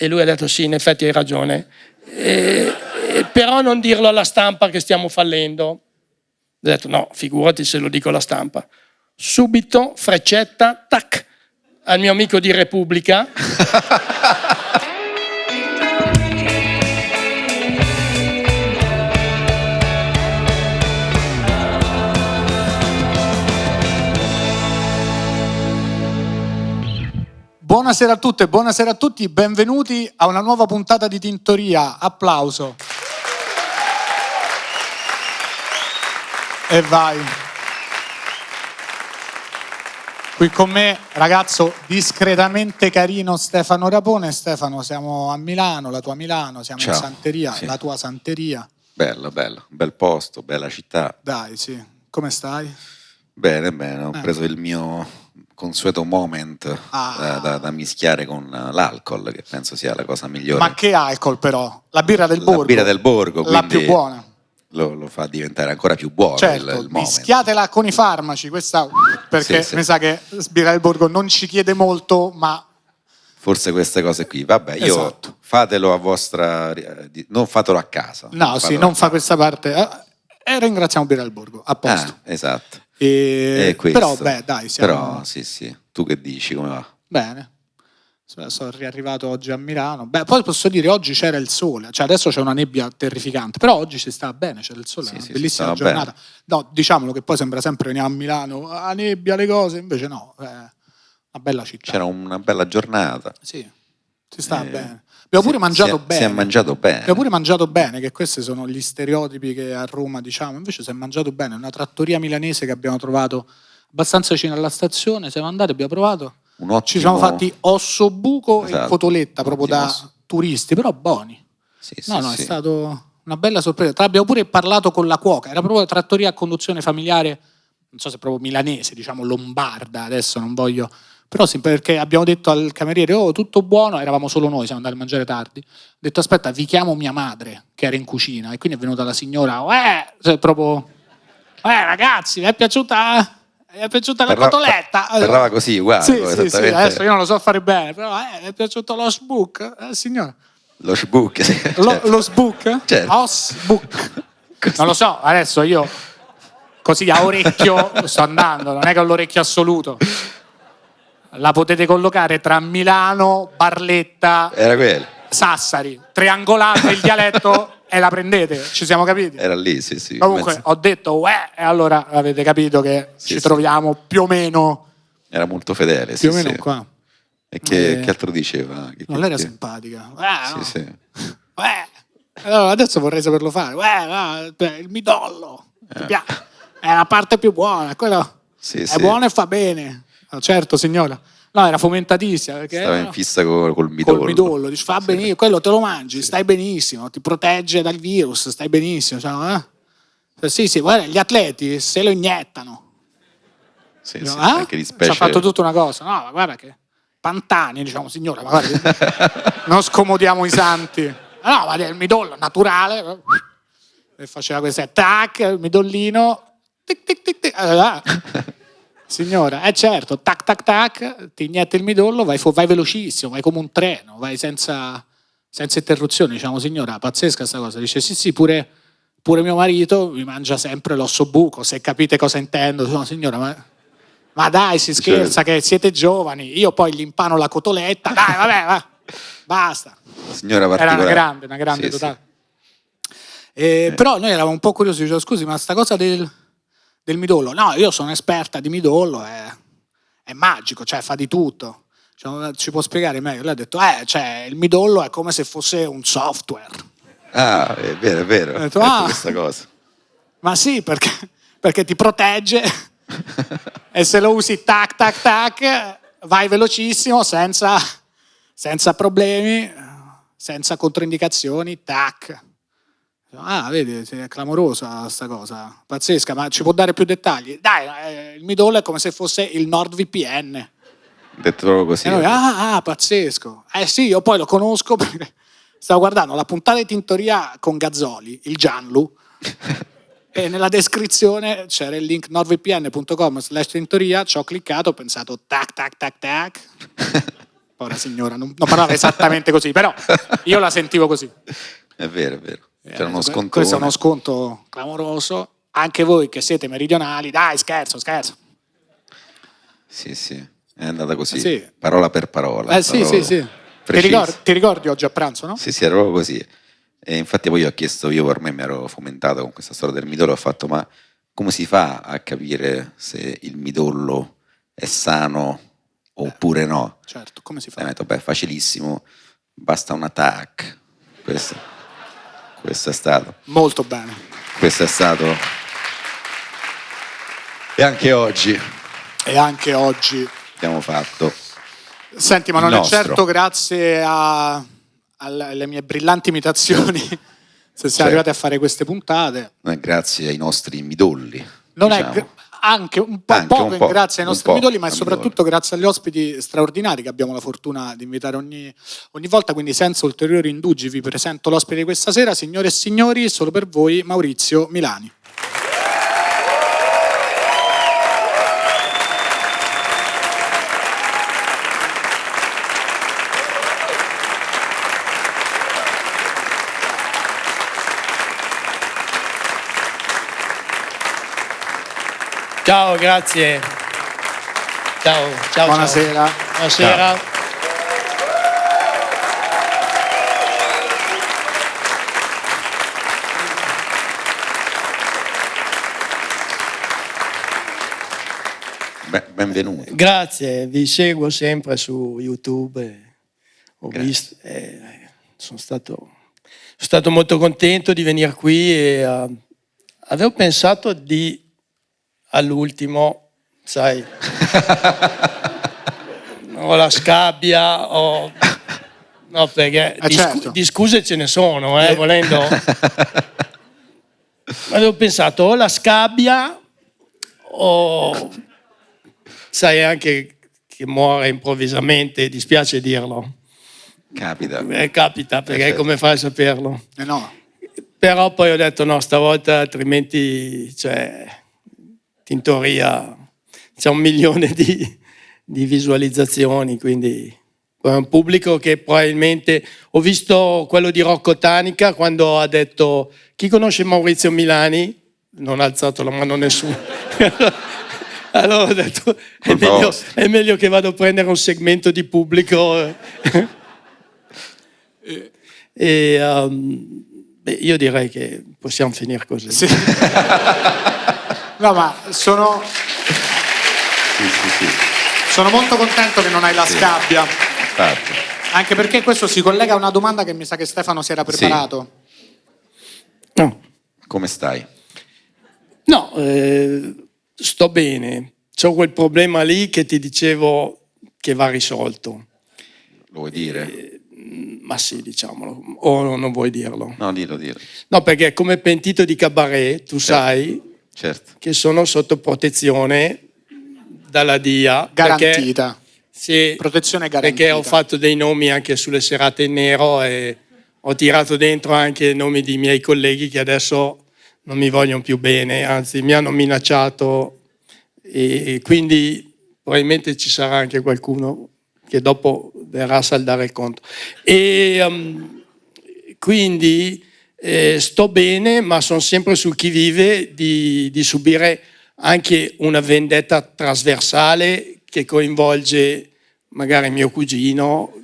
E lui ha detto sì, in effetti hai ragione. Però non dirlo alla stampa che stiamo fallendo. Ho detto no, figurati se lo dico alla stampa. Subito, freccetta, tac, al mio amico di Repubblica. Buonasera a tutte, buonasera a tutti, benvenuti a una nuova puntata di Tintoria. Applauso. E vai. Qui con me, ragazzo discretamente carino, Stefano Rapone. Stefano, siamo a Milano, la tua Milano, siamo Ciao. in Santeria, Sì. la tua Santeria. Bello, bello, bel posto, bella città. Dai, sì. Come stai? Bene, bene, ho preso il mio consueto moment da mischiare con l'alcol, che penso sia la cosa migliore. Ma che alcol però? La birra del Borgo. La birra del Borgo, la quindi più buona. lo fa diventare ancora più buono Certo, il moment. mischiatela con i farmaci, questa perché Sì. mi sa che birra del Borgo non ci chiede molto, ma Forse queste cose qui, vabbè, io Esatto. fatelo a vostra... non fatelo a casa. no, sì, non fa questa parte. E ringraziamo birra del Borgo, a posto. Esatto. Però, beh, dai, siamo Però, sì. Tu che dici, come va? bene. Sono riarrivato oggi a Milano. Beh, poi posso dire, oggi c'era il sole, cioè adesso c'è una nebbia terrificante, però oggi si sta bene, c'era il sole, è una bellissima stava giornata. No, diciamolo che poi sembra sempre veniamo a Milano, a nebbia le cose, invece no, è una bella città. C'era una bella giornata. Sì, si sta bene. Abbiamo pure mangiato bene. Si è mangiato bene. Abbiamo pure mangiato bene, che questi sono gli stereotipi che a Roma diciamo, invece si è mangiato bene, una trattoria milanese che abbiamo trovato abbastanza vicino alla stazione, siamo andati, abbiamo provato. Un ottimo... Ci siamo fatti ossobuco e cotoletta proprio da ottimo. turisti, però buoni. Sì, È stato una bella sorpresa. Abbiamo pure parlato con la cuoca, era proprio una trattoria a conduzione familiare, non so se proprio milanese, diciamo lombarda, adesso non voglio... Però sì, perché abbiamo detto al cameriere, oh, tutto buono, eravamo solo noi, siamo andati a mangiare tardi. Ho detto, aspetta, vi chiamo mia madre, che era in cucina, e quindi è venuta la signora, ragazzi, vi è piaciuta la cotoletta? Parlava così, uguale. Sì, esattamente. adesso io non lo so fare bene, però è piaciuto lo sbook, signora. Lo sbook, sì, certo. Lo sbook? Certo. Osbook. Non lo so, adesso io così a orecchio sto andando, non è che ho l'orecchio assoluto. La potete collocare tra Milano, Barletta, Era quello. Sassari, triangolate il dialetto e la prendete, ci siamo capiti? Era lì, sì. Comunque ho detto e allora avete capito che ci troviamo più o meno. Era molto fedele, più o meno qua. E che altro diceva? Non l'era simpatica. Sì. Allora, adesso vorrei saperlo fare. Il midollo. Ti piace? È la parte più buona, quello è buono e fa bene. Certo, signora. No, era fomentatissima. Perché stava in fissa col midollo. Col midollo. Dice, fa benissimo, quello te lo mangi, stai benissimo, ti protegge dal virus, stai benissimo. Sì, guarda, gli atleti se lo iniettano. Sì, anche di specie. Ci ha fatto tutta una cosa. No, ma guarda che Pantani, diciamo, signora, ma guarda, non scomodiamo i santi. No, ma il midollo naturale. E faceva questo, tac, il midollino, tic, tic, tic, tic. Signora, certo, tac tac tac, ti inietti il midollo, vai velocissimo, vai come un treno, vai senza interruzioni. Diciamo, signora, pazzesca sta cosa. Dice, sì, pure mio marito mi mangia sempre l'ossobuco, se capite cosa intendo. No, signora, ma dai, si scherza, che siete giovani, io poi gli impano la cotoletta, dai, vabbè, basta. Signora particolare. Era una grande totale. Però noi eravamo un po' curiosi, dicevo, scusi, ma sta cosa del midollo, no, io sono esperta di midollo, è magico, cioè fa di tutto, ci può spiegare meglio? Lei ha detto, cioè il midollo è come se fosse un software. È vero, ho detto, questa cosa. Ma sì, perché ti protegge e se lo usi tac tac tac vai velocissimo senza problemi, senza controindicazioni, tac. Vedi, è clamorosa sta cosa, pazzesca, ma ci può dare più dettagli? Dai, il midollo è come se fosse il NordVPN. Detto proprio così. E noi, pazzesco. Sì, io poi lo conosco perché stavo guardando la puntata di Tintoria con Gazzoli, il Gianlu, e nella descrizione c'era il link nordvpn.com/tintoria, ci ho cliccato, ho pensato tac tac tac tac. povera signora, non parlava esattamente così, però io la sentivo così. È vero, è vero. C'era uno sconto. Questo è uno sconto clamoroso. Anche voi che siete meridionali, dai, scherzo. Sì, è andata così, sì. Parola per parola. Sì. Ti ricordi oggi a pranzo, no? Sì, era proprio così. E infatti poi ho chiesto, io per me mi ero fomentato con questa storia del midollo, ho fatto, ma come si fa a capire se il midollo è sano oppure no? Certo, come si fa? E ho detto, facilissimo, basta un attack. Questo è stato. Molto bene. Questo è stato. E anche oggi abbiamo fatto. Senti, ma non è certo grazie alle mie brillanti imitazioni se siamo arrivati a fare queste puntate. Non è grazie ai nostri midolli. Non diciamo. è anche un po' grazie ai nostri midolli, ma è soprattutto grazie agli ospiti straordinari che abbiamo la fortuna di invitare ogni volta, quindi senza ulteriori indugi vi presento l'ospite di questa sera, signore e signori, solo per voi Maurizio Milani. Ciao, grazie. Ciao. Buonasera. Buonasera. Benvenuto. Grazie, vi seguo sempre su YouTube. Ho visto, sono stato molto contento di venire qui e avevo pensato all'ultimo, sai, o la scabbia o no, perché certo. di scuse ce ne sono, volendo. Avevo pensato o la scabbia o sai anche che muore improvvisamente, dispiace dirlo. Capita. Capita, perché certo. Come fai a saperlo? No. Però poi ho detto no, stavolta altrimenti, in teoria c'è 1 milione di visualizzazioni, quindi è un pubblico che probabilmente... Ho visto quello di Rocco Tanica quando ha detto chi conosce Maurizio Milani? Non ha alzato la mano nessuno. Allora ho detto è meglio che vado a prendere un segmento di pubblico. Io direi che possiamo finire così. Sì. No, ma sono molto contento che non hai la scabbia. Infatti. Anche perché questo si collega a una domanda che mi sa che Stefano si era preparato. No. Come stai? No, sto bene. C'ho quel problema lì che ti dicevo che va risolto. Lo vuoi dire? Ma sì, diciamolo. O non vuoi dirlo? No, dillo. No, perché come pentito di cabaret, tu sai che sono sotto protezione dalla DIA. Garantita. Sì, protezione garantita. Perché ho fatto dei nomi anche sulle serate in nero e ho tirato dentro anche i nomi di miei colleghi che adesso non mi vogliono più bene, anzi mi hanno minacciato e quindi probabilmente ci sarà anche qualcuno che dopo verrà a saldare il conto. E quindi sto bene, ma sono sempre sul chi vive di subire anche una vendetta trasversale che coinvolge magari mio cugino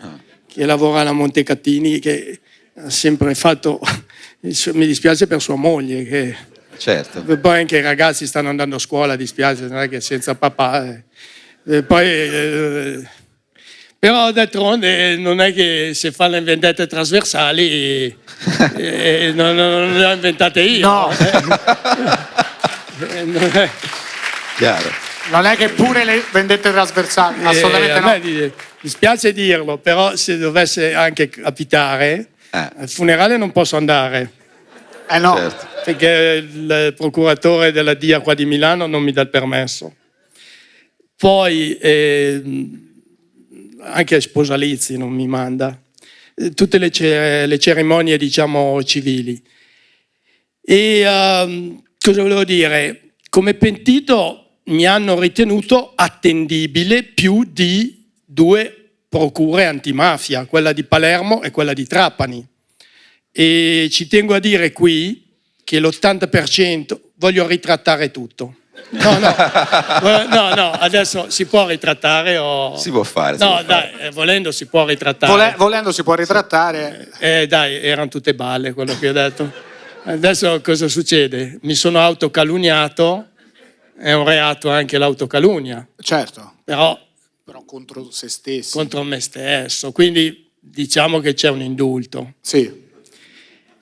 che lavora alla Montecatini, che ha sempre fatto, mi dispiace per sua moglie, che certo. Poi anche i ragazzi stanno andando a scuola, dispiace, non è che senza papà. Però d'altronde non è che se fanno le vendette trasversali non le ho inventate io. No. Chiaro. Non è che pure le vendette trasversali, assolutamente no. Mi dispiace dirlo, però se dovesse anche capitare, al funerale non posso andare. No. Certo. Perché il procuratore della DIA qua di Milano non mi dà il permesso. Poi anche ai sposalizi non mi manda. Tutte le cerimonie, diciamo, civili. E cosa volevo dire? Come pentito mi hanno ritenuto attendibile più di 2 procure antimafia, quella di Palermo e quella di Trapani. E ci tengo a dire qui che l'80% voglio ritrattare tutto. No, adesso si può ritrattare o... Si può fare. Volendo si può ritrattare. Volendo si può ritrattare. Dai, erano tutte balle quello che ho detto. Adesso cosa succede? Mi sono autocalunniato, è un reato anche l'autocalunnia. Certo. Però contro se stessi. Contro me stesso, quindi diciamo che c'è un indulto. Sì.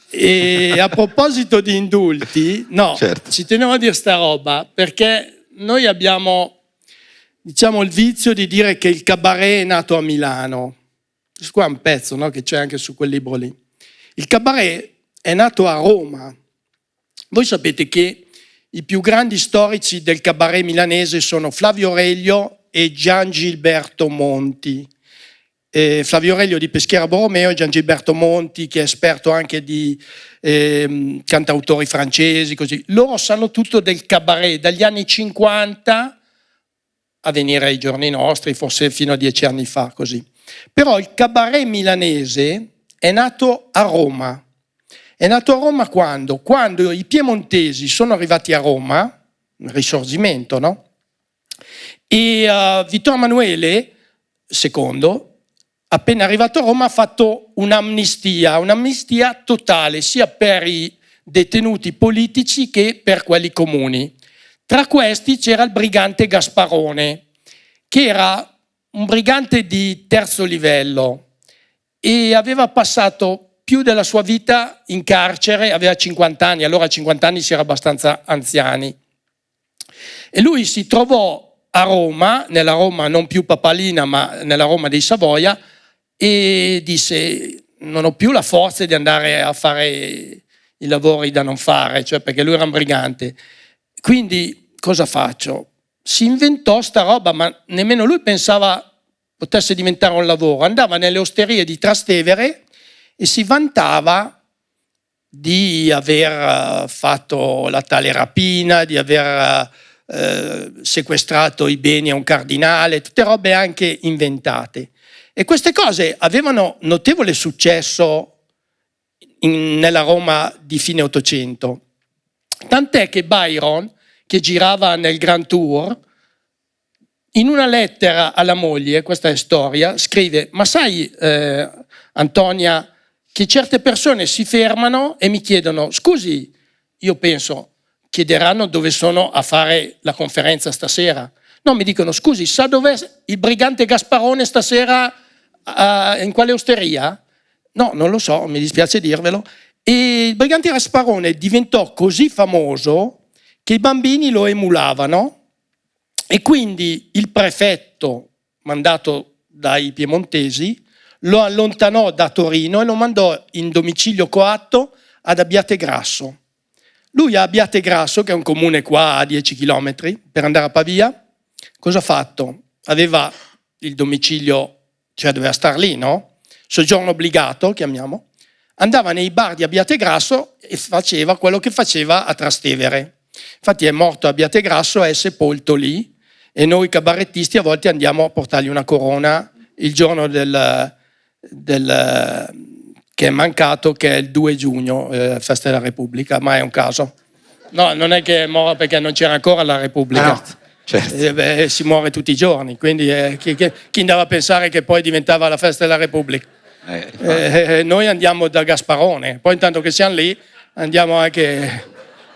E a proposito di indulti, certo. Ci tenevo a dire sta roba perché noi abbiamo, diciamo, il vizio di dire che il cabaret è nato a Milano. Qua è un pezzo, no? Che c'è anche su quel libro lì. Il cabaret è nato a Roma. Voi sapete che i più grandi storici del cabaret milanese sono Flavio Aurelio e Gian Gilberto Monti. Flavio Aurelio di Peschiera Borromeo e Gian Gilberto Monti, che è esperto anche di cantautori francesi, così. Loro sanno tutto del cabaret dagli anni 50 a venire ai giorni nostri, forse fino a 10 anni fa, così. Però il cabaret milanese è nato a Roma. È nato a Roma quando? Quando i piemontesi sono arrivati a Roma, il Risorgimento, no? E Vittorio Emanuele II, appena arrivato a Roma, ha fatto un'amnistia totale, sia per i detenuti politici che per quelli comuni. Tra questi c'era il brigante Gasparone, che era un brigante di terzo livello e aveva passato più della sua vita in carcere, aveva 50 anni, allora a 50 anni si era abbastanza anziani. E lui si trovò a Roma, nella Roma non più papalina, ma nella Roma dei Savoia, e disse: non ho più la forza di andare a fare i lavori da non fare, cioè perché lui era un brigante. Quindi cosa faccio? Si inventò sta roba, ma nemmeno lui pensava potesse diventare un lavoro. Andava nelle osterie di Trastevere e si vantava di aver fatto la tale rapina, di aver sequestrato i beni a un cardinale, tutte robe anche inventate. E queste cose avevano notevole successo nella Roma di fine Ottocento. Tant'è che Byron, che girava nel Grand Tour, in una lettera alla moglie, questa è storia, scrive: ma sai, Antonia, che certe persone si fermano e mi chiedono: scusi, io penso, chiederanno dove sono a fare la conferenza stasera. No, mi dicono: scusi, sa dov'è il brigante Gasparone stasera, in quale osteria? No, non lo so, mi dispiace dirvelo. E il brigante Gasparone diventò così famoso che i bambini lo emulavano e quindi il prefetto, mandato dai piemontesi, lo allontanò da Torino e lo mandò in domicilio coatto ad Abbiategrasso. Lui a Abbiategrasso, che è un comune qua a 10 chilometri, per andare a Pavia, cosa ha fatto? Aveva il domicilio, cioè doveva star lì, no? Soggiorno obbligato, chiamiamo. Andava nei bar di Abbiategrasso e faceva quello che faceva a Trastevere. Infatti è morto a Abbiategrasso, è sepolto lì e noi cabarettisti a volte andiamo a portargli una corona il giorno che è mancato, che è il 2 giugno, festa della Repubblica, ma è un caso. No, non è che muore perché non c'era ancora la Repubblica. No, certo. Si muore tutti i giorni, quindi chi andava a pensare che poi diventava la festa della Repubblica? Noi andiamo da Gasparone, poi intanto che siamo lì andiamo anche,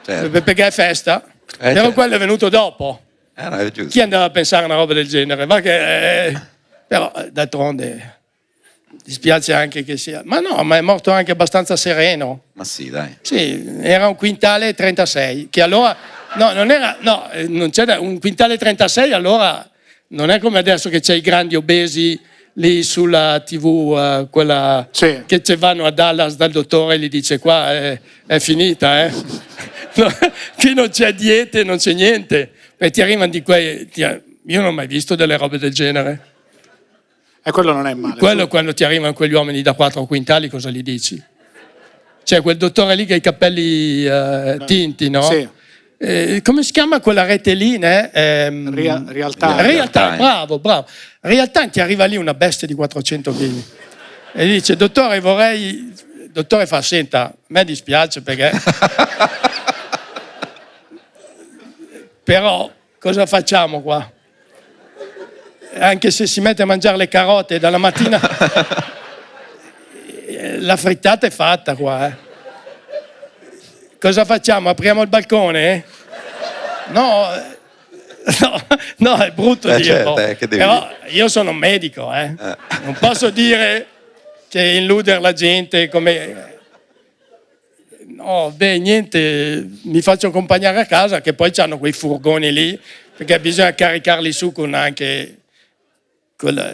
certo, perché è festa, però certo, quello è venuto dopo. No, è giusto. Chi andava a pensare a una roba del genere? Però d'altronde dispiace anche che sia, ma no, ma è morto anche abbastanza sereno. Ma sì, dai. Sì, era un quintale 36, che allora non c'era un quintale 36, allora non è come adesso che c'è i grandi obesi lì sulla TV, quella sì, che ci vanno a Dallas dal dottore e gli dice: qua è finita, no, qui non c'è diete, non c'è niente, e ti arrivano di quei, io non ho mai visto delle robe del genere. E quello non è male. Quello, quando ti arrivano quegli uomini da 4 quintali, cosa gli dici? C'è quel dottore lì che ha i capelli tinti, no? Sì. come si chiama quella rete lì? Real Time. Real Time, bravo. Real Time, ti arriva lì una bestia di 400 kg e dice: dottore, il dottore fa: senta, a me dispiace perché però cosa facciamo qua? Anche se si mette a mangiare le carote dalla mattina la frittata è fatta qua. Cosa facciamo? Apriamo il balcone? No, è brutto dirlo. Certo, che devi però io sono un medico, non posso dire che illudere la gente come... No, niente, mi faccio accompagnare a casa, che poi hanno quei furgoni lì, perché bisogna caricarli su con anche...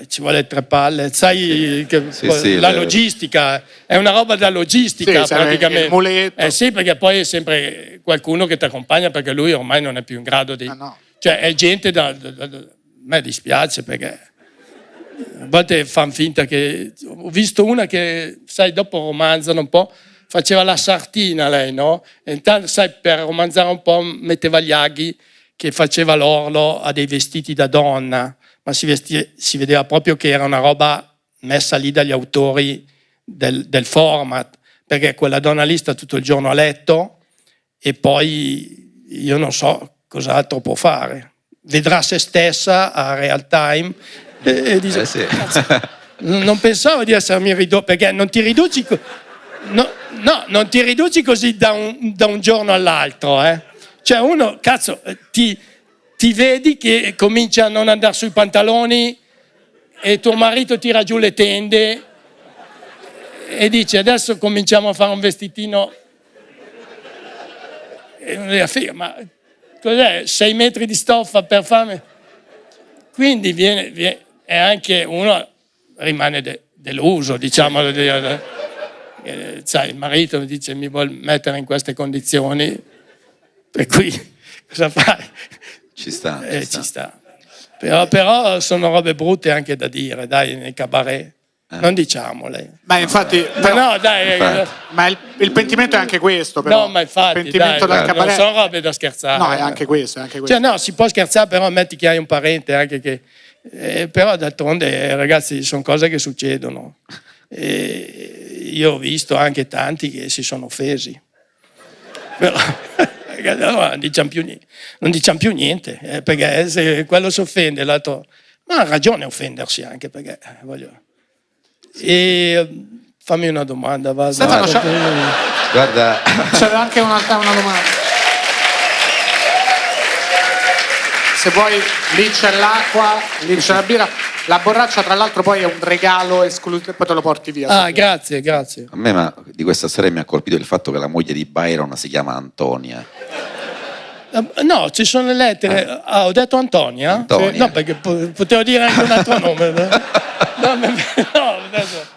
ci vuole 3 palle, sai che la logistica è una roba da logistica, praticamente. Il muletto. Sì, perché poi è sempre qualcuno che ti accompagna, perché lui ormai non è più in grado di... no. Cioè è gente a me dispiace, perché a volte fanno finta che... Ho visto una che, sai, dopo romanzano un po', faceva la sartina lei, no? E intanto, sai, per romanzare un po' metteva gli aghi che faceva l'orlo a dei vestiti da donna, ma si vedeva proprio che era una roba messa lì dagli autori del format, perché quella donna lì sta tutto il giorno a letto e poi io non so cos'altro può fare. Vedrà se stessa a Real Time e dice: sì. Non pensavo di essermi ridotto, perché non ti riduci... non ti riduci così da un giorno all'altro, Cioè uno, cazzo, ti vedi che comincia a non andare sui pantaloni e tuo marito tira giù le tende e dice: adesso cominciamo a fare un vestitino. E uno dice: figa, ma cos'è? 6 metri di stoffa per farmi? Quindi viene e anche uno rimane deluso, diciamo. Sai, il marito dice: mi vuol mettere in queste condizioni, per cui cosa fai? Ci sta. Ci sta. Però sono robe brutte anche da dire, dai, nei cabaret. Non diciamole. Ma infatti, no, dai. Ma il pentimento è anche questo, però. No, ma infatti, il pentimento dai, dal cabaret... non sono robe da scherzare. No, è anche questo. Cioè, no, si può scherzare, però metti che hai un parente anche che... però d'altronde, ragazzi, sono cose che succedono. Io ho visto anche tanti che si sono offesi. Però... allora non diciamo più niente, perché se quello si offende, l'altro... Ma ha ragione a offendersi anche, perché voglio... E fammi una domanda, va. Stefano, guarda, c'era anche una domanda. Se vuoi, lì c'è l'acqua, lì c'è la birra. La borraccia, tra l'altro, poi è un regalo esclusivo, poi te lo porti via. Ah, grazie. A me di questa storia mi ha colpito il fatto che la moglie di Byron si chiama Antonia. No, ci sono le lettere. Ho detto Antonia? Antonia. No, perché potevo dire anche un altro nome. No, adesso...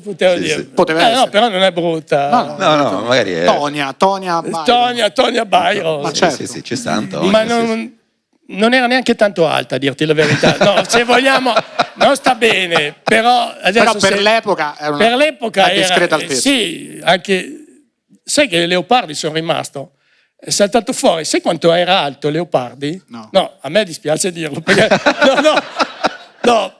Potevo dire. Sì. Poteva essere. No, però non è brutta. No, magari è... Tonia Byron. Ma certo. Sì, c'è sta Antonia. Ma non era neanche tanto alta, a dirti la verità. No, se vogliamo, non sta bene, però adesso... Però l'epoca era una discreta altezza. Sì, anche... Sai che Leopardi sono rimasto? È saltato fuori. Sai quanto era alto Leopardi? No, a me dispiace dirlo, perché... No,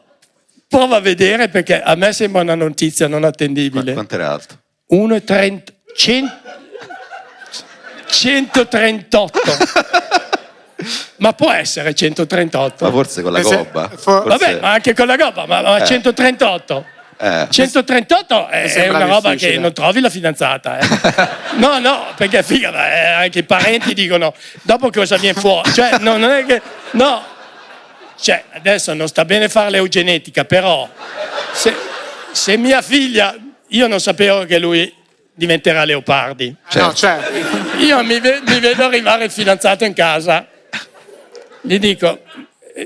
prova a vedere, perché a me sembra una notizia non attendibile. Quanto era alto? 1,30... 138. Ma può essere 138? Ma forse con la gobba. Vabbè, ma anche con la gobba, ma 138? 138 è una roba difficile. che non trovi la fidanzata. No, perché figa, anche i parenti dicono dopo cosa viene fuori. Cioè, non è che... No. Cioè, adesso non sta bene fare l'eugenetica, però se mia figlia... Io non sapevo che lui diventerà Leopardi. No, certo. Io mi vedo arrivare il fidanzato in casa, gli dico: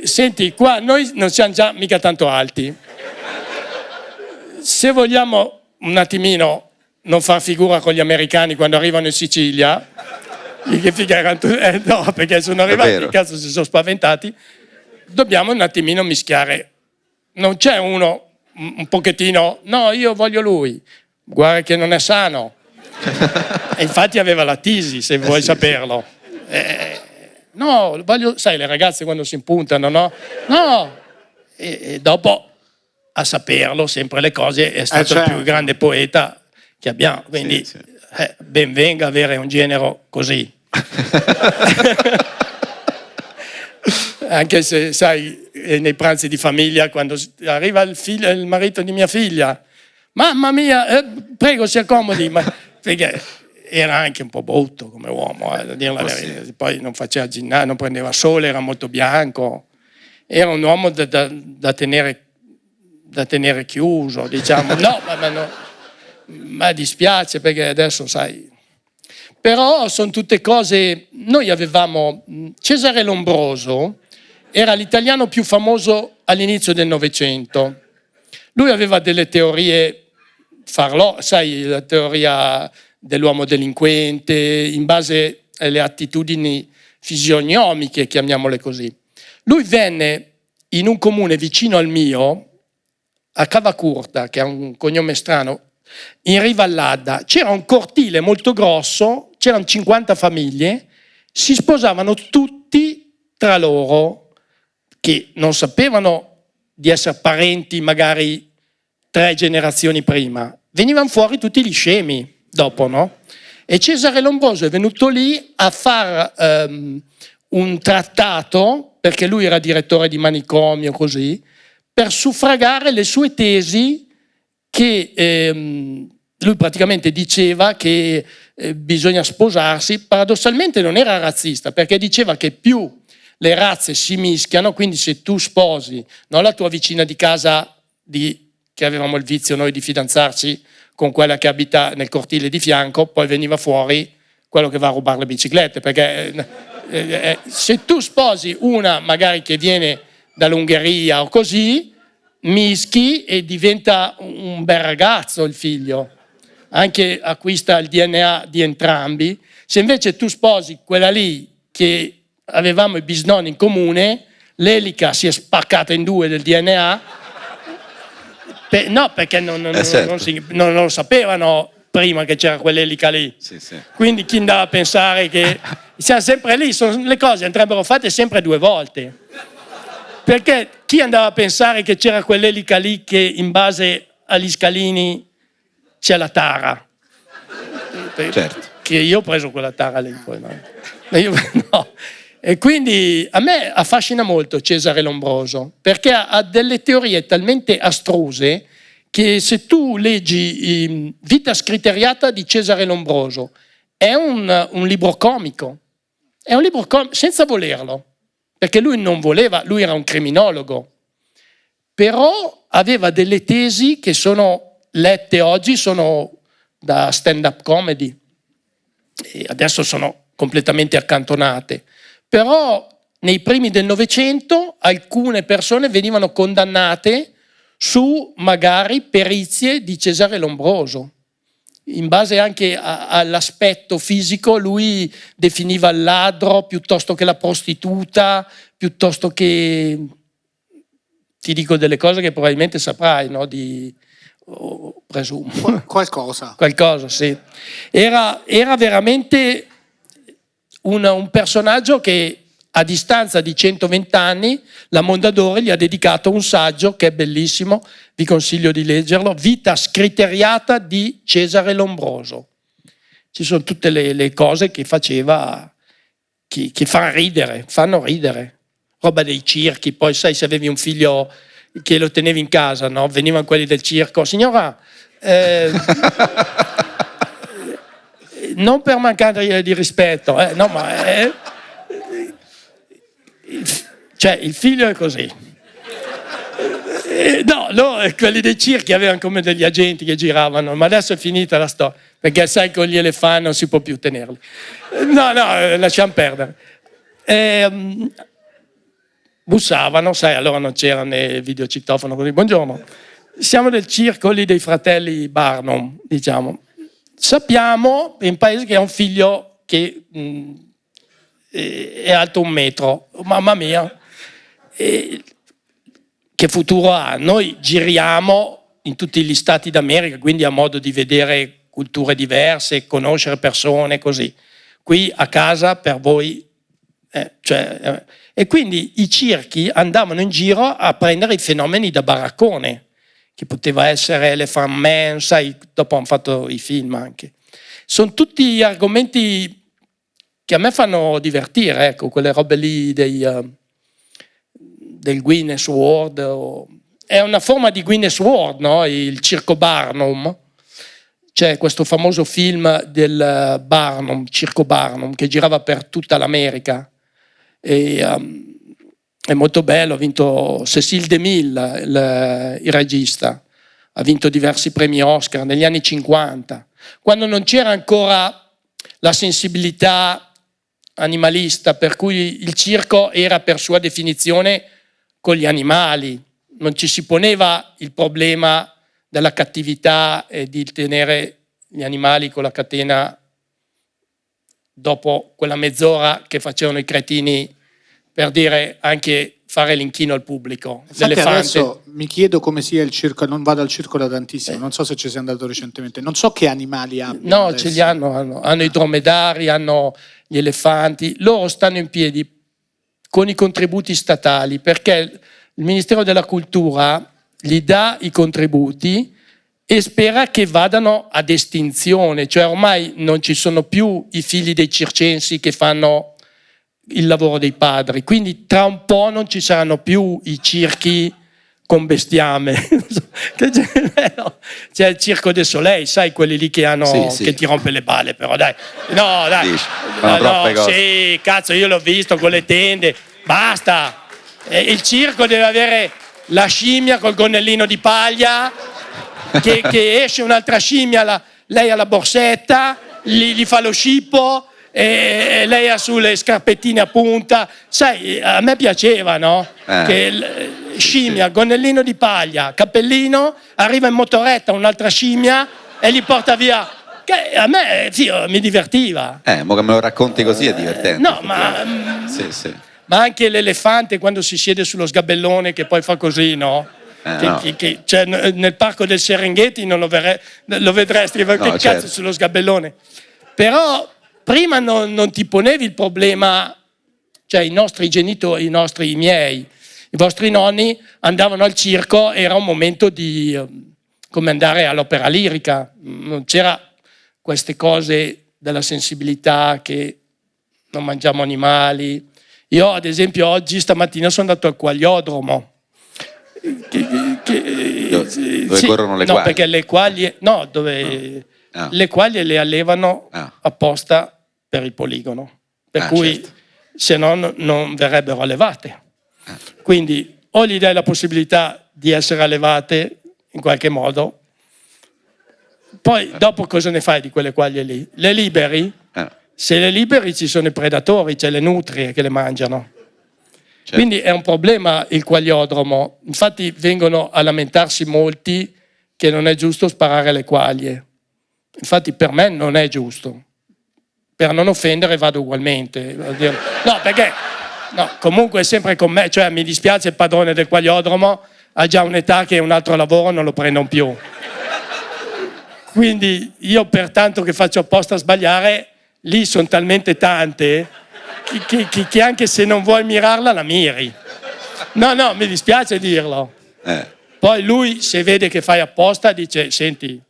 senti, qua noi non siamo già mica tanto alti, se vogliamo un attimino non far figura con gli americani quando arrivano in Sicilia, che figa erano no, perché sono arrivati, cazzo, si sono spaventati, dobbiamo un attimino mischiare. Non c'è uno un pochettino, no, io voglio lui, guarda che non è sano. E infatti aveva la tisi, se vuoi saperlo. No, sai, le ragazze quando si impuntano, no? No! E dopo, a saperlo, sempre le cose, è stato il più grande poeta che abbiamo. Quindi, ben venga avere un genero così. Anche se, sai, nei pranzi di famiglia, quando arriva il marito di mia figlia, mamma mia, prego si accomodi, perché era anche un po' brutto come uomo, a dire la verità. Poi non faceva ginnastica, non prendeva sole, era molto bianco, era un uomo da tenere chiuso, diciamo. No, ma dispiace perché adesso, sai. Però sono tutte cose. Noi avevamo Cesare Lombroso, era l'italiano più famoso all'inizio del Novecento. Lui aveva delle teorie farlò, sai, la teoria dell'uomo delinquente, in base alle attitudini fisionomiche, chiamiamole così. Lui venne in un comune vicino al mio, a Cavacurta, che ha un cognome strano, in riva all'Adda. C'era un cortile molto grosso, c'erano 50 famiglie, si sposavano tutti tra loro, che non sapevano di essere parenti magari 3 generazioni prima. Venivano fuori tutti gli scemi dopo, no? E Cesare Lombroso è venuto lì a fare un trattato, perché lui era direttore di manicomio, così, per suffragare le sue tesi che lui praticamente diceva che bisogna sposarsi. Paradossalmente non era razzista, perché diceva che più le razze si mischiano, quindi se tu sposi non la tua vicina di casa che avevamo il vizio noi di fidanzarci con quella che abita nel cortile di fianco, poi veniva fuori quello che va a rubare le biciclette, perché se tu sposi una magari che viene dall'Ungheria o così, mischi e diventa un bel ragazzo il figlio, anche acquista il DNA di entrambi. Se invece tu sposi quella lì che avevamo i bisnonni in comune, l'elica si è spaccata in 2 del DNA. No, perché non lo sapevano prima che c'era quell'elica lì. Sì. Quindi chi andava a pensare che siamo sempre lì, le cose andrebbero fatte sempre 2 volte. Perché chi andava a pensare che c'era quell'elica lì che in base agli scalini c'è la tara? Certo. Che io ho preso quella tara lì poi, no. E quindi a me affascina molto Cesare Lombroso, perché ha delle teorie talmente astruse che se tu leggi Vita scriteriata di Cesare Lombroso, è un libro comico, senza volerlo, perché lui non voleva, lui era un criminologo, però aveva delle tesi che sono lette oggi, sono da stand-up comedy, e adesso sono completamente accantonate. Però nei primi del Novecento alcune persone venivano condannate su magari perizie di Cesare Lombroso. In base anche all'aspetto fisico, lui definiva il ladro piuttosto che la prostituta, piuttosto che, ti dico delle cose che probabilmente saprai, no? Presumo. Qualcosa, sì. Era veramente un personaggio che a distanza di 120 anni la Mondadori gli ha dedicato un saggio che è bellissimo, vi consiglio di leggerlo, Vita scriteriata di Cesare Lombroso. Ci sono tutte le cose che faceva, che fanno ridere. Roba dei circhi, poi sai, se avevi un figlio che lo tenevi in casa, no? Venivano quelli del circo, signora... non per mancanza di rispetto, no, ma cioè il figlio è così. No, quelli dei circhi avevano come degli agenti che giravano, ma adesso è finita la storia, perché sai con gli elefanti non si può più tenerli. No, lasciamo perdere. Bussavano, sai, allora non c'era né videocitofono così. Buongiorno, siamo del circo lì dei fratelli Barnum, diciamo. Sappiamo in paese che ha un figlio che è alto 1 metro, mamma mia, che futuro ha? Noi giriamo in tutti gli stati d'America, quindi ha modo di vedere culture diverse, conoscere persone, così. Qui a casa per voi... E quindi i circhi andavano in giro a prendere i fenomeni da baraccone, che poteva essere Elephant Man, sai, dopo hanno fatto i film anche. Sono tutti argomenti che a me fanno divertire, ecco, quelle robe lì del Guinness World. È una forma di Guinness World, no? Il circo Barnum. C'è questo famoso film del Barnum, Circo Barnum, che girava per tutta l'America. E, è molto bello, ha vinto Cecil DeMille, il regista, ha vinto diversi premi Oscar negli anni 50, quando non c'era ancora la sensibilità animalista, per cui il circo era per sua definizione con gli animali, non ci si poneva il problema della cattività e di tenere gli animali con la catena dopo quella mezz'ora che facevano i cretini per dire anche fare l'inchino al pubblico. Infatti adesso mi chiedo come sia il circo, non vado al circo da tantissimo, non so se ci sei andato recentemente, non so che animali abbiano. No, adesso. ce li hanno i dromedari, hanno gli elefanti, loro stanno in piedi con i contributi statali perché il Ministero della Cultura gli dà i contributi e spera che vadano ad estinzione, cioè ormai non ci sono più i figli dei circensi che fanno il lavoro dei padri, quindi tra un po' non ci saranno più i circhi con bestiame. C'è il Circo del Soleil, sai, quelli lì che hanno sì. che ti rompe le balle, però dai, no, dai, Dici, fanno troppe cose. sì, cazzo, io l'ho visto con le tende, basta. Il circo deve avere la scimmia col gonnellino di paglia, che esce un'altra scimmia, lei ha la borsetta, gli fa lo scippo e lei ha sulle scarpettine a punta. Sai, a me piaceva, no? Che scimmia, gonnellino di paglia, cappellino, arriva in motoretta un'altra scimmia e li porta via. Che a me, zio, mi divertiva. Mo che me lo racconti così è divertente. No, ma... Sì. Ma anche l'elefante quando si siede sullo sgabellone che poi fa così, no? No. Cioè, nel parco del Serengeti non lo vedresti, che cazzo certo. sullo sgabellone. Però prima non ti ponevi il problema, cioè i nostri genitori, i miei, i vostri nonni andavano al circo, era un momento di come andare all'opera lirica, non c'era queste cose della sensibilità che non mangiamo animali. Io ad esempio oggi stamattina sono andato al quagliodromo. Dove corrono le quaglie? No, perché le quaglie, no, dove le quaglie le allevano apposta per il poligono, per cui certo. se no non verrebbero allevate. Quindi o gli dai la possibilità di essere allevate in qualche modo, poi dopo cosa ne fai di quelle quaglie lì? Le liberi? Se le liberi ci sono i predatori, c'è le nutrie che le mangiano. Certo. Quindi è un problema il quagliodromo. Infatti vengono a lamentarsi molti che non è giusto sparare alle quaglie. Infatti per me non è giusto. Per non offendere vado ugualmente. No, perché comunque è sempre con me. Cioè mi dispiace il padrone del quagliodromo, ha già un'età che un altro lavoro non lo prendono più. Quindi io pertanto che faccio apposta a sbagliare, lì sono talmente tante che anche se non vuoi mirarla la miri. No, mi dispiace dirlo. Poi lui se vede che fai apposta dice senti,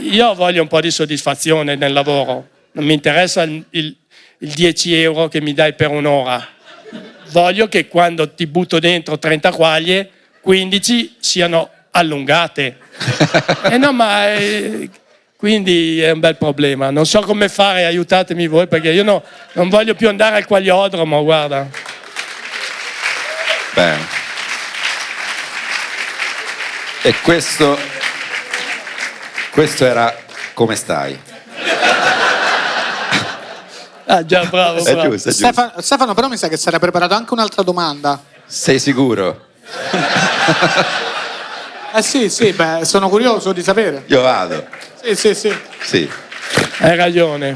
io voglio un po' di soddisfazione nel lavoro, non mi interessa il 10 euro che mi dai per un'ora, voglio che quando ti butto dentro 30 quaglie 15 siano allungate. Quindi è un bel problema, non so come fare, aiutatemi voi perché io non voglio più andare al quagliodromo, guarda. Bene. E questo era Come stai? Ah già, bravo. È giusto. Stefano però mi sa che si era preparato anche un'altra domanda. Sei sicuro? Sì, beh, sono curioso di sapere. Io vado. Sì. Hai ragione.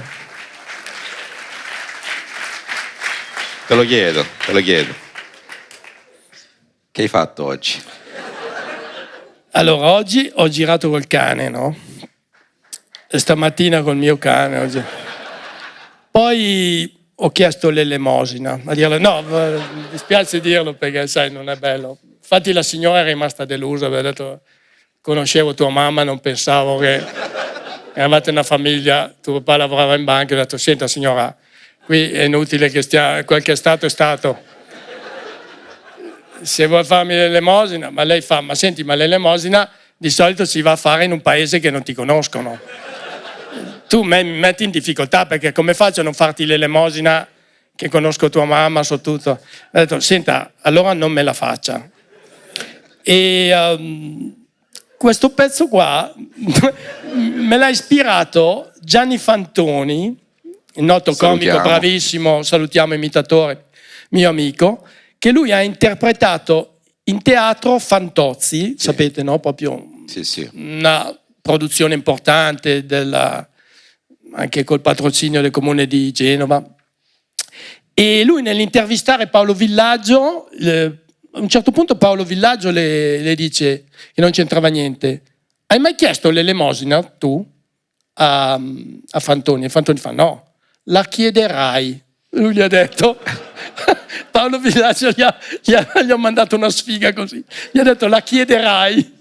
Te lo chiedo. Che hai fatto oggi? Allora, oggi ho girato col cane, no? E stamattina col mio cane. Oggi. Poi ho chiesto l'elemosina. A dirle, no, mi dispiace dirlo perché, sai, non è bello. Infatti la signora è rimasta delusa, aveva detto, conoscevo tua mamma, non pensavo che eravate una famiglia, tuo papà lavorava in banca, ho detto, senta signora, qui è inutile che stia, quel che è stato. Se vuoi farmi l'elemosina, ma lei fa, ma senti, ma l'elemosina di solito si va a fare in un paese che non ti conoscono. Tu mi metti in difficoltà perché come faccio a non farti l'elemosina che conosco tua mamma, so tutto. Ho detto, senta, allora non me la faccia. E questo pezzo qua me l'ha ispirato Gianni Fantoni, il noto comico bravissimo, salutiamo imitatore, mio amico, che lui ha interpretato in teatro Fantozzi, sì. Sapete, no? Proprio sì. Una produzione importante anche col patrocinio del comune di Genova. E lui nell'intervistare Paolo Villaggio, a un certo punto Paolo Villaggio le dice che non c'entrava niente. Hai mai chiesto l'elemosina tu a Fantoni? E Fantoni fa no, la chiederai. Lui gli ha detto, Paolo Villaggio gli ha mandato una sfiga così, gli ha detto la chiederai.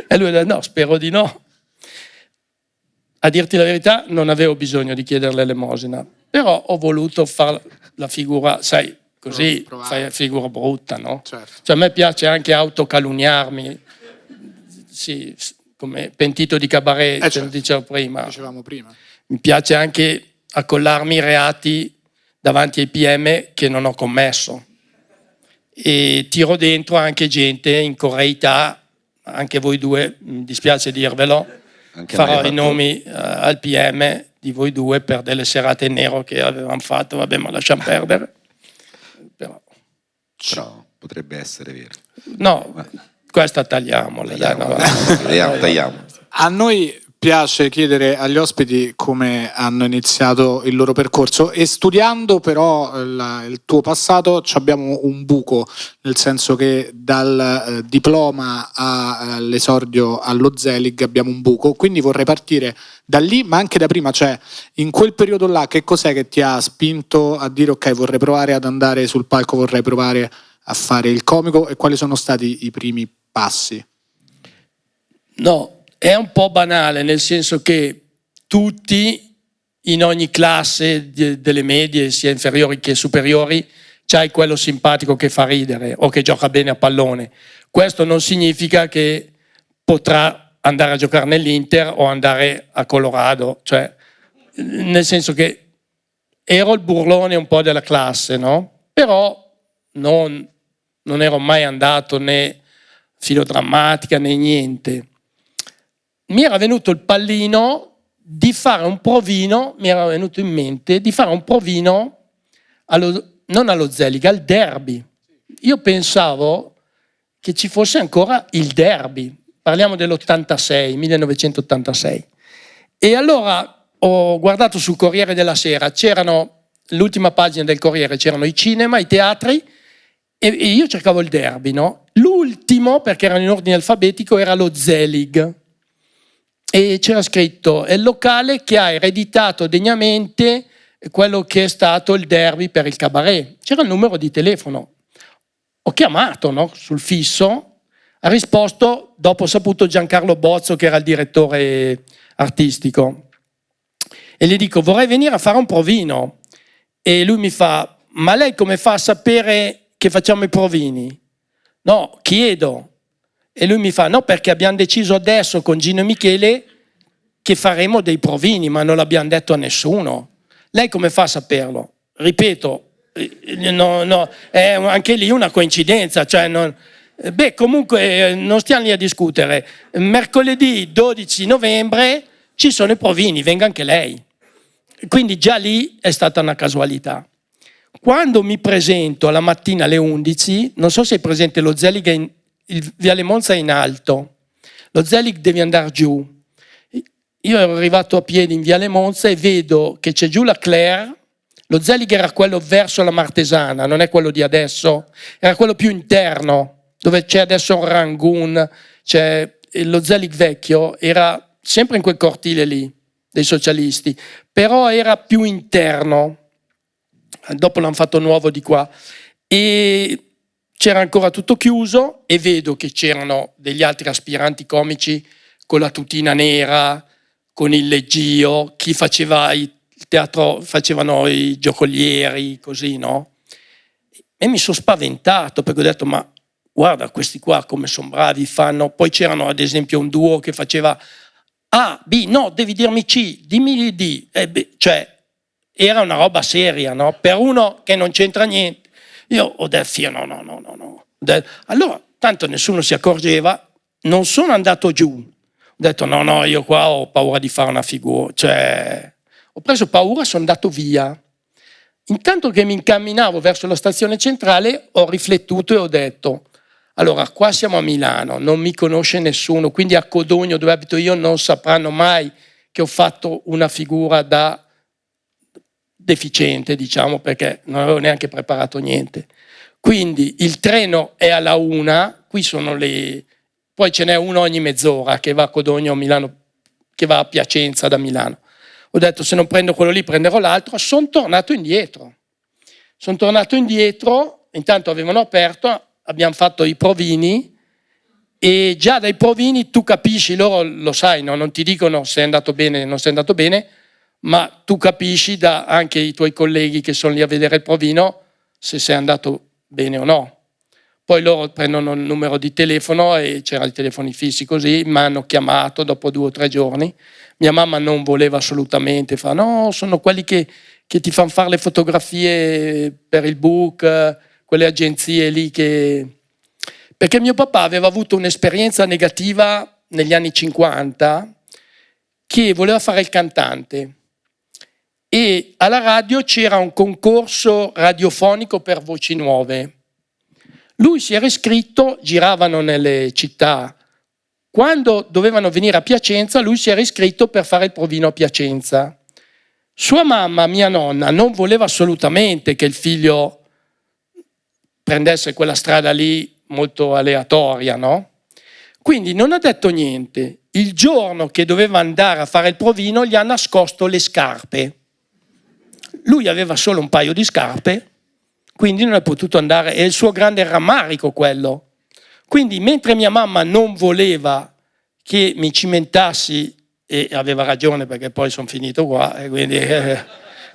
E lui ha detto no, spero di no. A dirti la verità non avevo bisogno di chiedere l'elemosina, però ho voluto fare la figura, sai, così fai la figura brutta, no? Certo. Cioè a me piace anche autocalunniarmi, sì, come pentito di cabaret, certo. Lo dicevo prima. Dicevamo prima. Mi piace anche accollarmi i reati davanti ai PM che non ho commesso e tiro dentro anche gente in correità, anche voi due, mi dispiace dirvelo, anche farò i nomi al PM di voi due per delle serate in nero che avevamo fatto, vabbè, ma lasciamo perdere. Però potrebbe essere vero. No, questa tagliamola. Tagliamo. A noi piace chiedere agli ospiti come hanno iniziato il loro percorso e studiando però il tuo passato abbiamo un buco, nel senso che dal diploma all'esordio allo Zelig abbiamo un buco, quindi vorrei partire da lì ma anche da prima, cioè in quel periodo là che cos'è che ti ha spinto a dire ok, vorrei provare ad andare sul palco, vorrei provare a fare il comico, e quali sono stati i primi passi? No, è un po' banale, nel senso che tutti in ogni classe delle medie, sia inferiori che superiori, c'hai quello simpatico che fa ridere o che gioca bene a pallone. Questo non significa che potrà andare a giocare nell'Inter o andare a Colorado, cioè nel senso che ero il burlone un po' della classe, no? Però non ero mai andato né filodrammatica né niente. Mi era venuto il pallino di fare un provino, mi era venuto in mente di fare un provino non allo Zelig, al derby. Io pensavo che ci fosse ancora il derby, parliamo del'86, 1986. E allora ho guardato sul Corriere della Sera, l'ultima pagina del Corriere, c'erano i cinema, i teatri, e io cercavo il derby, no? L'ultimo, perché erano in ordine alfabetico, era lo Zelig. E c'era scritto, è il locale che ha ereditato degnamente quello che è stato il derby per il cabaret. C'era il numero di telefono. Ho chiamato, no, sul fisso, ha risposto, dopo ho saputo, Giancarlo Bozzo, che era il direttore artistico. E gli dico, vorrei venire a fare un provino. E lui mi fa, ma lei come fa a sapere che facciamo i provini? No, chiedo. E lui mi fa, no, perché abbiamo deciso adesso con Gino e Michele che faremo dei provini, ma non l'abbiamo detto a nessuno. Lei come fa a saperlo? Ripeto, no, è anche lì una coincidenza. Cioè comunque non stiamo lì a discutere. Mercoledì 12 novembre ci sono i provini, venga anche lei. Quindi già lì è stata una casualità. Quando mi presento alla mattina alle 11, non so se è presente lo Zelig, il Viale Monza è in alto, lo Zelig devi andare giù. Io ero arrivato a piedi in Viale Monza e vedo che c'è giù la Claire. Lo Zelig era quello verso la Martesana, non è quello di adesso, era quello più interno, dove c'è adesso un Rangoon, Cioè, lo Zelig vecchio era sempre in quel cortile lì, dei socialisti, però era più interno. Dopo l'hanno fatto nuovo di qua. E c'era ancora tutto chiuso e vedo che c'erano degli altri aspiranti comici con la tutina nera, con il leggio, chi faceva il teatro, facevano i giocolieri, così, no? E mi sono spaventato perché ho detto, ma guarda questi qua come sono bravi, fanno. Poi c'erano ad esempio un duo che faceva A, B, no, devi dirmi C, dimmi D, cioè era una roba seria, no? Per uno che non c'entra niente. Io ho detto, no. Allora, tanto nessuno si accorgeva, non sono andato giù. Ho detto, no, io qua ho paura di fare una figura. Cioè, ho preso paura e sono andato via. Intanto che mi incamminavo verso la stazione centrale, ho riflettuto e ho detto, allora, qua siamo a Milano, non mi conosce nessuno, quindi a Codogno, dove abito io, non sapranno mai che ho fatto una figura da deficiente, diciamo, perché non avevo neanche preparato niente. Quindi il treno è alla 1, qui sono le... Poi ce n'è uno ogni mezz'ora che va a Codogno, a Milano, che va a Piacenza da Milano. Ho detto, se non prendo quello lì, prenderò l'altro. Sono tornato indietro, intanto avevano aperto, abbiamo fatto i provini e già dai provini tu capisci, loro lo sai, no? Non ti dicono se è andato bene o non sei andato bene, ma tu capisci da anche i tuoi colleghi che sono lì a vedere il provino se sei andato bene o no. Poi loro prendono il numero di telefono e c'erano i telefoni fissi così, mi hanno chiamato dopo 2 o 3 giorni. Mia mamma non voleva assolutamente, fa no, sono quelli che ti fanno fare le fotografie per il book, quelle agenzie lì che... Perché mio papà aveva avuto un'esperienza negativa negli anni 50 che voleva fare il cantante e alla radio c'era un concorso radiofonico per voci nuove. Lui si era iscritto, giravano nelle città. Quando dovevano venire a Piacenza, lui si era iscritto per fare il provino a Piacenza. Sua mamma, mia nonna, non voleva assolutamente che il figlio prendesse quella strada lì molto aleatoria, no? Quindi non ha detto niente. Il giorno che doveva andare a fare il provino gli ha nascosto le scarpe. Lui aveva solo un paio di scarpe, quindi non è potuto andare, è il suo grande rammarico quello. Quindi mentre mia mamma non voleva che mi cimentassi, e aveva ragione perché poi sono finito qua, e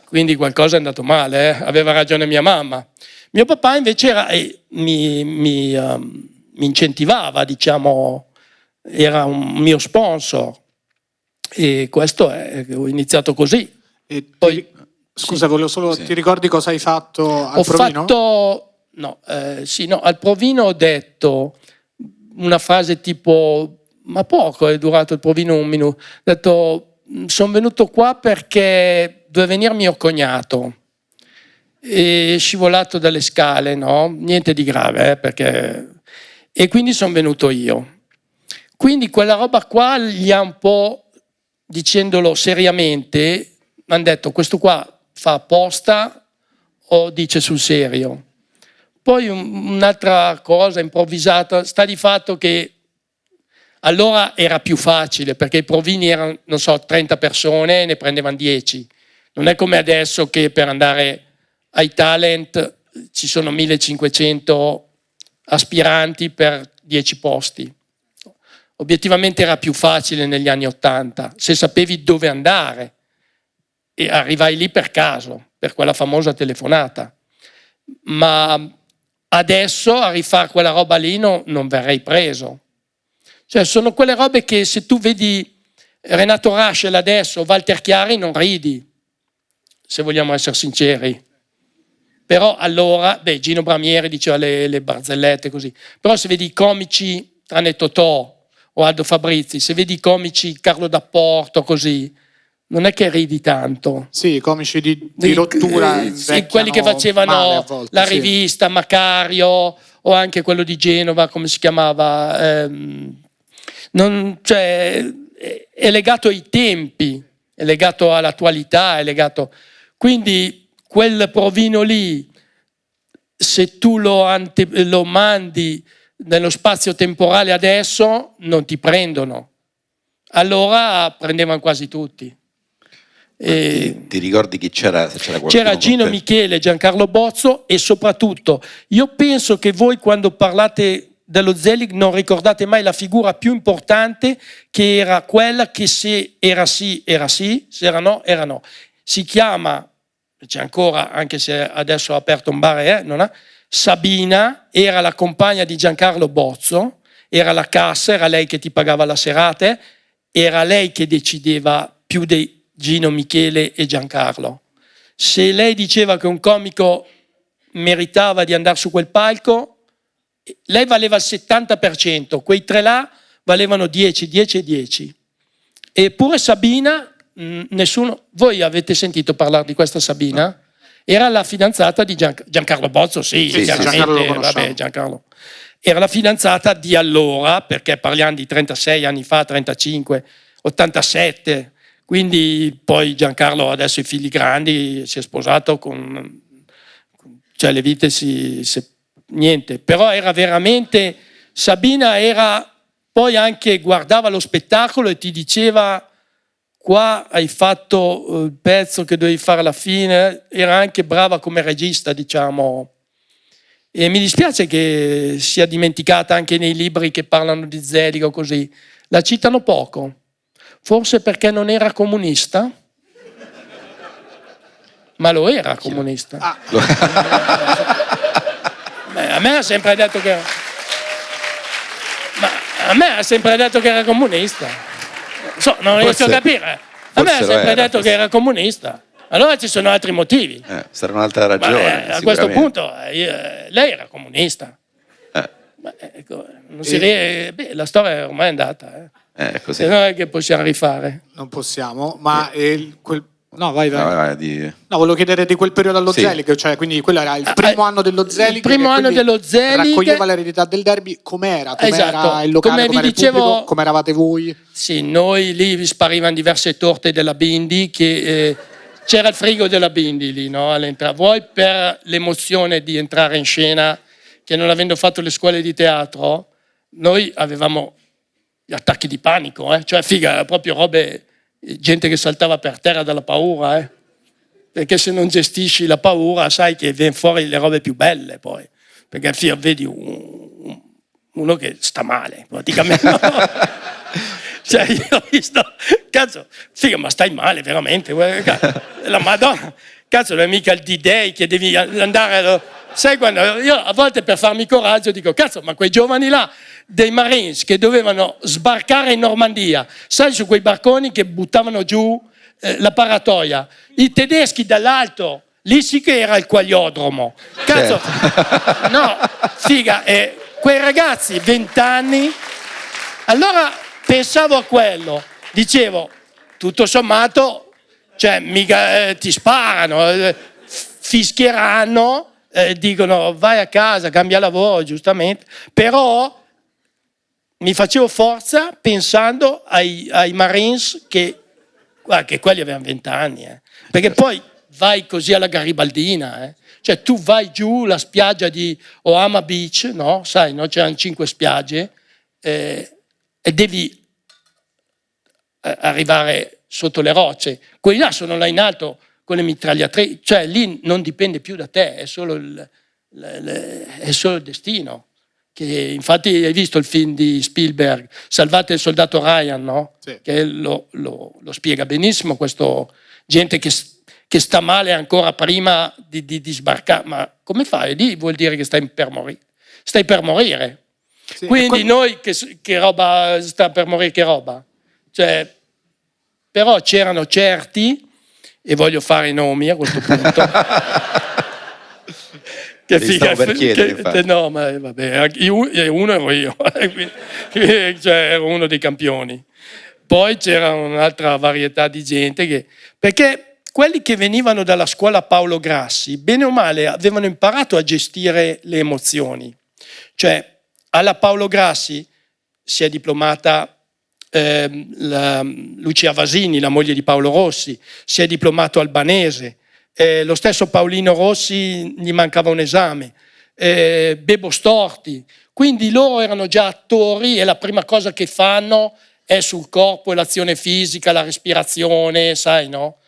quindi qualcosa è andato male, aveva ragione mia mamma. Mio papà invece mi incentivava, diciamo, era un mio sponsor e questo ho iniziato così. E Poi, scusa, volevo solo, Sì. ti ricordi cosa hai fatto al ho provino? al provino ho detto una frase tipo, ma poco è durato il provino, 1 minuto. Ho detto, sono venuto qua perché doveva venire mio cognato. E scivolato dalle scale, no? Niente di grave, perché... E quindi sono venuto io. Quindi quella roba qua gli ha un po', dicendolo seriamente, mi hanno detto, questo qua fa apposta o dice sul serio. Poi un'altra cosa improvvisata, sta di fatto che allora era più facile, perché i provini erano, non so, 30 persone e ne prendevano 10. Non è come adesso che per andare ai talent ci sono 1500 aspiranti per 10 posti. Obiettivamente era più facile negli anni 80, se sapevi dove andare e arrivai lì per caso, per quella famosa telefonata. Ma adesso a rifare quella roba lì non verrei preso. Cioè sono quelle robe che se tu vedi Renato Rascel adesso, Walter Chiari, non ridi, se vogliamo essere sinceri. Però allora, Gino Bramieri diceva le barzellette così, però se vedi i comici, tranne Totò o Aldo Fabrizi, se vedi i comici Carlo D'Apporto così, non è che ridi tanto. Sì, i comici di rottura sì, quelli che facevano la rivista, Macario o anche quello di Genova, come si chiamava, cioè, è legato ai tempi, è legato all'attualità, è legato... Quindi quel provino lì, se tu lo mandi nello spazio temporale adesso non ti prendono. Allora prendevano quasi tutti. Ti ricordi chi c'era? Se c'era qualcuno C'era con Gino te? Michele, Giancarlo Bozzo e soprattutto io penso che voi quando parlate dello Zelig non ricordate mai la figura più importante, che era quella che se era sì, era sì, se era no, era no. Si chiama, c'è ancora, anche se adesso ha aperto un bar, non ha, Sabina, era la compagna di Giancarlo Bozzo, era la cassa, era lei che ti pagava la serata, era lei che decideva più dei Gino, Michele e Giancarlo. Se lei diceva che un comico meritava di andare su quel palco, lei valeva il 70%, quei tre là valevano 10, 10 e 10. Eppure Sabina, nessuno, voi avete sentito parlare di questa Sabina? Era la fidanzata di Giancarlo Bozzo, sì, Giancarlo lo conosciamo. vabbè, Giancarlo. Era la fidanzata di allora, perché parliamo di 36 anni fa, 35, 87. Quindi poi Giancarlo adesso i figli grandi, si è sposato cioè le vite niente, però era veramente, Sabina era, poi anche guardava lo spettacolo e ti diceva qua hai fatto il pezzo che dovevi fare alla fine, era anche brava come regista, diciamo. E mi dispiace che sia dimenticata anche nei libri che parlano di Zelig o così, la citano poco. Forse perché non era comunista? Ma lo era comunista. A me ha sempre detto che era... A me ha sempre detto che era comunista. Non riesco a capire. A me ha sempre detto che era comunista. Allora ci sono altri motivi. Sarà un'altra ragione. A questo punto lei era comunista. Ecco, la storia è ormai andata. Così. Non è che possiamo rifare. Non possiamo, ma no, vai. No, volevo chiedere di quel periodo allo Zelig, cioè quindi quello era il primo anno dello Zelig. Il primo anno dello Zelig raccoglieva l'eredità del derby. Com'era? Esatto. Il locale, come vi dicevo, il pubblico, come eravate voi? Sì, noi lì vi sparivano diverse torte della Bindi, che c'era il frigo della Bindi lì, no? All'entrata. Vuoi per l'emozione di entrare in scena, che non avendo fatto le scuole di teatro, noi avevamo gli attacchi di panico, cioè figa, proprio robe, gente che saltava per terra dalla paura, perché se non gestisci la paura sai che viene fuori le robe più belle poi, perché vedi uno che sta male praticamente. No? Cioè io ho visto, cazzo, figa, ma stai male veramente, la Madonna, cazzo, non è mica il D-Day che devi andare sai quando io a volte per farmi coraggio dico cazzo, ma quei giovani là dei Marines che dovevano sbarcare in Normandia, sai, su quei barconi che buttavano giù la paratoia, i tedeschi dall'alto, lì sì che era il quagliodromo, cazzo, certo. No, figa, quei ragazzi 20 anni, allora pensavo a quello, dicevo tutto sommato, cioè mica ti sparano, fischieranno, dicono vai a casa, cambia lavoro, giustamente, però mi facevo forza pensando ai Marines che quelli avevano 20 anni, perché poi vai così alla garibaldina, cioè tu vai giù la spiaggia di Oama Beach, no? Sai, no? C'erano 5 spiagge e devi arrivare sotto le rocce, quelli là sono là in alto con le mitragliatrici, cioè lì non dipende più da te, è solo il destino. Che infatti hai visto il film di Spielberg, Salvate il soldato Ryan, no? Sì. Che lo spiega benissimo, questo gente che sta male ancora prima di sbarcare, ma come fai? Lì vuol dire che stai per morire. Sì, quindi noi che roba sta per morire, che roba? Cioè, però c'erano certi, e voglio fare i nomi a questo punto. Che figa, per chiedere, no, ma vabbè, uno ero io, cioè ero uno dei campioni. Poi c'era un'altra varietà di gente perché quelli che venivano dalla scuola Paolo Grassi, bene o male, avevano imparato a gestire le emozioni. Cioè, alla Paolo Grassi si è diplomata Lucia Vasini, la moglie di Paolo Rossi, si è diplomato Albanese, lo stesso Paolino Rossi gli mancava un esame, Bebo Storti, Quindi loro erano già attori e la prima cosa che fanno è sul corpo, l'azione fisica, la respirazione, sai, no?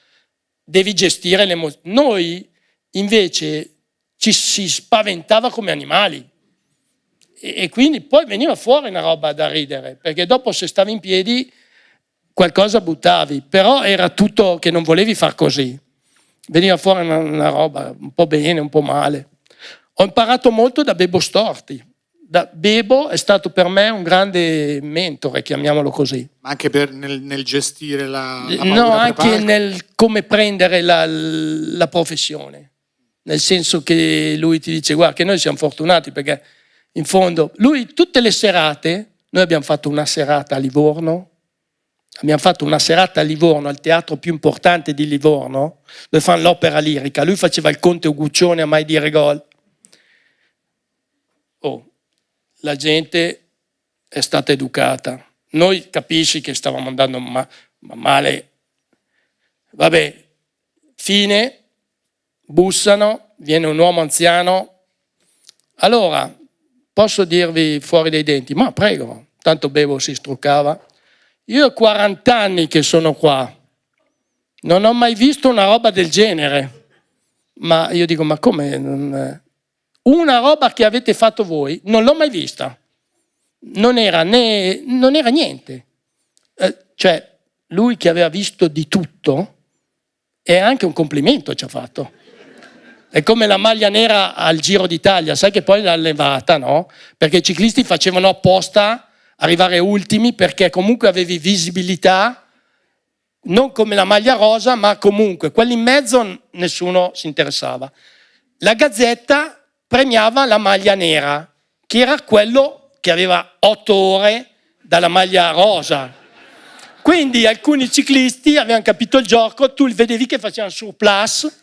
Devi gestire le emozioni. Noi invece ci si spaventava come animali e quindi poi veniva fuori una roba da ridere, perché dopo se stavi in piedi qualcosa buttavi, però era tutto che non volevi far così. Veniva fuori una roba un po' bene, un po' male. Ho imparato molto da Bebo Storti. Bebo è stato per me un grande mentore, chiamiamolo così. Ma anche nel gestire la no, anche nel come prendere la professione. Nel senso che lui ti dice, guarda, che noi siamo fortunati perché in fondo, lui tutte le serate, noi abbiamo fatto una serata a Livorno, al teatro più importante di Livorno, dove fanno l'opera lirica. Lui faceva il Conte Uguccione a Mai dire gol. La gente è stata educata. Noi capisci che stavamo andando male. Vabbè, fine, bussano, viene un uomo anziano. Allora, posso dirvi fuori dai denti? Ma prego, tanto Bebo si struccava. Io ho 40 anni che sono qua, non ho mai visto una roba del genere. Ma io dico, ma come? Una roba che avete fatto voi, non l'ho mai vista. Non era niente. Cioè, lui che aveva visto di tutto, è anche un complimento ci ha fatto. È come la maglia nera al Giro d'Italia, sai che poi l'ha levata, no? Perché i ciclisti facevano apposta arrivare ultimi perché comunque avevi visibilità, non come la maglia rosa, ma comunque quelli in mezzo nessuno si interessava. La Gazzetta premiava la maglia nera, che era quello che aveva 8 ore dalla maglia rosa. Quindi alcuni ciclisti avevano capito il gioco, tu li vedevi che facevano surplus,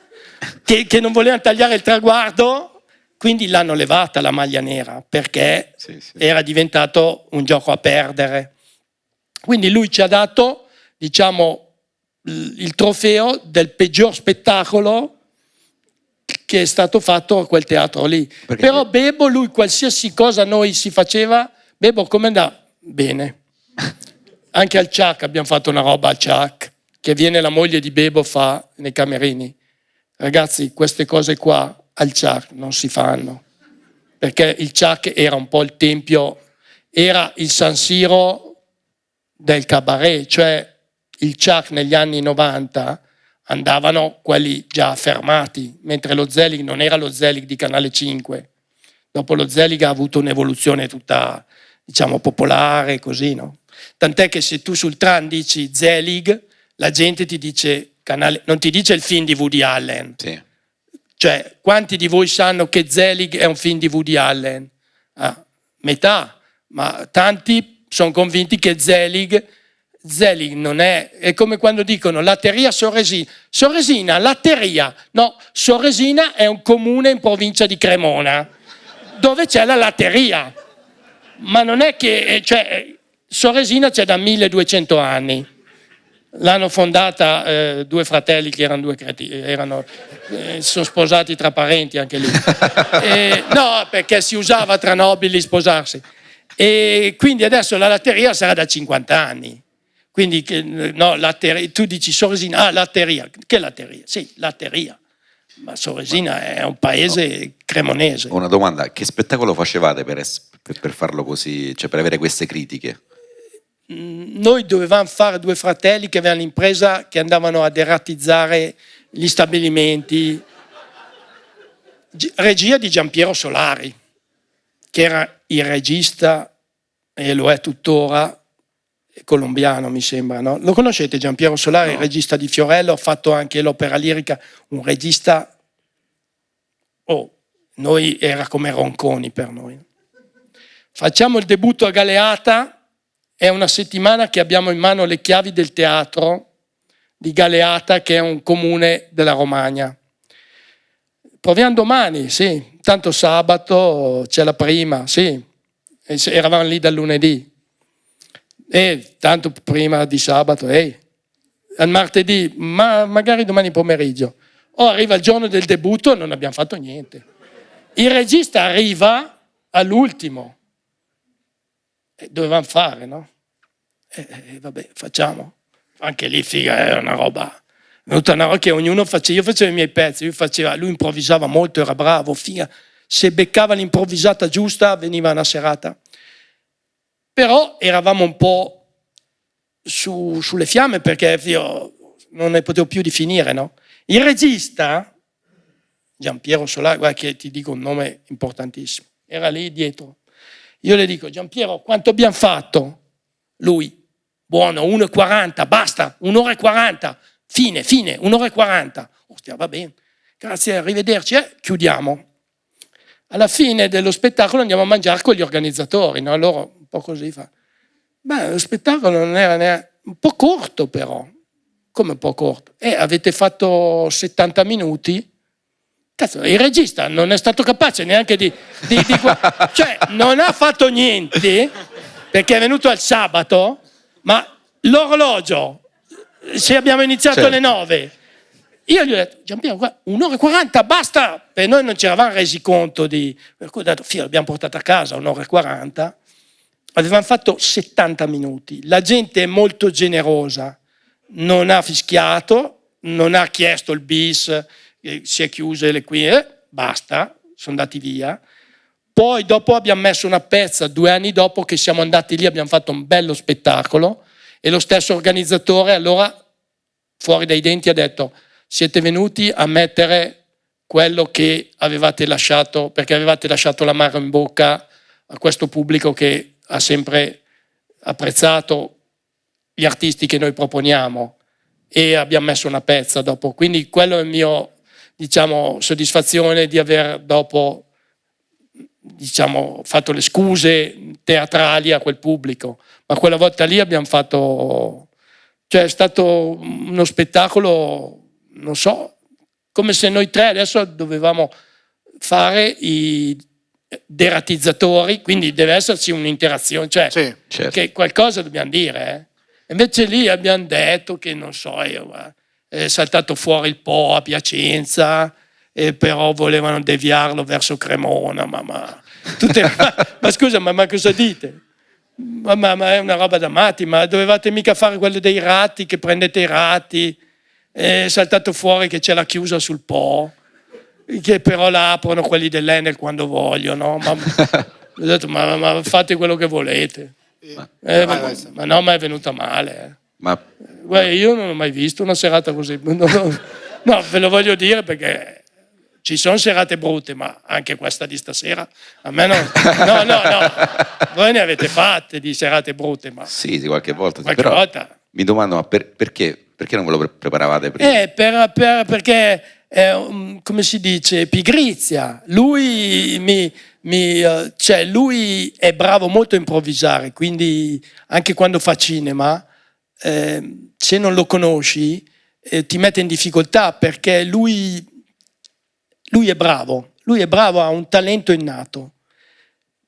che non volevano tagliare il traguardo, quindi l'hanno levata la maglia nera, perché era diventato un gioco a perdere. Quindi lui ci ha dato, diciamo, il trofeo del peggior spettacolo che è stato fatto a quel teatro lì. Perché? Però Bebo, lui qualsiasi cosa noi si faceva, Bebo come andava? Bene. Anche al Ciac abbiamo fatto una roba al Ciac, che viene la moglie di Bebo fa nei camerini. Ragazzi, queste cose qua al Ciac non si fanno, perché il Ciac era un po' il tempio, era il San Siro del cabaret, cioè il Ciac negli anni 90 andavano quelli già affermati, mentre lo Zelig non era lo Zelig di Canale 5. Dopo lo Zelig ha avuto un'evoluzione tutta, diciamo, popolare, così, no? Tant'è che se tu sul tram dici Zelig, la gente ti dice canale, non ti dice il film di Woody Allen. Sì. Cioè, quanti di voi sanno che Zelig è un film di Woody Allen? Metà, ma tanti sono convinti che Zelig non è come quando dicono Latteria Sorresina. Sorresina, Latteria. No, Sorresina è un comune in provincia di Cremona, dove c'è la latteria. Ma non è che... Cioè, Sorresina c'è da 1200 anni. L'hanno fondata 2 fratelli che erano 2 cretini, sono sposati tra parenti anche lì. No, perché si usava tra nobili sposarsi. E quindi adesso la latteria sarà da 50 anni. Quindi, no, tu dici Sorresina, latteria. Che latteria? Sì, latteria. Ma Sorresina è un paese cremonese. Una domanda, che spettacolo facevate per farlo così, cioè per avere queste critiche? Noi dovevamo fare 2 fratelli che avevano l'impresa che andavano a deratizzare gli stabilimenti. Regia di Giampiero Solari, che era il regista, e lo è tuttora, colombiano mi sembra, no? Lo conoscete Giampiero Solari, no. Il regista di Fiorello, ha fatto anche l'opera lirica, un regista, noi era come Ronconi per noi. Facciamo il debutto a Galeata, è una settimana che abbiamo in mano le chiavi del teatro di Galeata, che è un comune della Romagna. Proviamo domani, sì, tanto sabato c'è la prima, sì, eravamo lì dal lunedì. Tanto prima di sabato, al martedì, ma magari domani pomeriggio. Arriva il giorno del debutto e non abbiamo fatto niente. Il regista arriva all'ultimo, dovevamo fare, no? Vabbè, facciamo. Anche lì, figa, era una roba che ognuno faceva. Io facevo i miei pezzi, lui improvvisava molto, era bravo, figa. Se beccava l'improvvisata giusta veniva una serata. Però eravamo un po' sulle fiamme, perché io non ne potevo più di finire, no? Il regista, Giampiero Solari, guarda che ti dico un nome importantissimo, era lì dietro. Io le dico: Giampiero, quanto abbiamo fatto? Lui: buono, 1,40, basta, 1,40, fine, 1,40. Ostia, va bene, grazie, arrivederci, chiudiamo. Alla fine dello spettacolo andiamo a mangiare con gli organizzatori, no? Loro un po' così fa. Beh, lo spettacolo non era neanche un po' corto, però. Come un po' corto? Avete fatto 70 minuti? Cazzo, il regista non è stato capace neanche di cioè, non ha fatto niente, perché è venuto al sabato, ma l'orologio, se abbiamo iniziato alle 9, io gli ho detto: Giampiero, 1,40, basta. E noi non ci eravamo resi conto per cui ho detto: l'abbiamo portata a casa 1,40. Avevamo fatto 70 minuti. La gente è molto generosa, non ha fischiato, non ha chiesto il bis, si è chiuse le qui, basta, sono andati via. Poi dopo abbiamo messo una pezza 2 anni dopo, che siamo andati lì, abbiamo fatto un bello spettacolo, e lo stesso organizzatore allora fuori dai denti ha detto: siete venuti a mettere quello che avevate lasciato, perché avevate lasciato l'amaro in bocca a questo pubblico che ha sempre apprezzato gli artisti che noi proponiamo, e abbiamo messo una pezza dopo. Quindi quello è il mio, soddisfazione di aver dopo, fatto le scuse teatrali a quel pubblico. Ma quella volta lì abbiamo fatto, è stato uno spettacolo, non so, come se noi tre adesso dovevamo fare i deratizzatori, quindi deve esserci un'interazione, sì, certo, che qualcosa dobbiamo dire. Invece lì abbiamo detto che, non so, è saltato fuori il Po a Piacenza, però volevano deviarlo verso Cremona, ma scusa, ma cosa dite? Ma è una roba da matti, ma dovevate mica fare quello dei ratti, che prendete i ratti, è saltato fuori che c'è la chiusa sul Po, che però la aprono quelli dell'Enel quando vogliono. Ho detto: ma fate quello che volete. Ma no, ma è venuta male. Guarda, io non ho mai visto una serata così. No, ve lo voglio dire, perché ci sono serate brutte, ma anche questa di stasera a me no. Voi ne avete fatte di serate brutte, ma sì, di qualche volta. Qualche però volta. Mi domando, ma perché non ve lo preparavate prima? Perché come si dice, pigrizia. Lui lui è bravo molto a improvvisare, quindi anche quando fa cinema, se non lo conosci, ti mette in difficoltà, perché lui è bravo, ha un talento innato,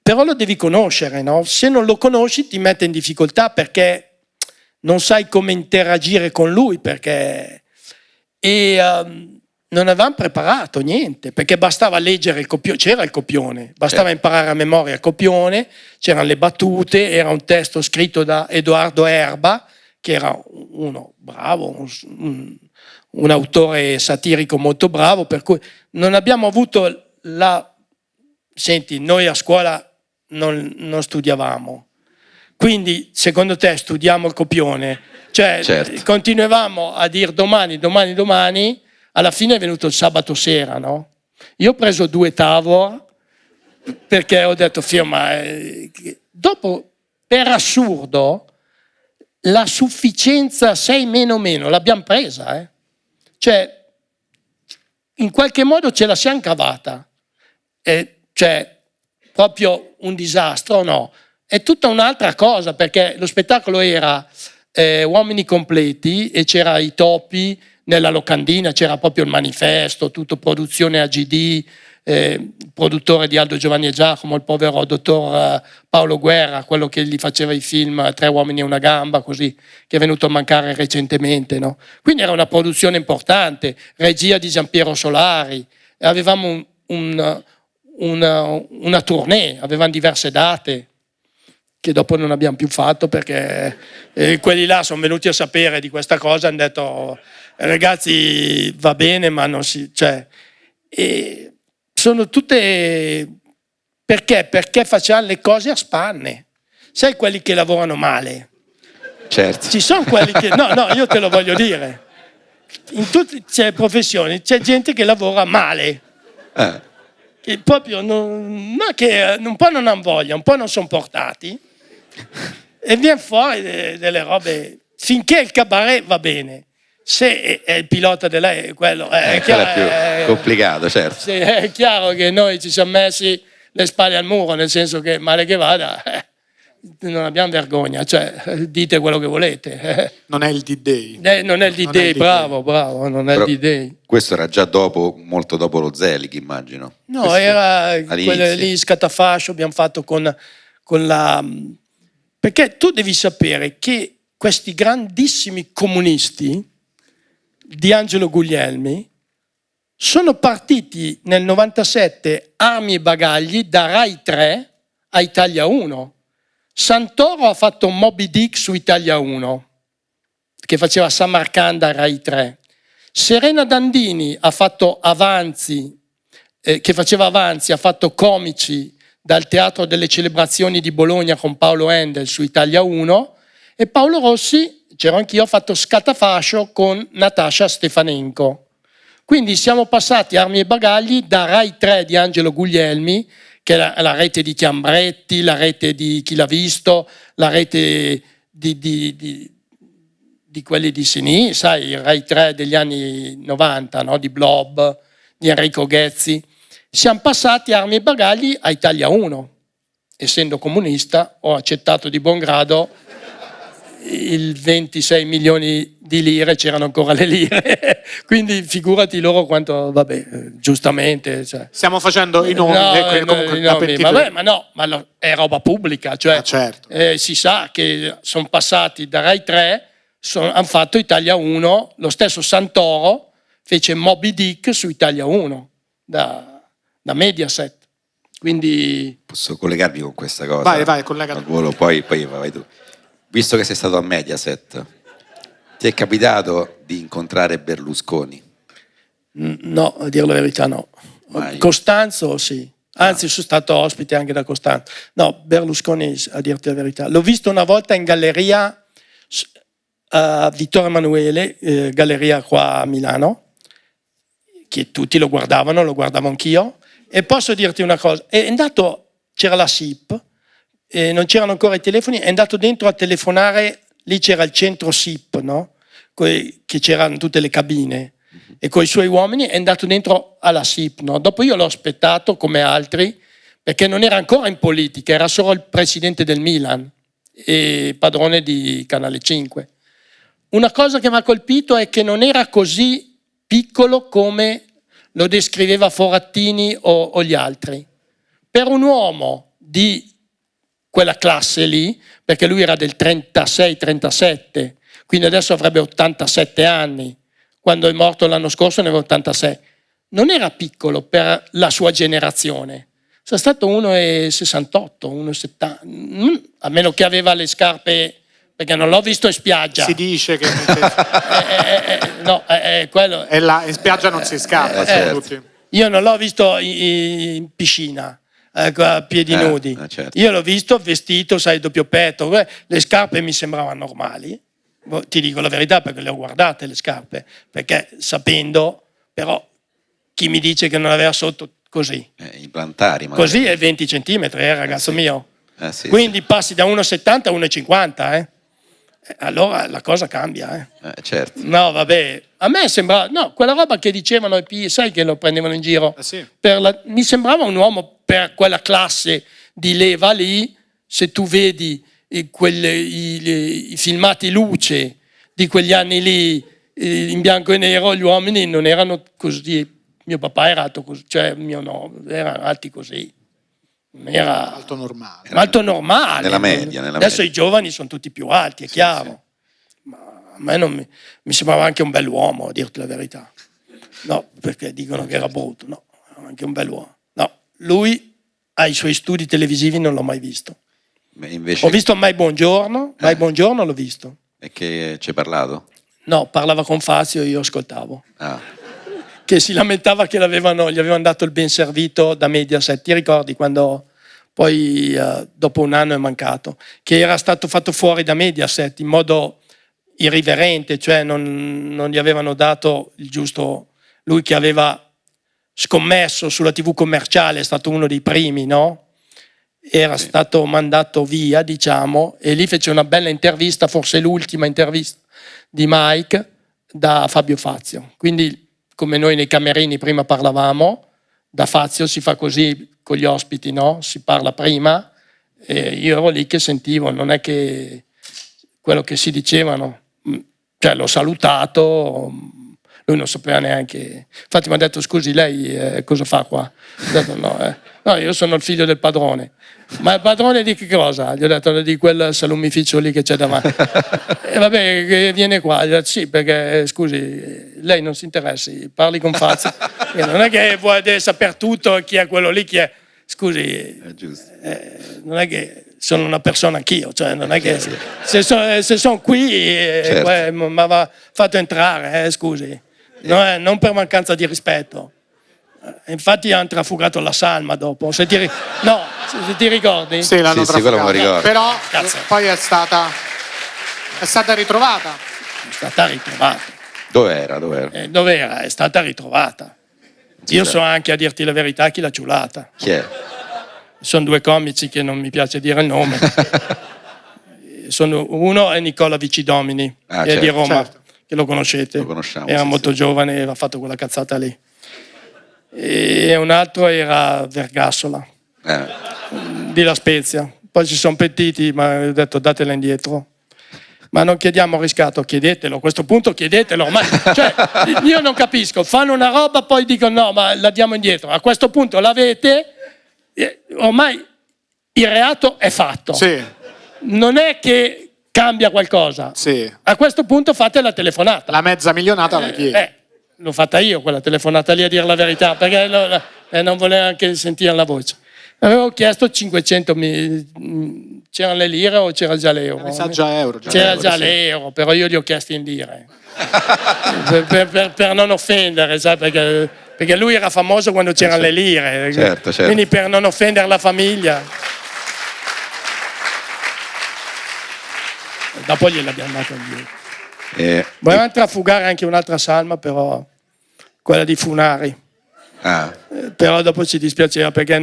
però lo devi conoscere, no? Se non lo conosci ti mette in difficoltà, perché non sai come interagire con lui, non avevamo preparato niente, perché bastava leggere il copione, c'era il copione, bastava imparare a memoria il copione, c'erano le battute, era un testo scritto da Edoardo Erba, che era uno bravo, un autore satirico molto bravo, per cui non abbiamo avuto Senti, noi a scuola non studiavamo, quindi secondo te studiamo il copione? Certo. Continuavamo a dire domani, alla fine è venuto il sabato sera, no? Io ho preso 2 Tavor, perché ho detto: dopo, per assurdo, la sufficienza 6 meno l'abbiamo presa, in qualche modo ce la siamo cavata, proprio un disastro, no? È tutta un'altra cosa, perché lo spettacolo era Uomini completi, e c'era i topi nella locandina, c'era proprio il manifesto, tutto produzione AGD, produttore di Aldo, Giovanni e Giacomo, il povero dottor Paolo Guerra, quello che gli faceva i film 3 uomini e una gamba, così, che è venuto a mancare recentemente, no? Quindi era una produzione importante, regia di Giampiero Solari, avevamo una tournée, avevamo diverse date, che dopo non abbiamo più fatto perché quelli là sono venuti a sapere di questa cosa e hanno detto ragazzi va bene ma non si... Cioè, e sono tutte... Perché? Perché facciamo le cose a spanne. Sai quelli che lavorano male? Certo. Ci sono quelli che... No, io te lo voglio dire. In tutte le professioni c'è gente che lavora male. Che proprio che un po' non hanno voglia, un po' non sono portati e viene fuori delle robe. Finché il cabaret va bene, se è il pilota di lei, quello è chiaro, è più complicato, certo. Sì, è chiaro che noi ci siamo messi le spalle al muro, nel senso che male che vada non abbiamo vergogna, cioè dite quello che volete. Non è il D-Day. Non è il D-Day, bravo, non è Però il D-Day. Questo era già molto dopo lo Zelig, immagino. No, Questo era quello lì, scatafascio, abbiamo fatto con la... Perché tu devi sapere che questi grandissimi comunisti di Angelo Guglielmi sono partiti nel 97 armi e bagagli da Rai 3 a Italia 1. Santoro ha fatto Moby Dick su Italia 1, che faceva Samarcanda a Rai 3. Serena Dandini ha fatto Avanzi, che faceva Avanzi, ha fatto Comici dal Teatro delle Celebrazioni di Bologna con Paolo Endel su Italia 1 e Paolo Rossi, c'ero anch'io, ho fatto Scatafascio con Natascia Stefanenko. Quindi siamo passati armi e bagagli da Rai 3 di Angelo Guglielmi, che è la rete di Chiambretti, la rete di Chi l'ha visto, la rete di quelli di Sini, sai, il Rai 3 degli anni 90, no? Di Blob, di Enrico Ghezzi. Siamo passati armi e bagagli a Italia 1. Essendo comunista ho accettato di buon grado il 26 milioni di lire, c'erano ancora le lire, quindi figurati loro quanto, vabbè, giustamente. Cioè. Stiamo facendo i nomi, ma è roba pubblica, cioè certo. Si sa che sono passati da Rai 3, hanno fatto Italia 1, lo stesso Santoro fece Moby Dick su Italia 1 da Mediaset. Quindi posso collegarmi con questa cosa? Vai, collegati. Al volo, poi vai tu. Visto che sei stato a Mediaset, ti è capitato di incontrare Berlusconi? No, a dire la verità no. Mai. Costanzo sì, anzi sono stato ospite anche da Costanzo. No, Berlusconi a dirti la verità. L'ho visto una volta in galleria a Vittorio Emanuele, galleria qua a Milano, che tutti lo guardavo anch'io. E posso dirti una cosa, è andato, c'era la SIP, non c'erano ancora i telefoni, è andato dentro a telefonare, lì c'era il centro SIP, no? Che c'erano tutte le cabine, e con i suoi uomini è andato dentro alla SIP, no? Dopo io l'ho aspettato come altri, perché non era ancora in politica, era solo il presidente del Milan e padrone di Canale 5. Una cosa che mi ha colpito è che non era così piccolo come lo descriveva Forattini o gli altri. Per un uomo di quella classe lì, perché lui era del 36-37, quindi adesso avrebbe 87 anni, quando è morto l'anno scorso ne aveva 86. Non era piccolo per la sua generazione, è stato 1,68, 1,70, a meno che aveva le scarpe, perché non l'ho visto in spiaggia. Si dice che no, quello. E là, in spiaggia non si scappa, certo. tutti. Io non l'ho visto in piscina, a piedi nudi. Certo. Io l'ho visto vestito, sai, doppio petto, le scarpe mi sembravano normali. Ti dico la verità perché le ho guardate le scarpe, perché sapendo, però chi mi dice che non aveva sotto così? Implantari magari. Così è 20 centimetri, ragazzo sì. mio. Sì, quindi passi da 1,70 a 1,50, allora la cosa cambia. Certo. No, vabbè, a me sembrava, no, quella roba che dicevano, sai che lo prendevano in giro, sì. Mi sembrava un uomo per quella classe di leva lì. Se tu vedi i filmati luce di quegli anni lì in bianco e nero, gli uomini non erano così, mio papà era alto così, cioè mio nonno erano alti così. Era alto normale. Alto normale. Nella media. Adesso i giovani sono tutti più alti, è chiaro. Sì. Ma a me non mi sembrava anche un bell'uomo, a dirti la verità. No, perché dicono che era brutto. No, era anche un bell'uomo. No, lui ai suoi studi televisivi non l'ho mai visto. Invece... Ho visto Mai Buongiorno, Mai Buongiorno l'ho visto. E che ci hai parlato? No, parlava con Fazio e io ascoltavo. Ah. Che si lamentava che gli avevano dato il ben servito da Mediaset. Ti ricordi quando poi dopo un anno è mancato? Che era stato fatto fuori da Mediaset in modo irriverente, cioè non gli avevano dato il giusto... Lui che aveva scommesso sulla TV commerciale, è stato uno dei primi, no? Era stato mandato via, diciamo, e lì fece una bella intervista, forse l'ultima intervista di Mike, da Fabio Fazio. Quindi, come noi nei camerini prima parlavamo, da Fazio si fa così con gli ospiti, no? Si parla prima, e io ero lì che sentivo, non è che quello che si dicevano, cioè l'ho salutato, lui non sapeva neanche, infatti mi ha detto scusi lei cosa fa qua? Ho detto no, io sono il figlio del padrone. Ma il padrone di che cosa? Gli ho detto di quel salumificio lì che c'è davanti. E vabbè, che viene qua. Gli ho detto sì, perché scusi, lei non si interessi, parli con Fazio. Non è che vuole sapere tutto, chi è quello lì, chi è. Scusi, non è che sono una persona anch'io, cioè non è che se sono qui mi aveva fatto entrare, scusi, non per mancanza di rispetto. Infatti hanno trafugato la salma dopo. Se ti ricordi? Sì, l'hanno Sì, quello me lo ricordo. Però Cazzo. poi è stata ritrovata. È stata ritrovata. Dov'era? Dov'era? È stata ritrovata. Io so anche, a dirti la verità, chi l'ha ciulata. Chi è? Sono due comici che non mi piace dire il nome. Uno è Nicola Vicidomini, che è di certo. Roma, Certo. che lo conoscete. Lo conosciamo, Era sì, molto sì. giovane e aveva fatto quella cazzata lì. E un altro era Vergassola, di La Spezia. Poi si sono pentiti, ma ho detto datela indietro. Ma non chiediamo riscatto, chiedetelo. A questo punto chiedetelo. Cioè, io non capisco, fanno una roba poi dicono no, ma la diamo indietro. A questo punto l'avete, ormai il reato è fatto. Sì, Non è che cambia qualcosa. sì. A questo punto fate la telefonata. La mezza milionata la chiedi. L'ho fatta io quella telefonata lì, a dire la verità, perché non volevo anche sentire la voce. Avevo chiesto 500, c'erano le lire o c'era già l'euro? Mi sa già euro. C'era già l'euro, però io li ho chiesti in lire. per non offendere, sai, perché lui era famoso quando c'erano le lire. Certo. Quindi per non offendere la famiglia. Dopo gliel'abbiamo dato indietro. Volevamo trafugare anche un'altra salma, però quella di Funari. Però dopo ci dispiaceva perché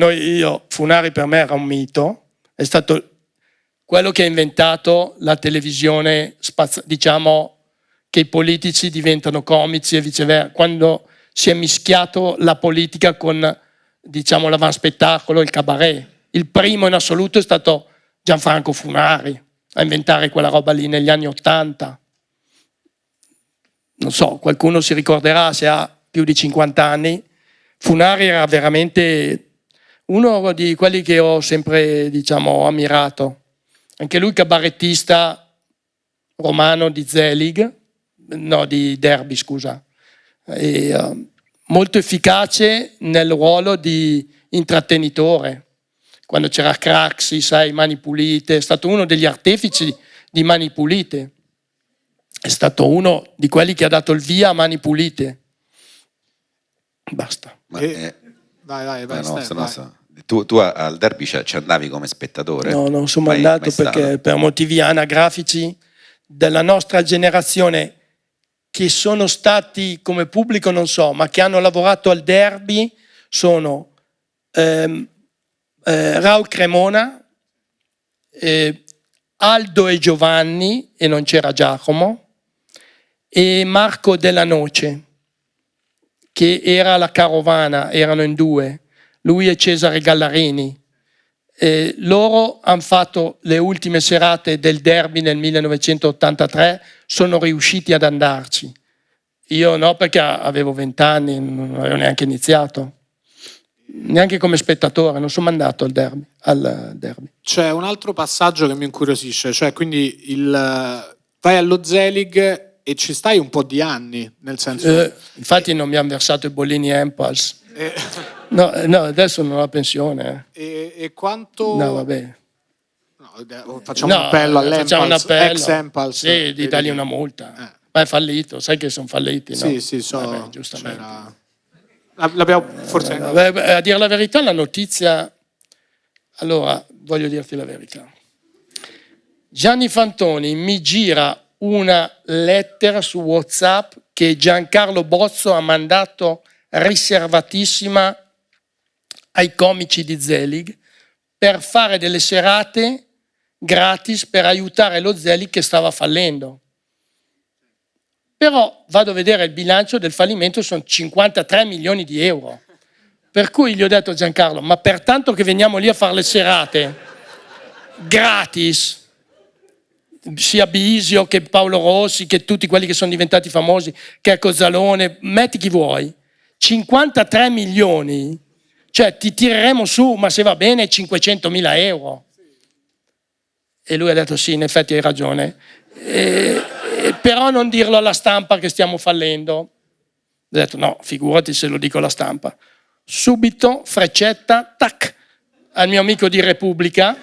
Funari per me era un mito, è stato quello che ha inventato la televisione, diciamo che i politici diventano comici e viceversa, quando si è mischiato la politica con, diciamo, l'avanspettacolo, il cabaret. Il primo in assoluto è stato Gianfranco Funari a inventare quella roba lì negli anni '80. Non so, qualcuno si ricorderà se ha più di 50 anni. Funari era veramente uno di quelli che ho sempre, diciamo, ammirato. Anche lui cabarettista romano di di Derby, scusa. Molto efficace nel ruolo di intrattenitore. Quando c'era Craxi, sai, Mani Pulite, è stato uno degli artefici di Mani Pulite. È stato uno di quelli che ha dato il via a Mani Pulite. Basta. Vai. Tu al Derby ci andavi come spettatore? No, non sono andato perché per motivi anagrafici della nostra generazione che sono stati come pubblico non so, ma che hanno lavorato al Derby sono Raul Cremona, Aldo e Giovanni, e non c'era Giacomo, e Marco Della Noce, che era la Carovana, erano in due, lui e Cesare Gallarini. Loro hanno fatto le ultime serate del Derby nel 1983, sono riusciti ad andarci. Io no, perché avevo 20 anni, non avevo neanche iniziato. Neanche come spettatore, non sono andato al derby. C'è un altro passaggio che mi incuriosisce, cioè quindi vai allo Zelig e ci stai un po' di anni, nel senso... Infatti non mi hanno versato i bollini Empals. No, adesso non ho la pensione. E quanto... No, vabbè. No, Facciamo un appello facciamo un all'Empals, appello. ex-Empals. Sì, di dargli una multa. Ma è fallito, sai che sono falliti, no? Sì, so. Vabbè, giustamente. L'abbiamo forse... A dire la verità, la notizia... Allora, voglio dirti la verità. Gianni Fantoni mi gira una lettera su WhatsApp che Giancarlo Bozzo ha mandato riservatissima ai comici di Zelig per fare delle serate gratis per aiutare lo Zelig che stava fallendo. Però vado a vedere il bilancio del fallimento, sono 53 milioni di euro. Per cui gli ho detto a Giancarlo, ma per tanto che veniamo lì a fare le serate gratis, sia Bisio che Paolo Rossi, che tutti quelli che sono diventati famosi, che è Cozzalone, metti chi vuoi, 53 milioni, cioè ti tireremo su, ma se va bene 500.000 euro. E lui ha detto sì, in effetti hai ragione, però non dirlo alla stampa che stiamo fallendo. Ho detto no, figurati se lo dico alla stampa. Subito, freccetta, tac, al mio amico di Repubblica.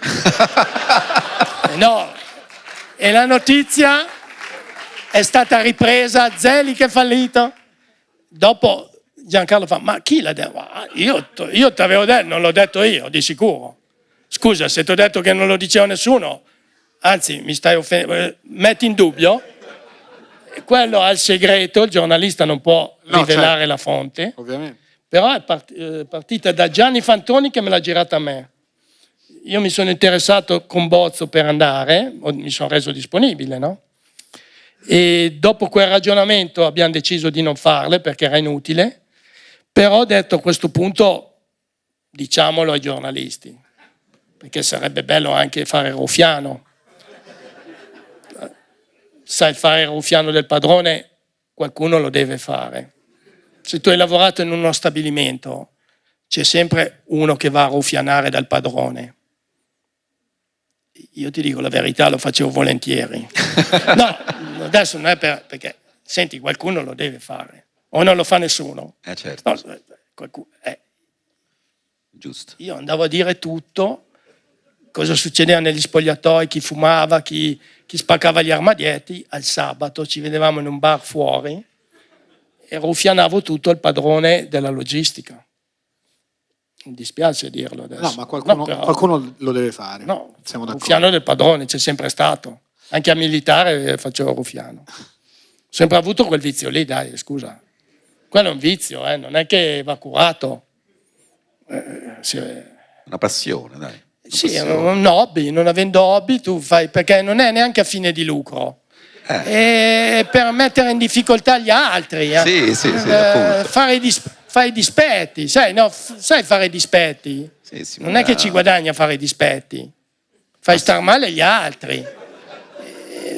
No, e la notizia è stata ripresa, Zelig è fallito. Dopo Giancarlo fa, ma chi l'ha detto? Io ti avevo detto, non l'ho detto io, di sicuro. Scusa, se ti ho detto che non lo diceva nessuno, anzi mi stai offendendo, metti in dubbio. Quello ha il segreto, il giornalista non può rivelare la fonte. Ovviamente. Però è partita da Gianni Fantoni che me l'ha girata a me. Io mi sono interessato con Bozzo per andare, mi sono reso disponibile, no? E dopo quel ragionamento abbiamo deciso di non farle perché era inutile, però ho detto a questo punto diciamolo ai giornalisti, perché sarebbe bello anche fare Rufiano. Sai, fare il Rufiano del padrone qualcuno lo deve fare. Se tu hai lavorato in uno stabilimento c'è sempre uno che va a rufianare dal padrone. Io ti dico la verità, lo facevo volentieri. No, adesso non è perché, senti, qualcuno lo deve fare. O non lo fa nessuno. Certo. No, Giusto. Io andavo a dire tutto, cosa succedeva negli spogliatoi, chi fumava, chi spaccava gli armadietti. Al sabato ci vedevamo in un bar fuori e rufianavo tutto al padrone della logistica. Mi dispiace dirlo adesso. No, ma qualcuno lo deve fare. No, siamo d'accordo. Rufiano del padrone c'è sempre stato. Anche a militare facevo Rufiano. Ho sempre avuto quel vizio lì, dai, scusa. Quello è un vizio, non è che va curato. Una passione, dai. Sì, è un hobby. Non avendo hobby tu fai, perché non è neanche a fine di lucro. E per mettere in difficoltà gli altri. Sì, appunto. Fare i dispetti, sai fare i dispetti? Sì, non è che ci guadagna fare i dispetti, fai star male gli altri.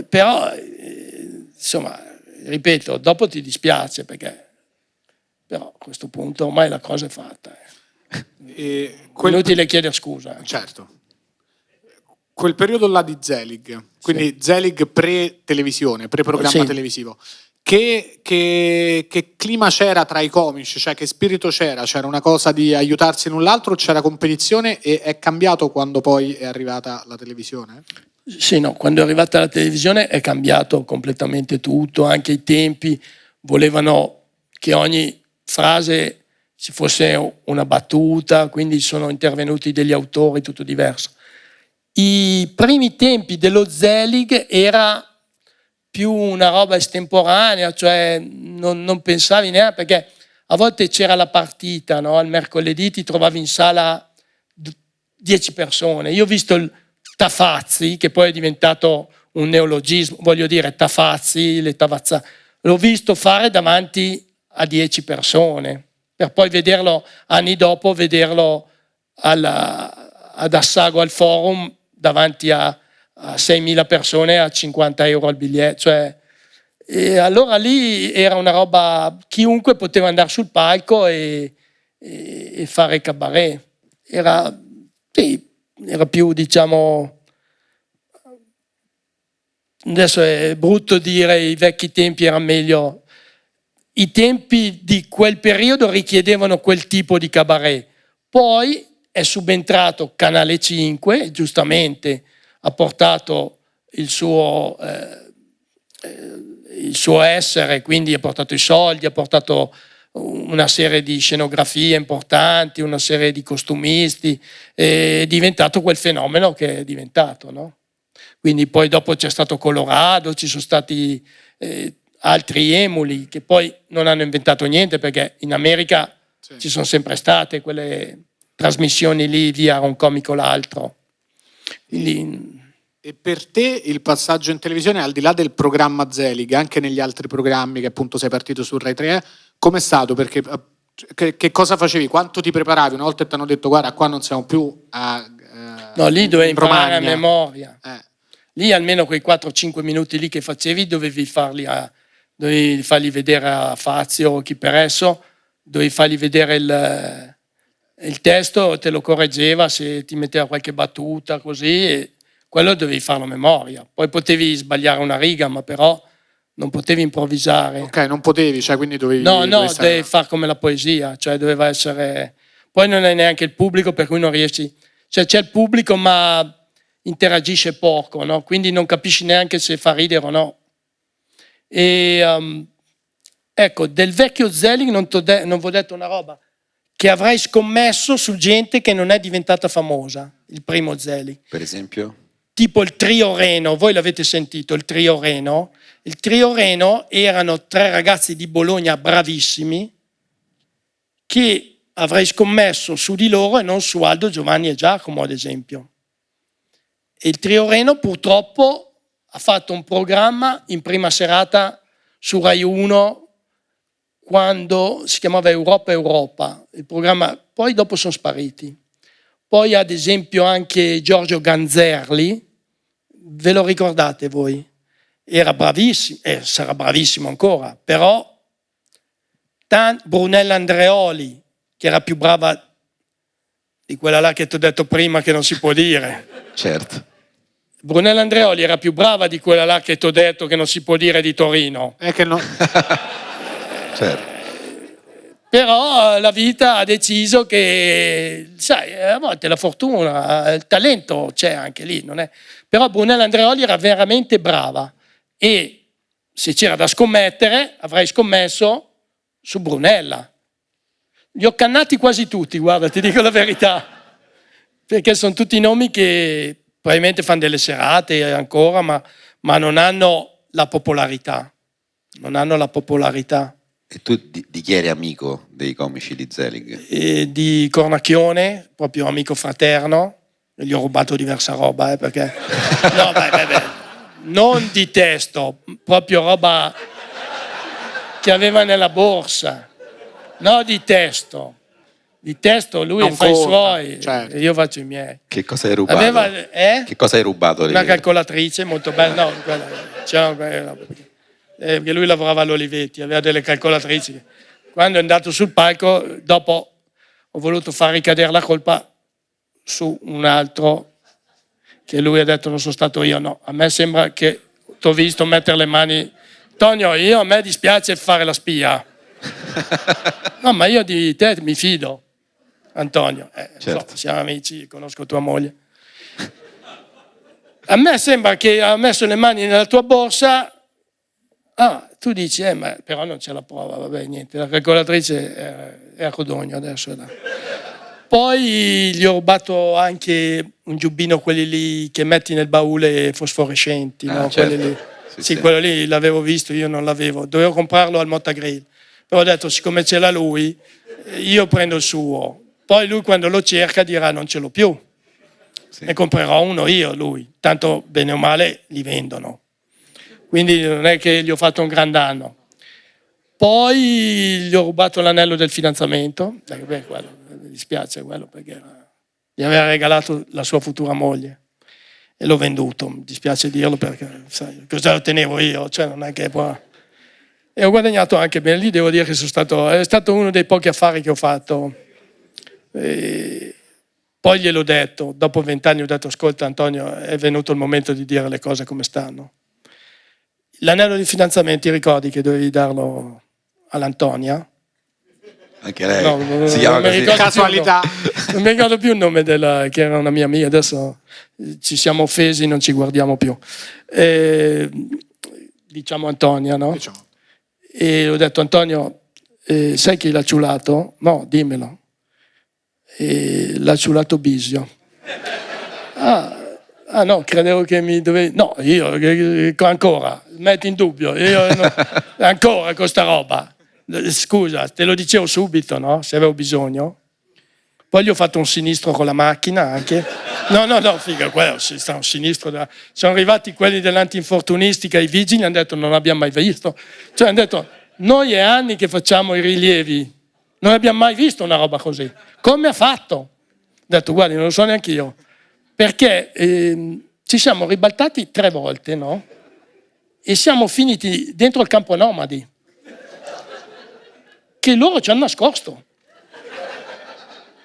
Però, insomma, ripeto, dopo ti dispiace perché però a questo punto ormai la cosa è fatta. Inutile chiedere scusa. Certo. Quel periodo là di Zelig, quindi Zelig pre-televisione, pre-programma televisivo, che clima c'era tra i comici, cioè che spirito c'era? C'era una cosa di aiutarsi l'un l'altro, c'era competizione e è cambiato quando poi è arrivata la televisione? Sì, no, quando è arrivata la televisione è cambiato completamente tutto, anche i tempi volevano che ogni frase ci fosse una battuta, quindi sono intervenuti degli autori, tutto diverso. I primi tempi dello Zelig era più una roba estemporanea, cioè non pensavi neanche, perché a volte c'era la partita, no? Al mercoledì ti trovavi in sala 10 persone. Io ho visto il Tafazzi, che poi è diventato un neologismo, voglio dire Tafazzi, le Tavazza, l'ho visto fare davanti a 10 persone, per poi vederlo anni dopo, vederlo ad Assago al Forum davanti a 6.000 persone a 50 euro al biglietto, e allora lì era una roba, chiunque poteva andare sul palco e fare cabaret, era più, diciamo, adesso è brutto dire i vecchi tempi erano meglio, i tempi di quel periodo richiedevano quel tipo di cabaret. Poi è subentrato Canale 5, giustamente ha portato il suo essere, quindi ha portato i soldi, ha portato una serie di scenografie importanti, una serie di costumisti, è diventato quel fenomeno che è diventato, no? Quindi poi dopo c'è stato Colorado, ci sono stati altri emuli che poi non hanno inventato niente, perché in America ci sono sempre state quelle trasmissioni lì via un comico l'altro. Quindi... E per te il passaggio in televisione, al di là del programma Zelig, anche negli altri programmi che appunto sei partito su Rai 3, com'è stato? Perché che cosa facevi? Quanto ti preparavi? Una volta ti hanno detto guarda qua non siamo più no, lì dovevi imparare a Romagna. memoria. Lì almeno quei 4-5 minuti lì che facevi dovevi farli vedere a Fazio, chi per esso, dovevi fargli vedere il testo, te lo correggeva se ti metteva qualche battuta così, e quello dovevi farlo a memoria. Poi potevi sbagliare una riga, ma però non potevi improvvisare. Ok, non potevi, cioè quindi dovevi... No, devi fare come la poesia, cioè doveva essere... Poi non hai neanche il pubblico, per cui non riesci... Cioè c'è il pubblico, ma interagisce poco, no? Quindi non capisci neanche se fa ridere o no. E ecco, del vecchio Zelig non vi ho detto una roba, che avrei scommesso su gente che non è diventata famosa, il primo Zelig. Per esempio? Tipo il Trio Reno, voi l'avete sentito, il Trio Reno? Il Trio Reno erano 3 ragazzi di Bologna bravissimi che avrei scommesso su di loro e non su Aldo, Giovanni e Giacomo, ad esempio. E il Trio Reno purtroppo ha fatto un programma in prima serata su Rai 1 quando si chiamava Europa, il programma, poi dopo sono spariti. Poi ad esempio anche Giorgio Ganzerli, ve lo ricordate voi? Era bravissimo, sarà bravissimo ancora, però Brunella Andreoli, che era più brava di quella là che ti ho detto prima che non si può dire. Certo. Brunella Andreoli era più brava di quella là che ti ho detto che non si può dire di Torino. È che no. Certo. Però la vita ha deciso che, sai, a volte la fortuna, il talento c'è anche lì, non è? Però Brunella Andreoli era veramente brava e se c'era da scommettere avrei scommesso su Brunella. Li ho cannati quasi tutti, guarda, ti dico la verità, perché sono tutti nomi che probabilmente fanno delle serate ancora, ma non hanno la popolarità. Non hanno la popolarità. E tu di chi eri amico dei comici di Zelig? Di Cornacchione, proprio amico fraterno. Gli ho rubato diversa roba, perché... No, beh. Non di testo, proprio roba che aveva nella borsa. No, di testo. Di testo lui Non fa i conta, suoi, certo. e io faccio i miei. Che cosa hai rubato? Che cosa hai rubato? Una calcolatrice molto bella, no, perché lui lavorava all'Olivetti, aveva delle calcolatrici. Quando è andato sul palco, dopo ho voluto far ricadere la colpa su un altro, che lui ha detto non sono stato io, no. A me sembra che ti ho visto mettere le mani. Antonio, a me dispiace fare la spia. No, ma io di te mi fido, Antonio. Certo. Siamo amici, conosco tua moglie. A me sembra che ha messo le mani nella tua borsa. Ah, tu dici, ma però non c'è la prova, vabbè, niente, la calcolatrice è a Codogno adesso. Poi gli ho rubato anche un giubbino, quelli lì che metti nel baule fosforescenti, no? Certo. Quelli lì. Sì. Quello lì l'avevo visto, io non l'avevo, dovevo comprarlo al Mottagrill. Però ho detto, siccome ce l'ha lui, io prendo il suo. Poi lui quando lo cerca dirà non ce l'ho più. Sì. Ne comprerò uno io, lui. Tanto bene o male li vendono. Quindi non è che gli ho fatto un gran danno. Poi gli ho rubato l'anello del fidanzamento. Beh, quello, mi dispiace quello, perché gli aveva regalato la sua futura moglie. E l'ho venduto, mi dispiace dirlo, perché sai, cosa lo tenevo io? Cioè non è che poi... E ho guadagnato anche bene, lì devo dire che è stato uno dei pochi affari che ho fatto. E poi gliel'ho detto, dopo 20 anni ho detto, ascolta Antonio, è venuto il momento di dire le cose come stanno. L'anello di fidanzamento, ti ricordi che dovevi darlo all'Antonia? Anche lei No, si chiama non mi così. ricordo Casualità. Non mi ricordo più il nome che era una mia amica, adesso ci siamo offesi, non ci guardiamo più. Diciamo Antonia, no? Diciamo. E ho detto, Antonio, sai chi l'ha ciulato? No, dimmelo. L'ha ciulato Bisio. Ah no, credevo che mi dovevi... No, io ancora, metti in dubbio, ancora con sta roba. Scusa, te lo dicevo subito, no? Se avevo bisogno. Poi gli ho fatto un sinistro con la macchina anche. No, figa, quello sta un sinistro. Sono arrivati quelli dell'antinfortunistica, i vigili, hanno detto non l'abbiamo mai visto. Cioè hanno detto, noi è anni che facciamo i rilievi, non abbiamo mai visto una roba così. Come ha fatto? Ho detto, guardi, non lo so neanche io. Perché ci siamo ribaltati 3 volte, no? E siamo finiti dentro il campo nomadi, che loro ci hanno nascosto.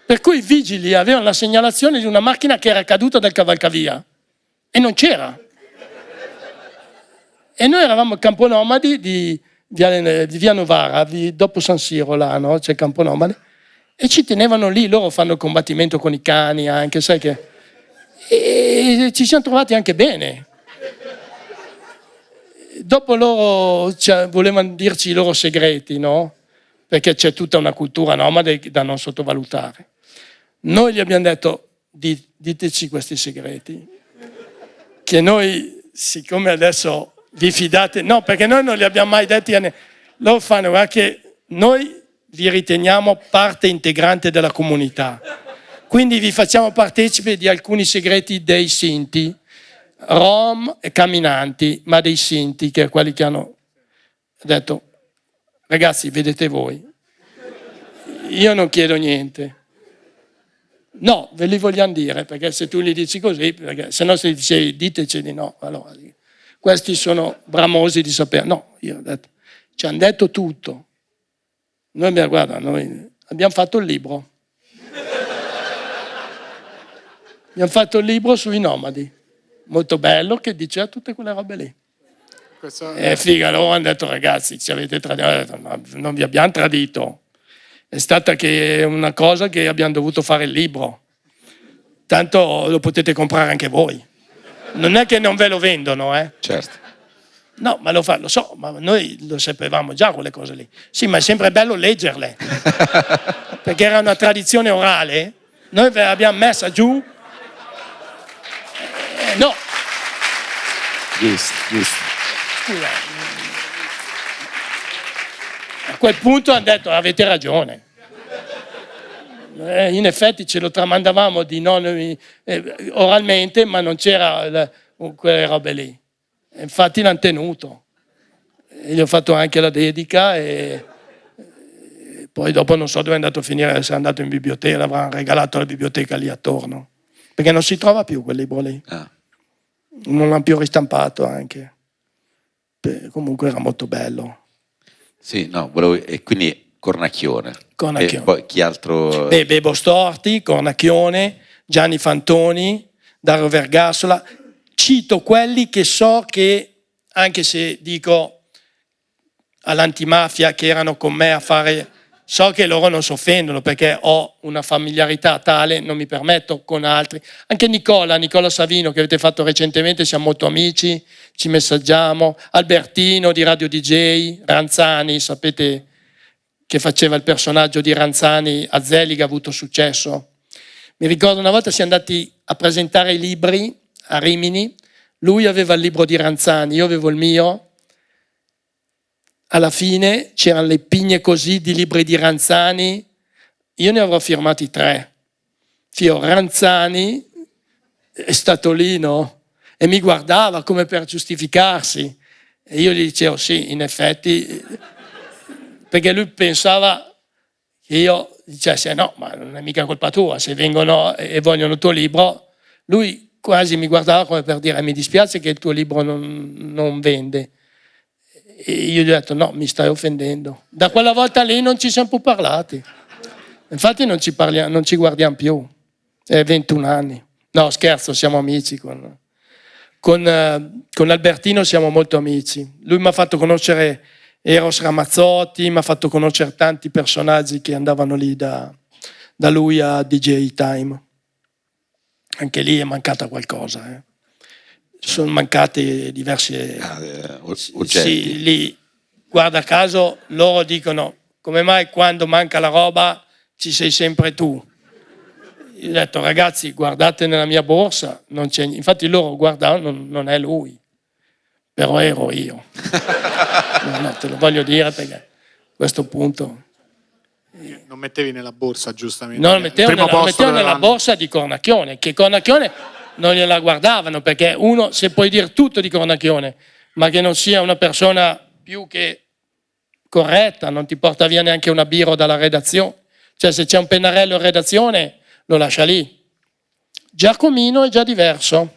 Per cui i vigili avevano la segnalazione di una macchina che era caduta dal cavalcavia e non c'era. E noi eravamo al campo nomadi di via Novara, dopo San Siro là, no? C'è il campo nomadi, e ci tenevano lì, loro fanno il combattimento con i cani anche, sai che... E ci siamo trovati anche bene. Dopo loro volevano dirci i loro segreti, no? Perché c'è tutta una cultura nomade da non sottovalutare. Noi gli abbiamo detto, diteci questi segreti, che noi, siccome adesso vi fidate, no, perché noi non li abbiamo mai detti a nessuno, loro fanno, guarda che noi vi riteniamo parte integrante della comunità, quindi vi facciamo partecipe di alcuni segreti dei Sinti, Rom e camminanti, ma dei Sinti, che è quelli che hanno detto, ragazzi, vedete voi, io non chiedo niente. No, ve li vogliamo dire, perché se tu gli dici così, perché se no se gli dicevi diteci di no, allora questi sono bramosi di sapere. No, io ho detto, ci hanno detto tutto. Noi abbiamo fatto il libro. Abbiamo fatto il libro sui nomadi, molto bello, che diceva tutte quelle robe lì. E figa, loro hanno detto, ragazzi, ci avete tradito. Detto, no, non vi abbiamo tradito. È stata che una cosa che abbiamo dovuto fare il libro. Tanto lo potete comprare anche voi. Non è che non ve lo vendono, eh? Certo. No, ma lo so, ma noi lo sapevamo già quelle cose lì. Sì, ma è sempre bello leggerle. Perché era una tradizione orale. Noi ve l'abbiamo messa giù. No. Giusto. Scusa. A quel punto hanno detto avete ragione. In effetti ce lo tramandavamo oralmente, ma non c'era quelle robe lì. Infatti l'hanno tenuto. E gli ho fatto anche la dedica e poi dopo non so dove è andato a finire, se è andato in biblioteca, l'avranno regalato alla biblioteca lì attorno. Perché non si trova più quel libro lì. Non l'hanno più ristampato anche. Comunque era molto bello. Sì, no, e quindi Cornacchione. E poi chi altro? Bebo Storti, Cornacchione, Gianni Fantoni, Dario Vergassola. Cito quelli che so che, anche se dico all'antimafia che erano con me a fare, so che loro non si offendono perché ho una familiarità tale, non mi permetto con altri. Anche Nicola Savino che avete fatto recentemente, siamo molto amici, ci messaggiamo. Albertino di Radio DJ, Ranzani, sapete che faceva il personaggio di Ranzani a Zelig, ha avuto successo. Mi ricordo una volta siamo andati a presentare i libri a Rimini, lui aveva il libro di Ranzani, io avevo il mio. Alla fine c'erano le pigne così di libri di Ranzani, io ne avrò firmati 3. Ranzani è stato lì, no? E mi guardava come per giustificarsi. E io gli dicevo sì, in effetti, perché lui pensava che io dicessi no, ma non è mica colpa tua, se vengono e vogliono il tuo libro, lui quasi mi guardava come per dire mi dispiace che il tuo libro non vende. E io gli ho detto no, mi stai offendendo. Da quella volta lì non ci siamo più parlati. Infatti non ci guardiamo più. È 21 anni. No, scherzo, siamo amici. Con Albertino siamo molto amici. Lui mi ha fatto conoscere Eros Ramazzotti, mi ha fatto conoscere tanti personaggi che andavano lì da lui a DJ Time. Anche lì è mancata qualcosa. Sono mancate diverse oggetti. Sì, lì, guarda caso, loro dicono: come mai quando manca la roba ci sei sempre tu? Io ho detto: ragazzi, guardate nella mia borsa, non c'è niente. Infatti loro guardavano, non è lui, però ero io. No, te lo voglio dire perché a questo punto... Non mettevi nella borsa, giustamente. No, lo mettevo nella borsa di Cornacchione, che Cornacchione non gliela guardavano, perché uno, se puoi dire tutto di Cornacchione, ma che non sia una persona più che corretta, non ti porta via neanche una birra dalla redazione. Cioè, se c'è un pennarello in redazione, lo lascia lì. Giacomino è già diverso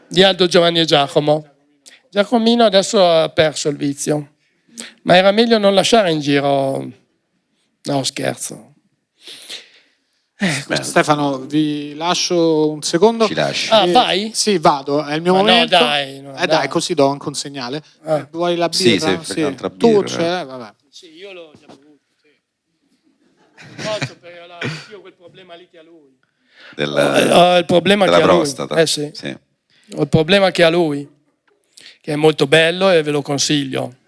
di Aldo, Giovanni e Giacomo. Giacomino adesso ha perso il vizio, ma era meglio non lasciare in giro. No, scherzo. Stefano, vi lascio un secondo. Ci lasci. Vai? Sì, vado, è il mio Ma no, momento. dai, no, dai, dai. così do anche un segnale. Vuoi la Sì, birra? se un'altra Tu birra. c'è? Vabbè. Sì, io l'ho già bevuto. Sì. Posso, perché io ho quel problema lì che ha lui. Ho il problema della che ha prostata. lui. Sì. Ho il problema che ha lui, che è molto bello e ve lo consiglio.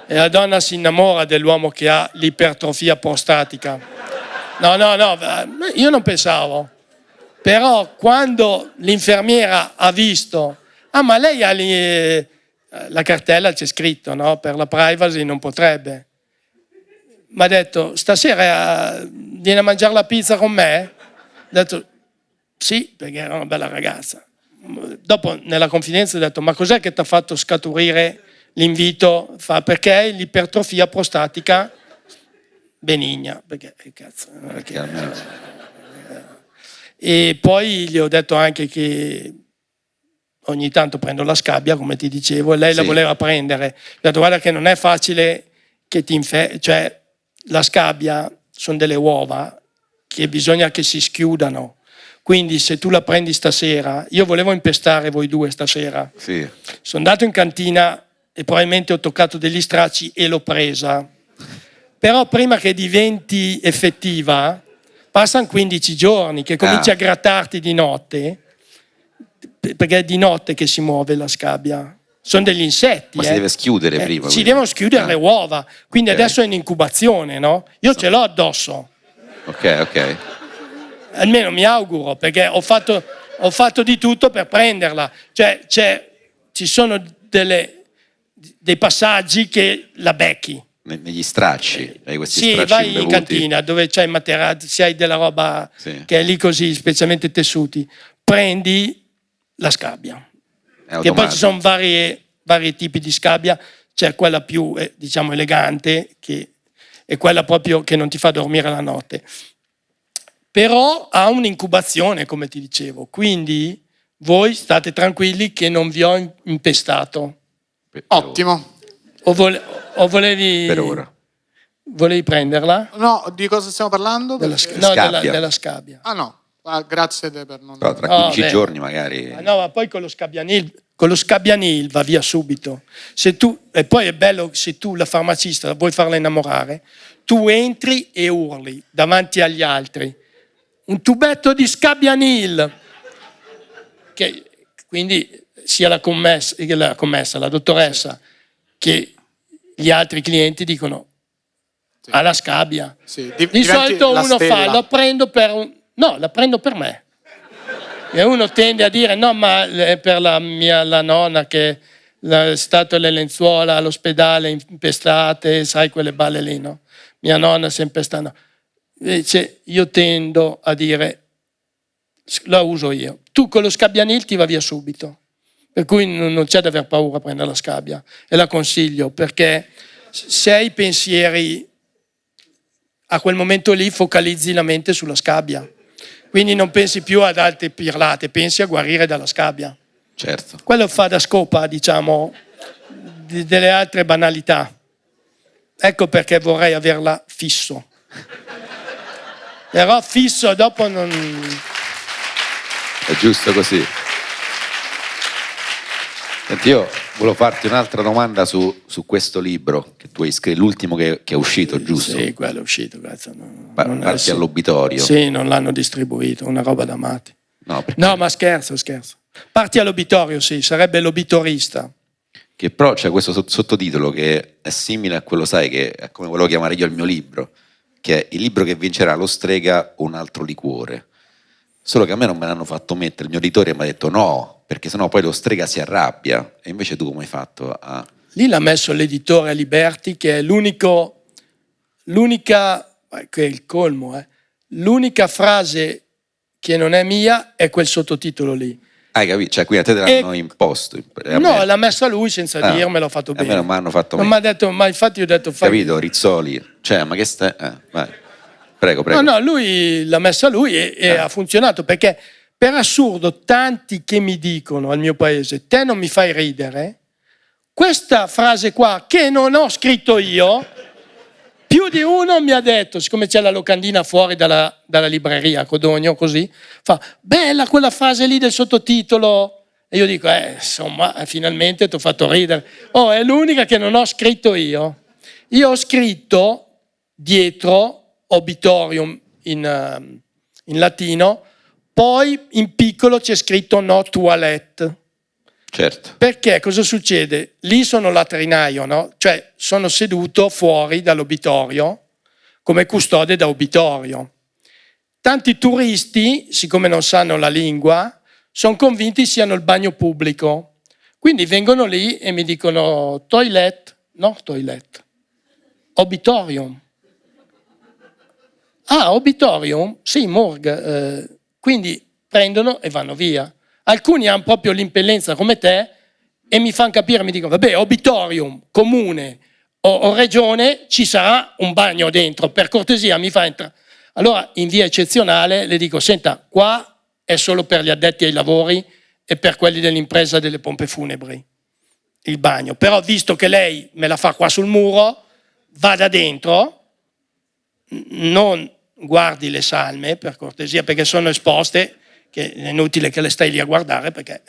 E la donna si innamora dell'uomo che ha l'ipertrofia prostatica. No, io non pensavo. Però quando l'infermiera ha visto, ma lei ha la cartella, c'è scritto, no? Per la privacy non potrebbe. Mi ha detto: stasera vieni a mangiare la pizza con me? Ho detto sì, perché era una bella ragazza. Dopo nella confidenza ho detto: ma cos'è che ti ha fatto scaturire l'invito? Perché l'ipertrofia prostatica benigna, perché cazzo, e poi gli ho detto anche che ogni tanto prendo la scabbia, come ti dicevo, e lei la voleva prendere. Ho detto: guarda che non è facile che cioè la scabbia sono delle uova che bisogna che si schiudano. Quindi se tu la prendi stasera, io volevo impestare voi due stasera. Sì. Sono andato in cantina e probabilmente ho toccato degli stracci e l'ho presa. Però prima che diventi effettiva, passano 15 giorni che cominci a grattarti di notte, perché è di notte che si muove la scabbia. Sono degli insetti. Ma si deve schiudere prima. Si devono schiudere le uova, quindi adesso è in incubazione, no? Io ce l'ho addosso. Ok. Almeno mi auguro, perché ho fatto di tutto per prenderla. Cioè, ci sono dei passaggi che la becchi. Negli stracci, hai questi Sì, stracci vai imbevuti. in cantina dove c'è il materazzo, se hai della roba che è lì così, specialmente tessuti, prendi la scabbia. Che poi ci sono vari tipi di scabbia, c'è quella più diciamo elegante, che è quella proprio che non ti fa dormire la notte. Però ha un'incubazione, come ti dicevo, quindi voi state tranquilli che non vi ho impestato. Ottimo. O volevi... Per ora. Volevi prenderla? No, di cosa stiamo parlando? Della scabbia. Ah no, grazie per non... Però tra 15 giorni magari... No, ma poi con lo Scabianil va via subito. E poi è bello, se tu la farmacista vuoi farla innamorare, tu entri e urli davanti agli altri: un tubetto di Scabianil! Quindi sia la commessa, la dottoressa, che gli altri clienti dicono: alla scabbia. Sì. Di solito uno fa: la prendo per me. E uno tende a dire: no, ma è per la nonna che è stata le lenzuola all'ospedale impestate, sai, quelle balle lì, no? Mia nonna si è impestata. Invece io tendo a dire: la uso io. Tu con lo Scabianil ti va via subito. Per cui non c'è da aver paura a prendere la scabbia. E la consiglio, perché se hai pensieri a quel momento lì, focalizzi la mente sulla scabbia. Quindi non pensi più ad altre pirlate, pensi a guarire dalla scabbia. Certo. Quello fa da scopa, diciamo, delle altre banalità. Ecco perché vorrei averla fisso. Però fisso dopo non... È giusto così. Senti, io Volevo farti un'altra domanda su questo libro che tu hai scritto, l'ultimo che è uscito, giusto? Sì, quello è uscito, grazie. Parti sì. all'obitorio. Sì, non l'hanno distribuito, una roba da matti. No, No, ma scherzo. Parti all'obitorio, sì, sarebbe l'obitorista. Che però c'è questo sottotitolo che è simile a quello, sai, che è come volevo chiamare io il mio libro, che è il libro che vincerà lo Strega o un altro liquore. Solo che a me non me l'hanno fatto mettere, il mio editore mi ha detto no, perché sennò poi lo Strega si arrabbia. E invece tu come hai fatto a... Lì l'ha messo l'editore Liberti, che è l'unica, che è il colmo, l'unica frase che non è mia è quel sottotitolo lì. Hai capito? Cioè qui a te te l'hanno imposto. No, l'ha messa lui senza dirmelo, ha fatto bene. A me non mi hanno fatto non mi ha detto, ma infatti io ho detto... Capito, Rizzoli? Cioè, ma che stai... vai. Prego. No, lui l'ha messa lui e ha funzionato, perché per assurdo tanti che mi dicono al mio paese, te non mi fai ridere, questa frase qua che non ho scritto io, più di uno mi ha detto, siccome c'è la locandina fuori dalla libreria a Codogno, così, fa, bella quella frase lì del sottotitolo, e io dico, insomma, finalmente ti ho fatto ridere. Oh, è l'unica che non ho scritto io. Io ho scritto dietro obitorium in latino, poi in piccolo c'è scritto no toilette. Certo. Perché cosa succede? Lì sono latrinaio, no? Cioè sono seduto fuori dall'obitorio come custode da obitorio. Tanti turisti, siccome non sanno la lingua, sono convinti siano il bagno pubblico. Quindi vengono lì e mi dicono toilet, no toilet, obitorium. Ah, obitorium? Sì, morgue. Quindi prendono e vanno via. Alcuni hanno proprio l'impellenza come te e mi fanno capire, mi dicono, vabbè, obitorium, comune o regione, ci sarà un bagno dentro, per cortesia mi fa entrare. Allora, in via eccezionale, le dico, senta, qua è solo per gli addetti ai lavori e per quelli dell'impresa delle pompe funebri, il bagno. Però, visto che lei me la fa qua sul muro, vada dentro, non guardi le salme, per cortesia, perché sono esposte, che è inutile che le stai lì a guardare, perché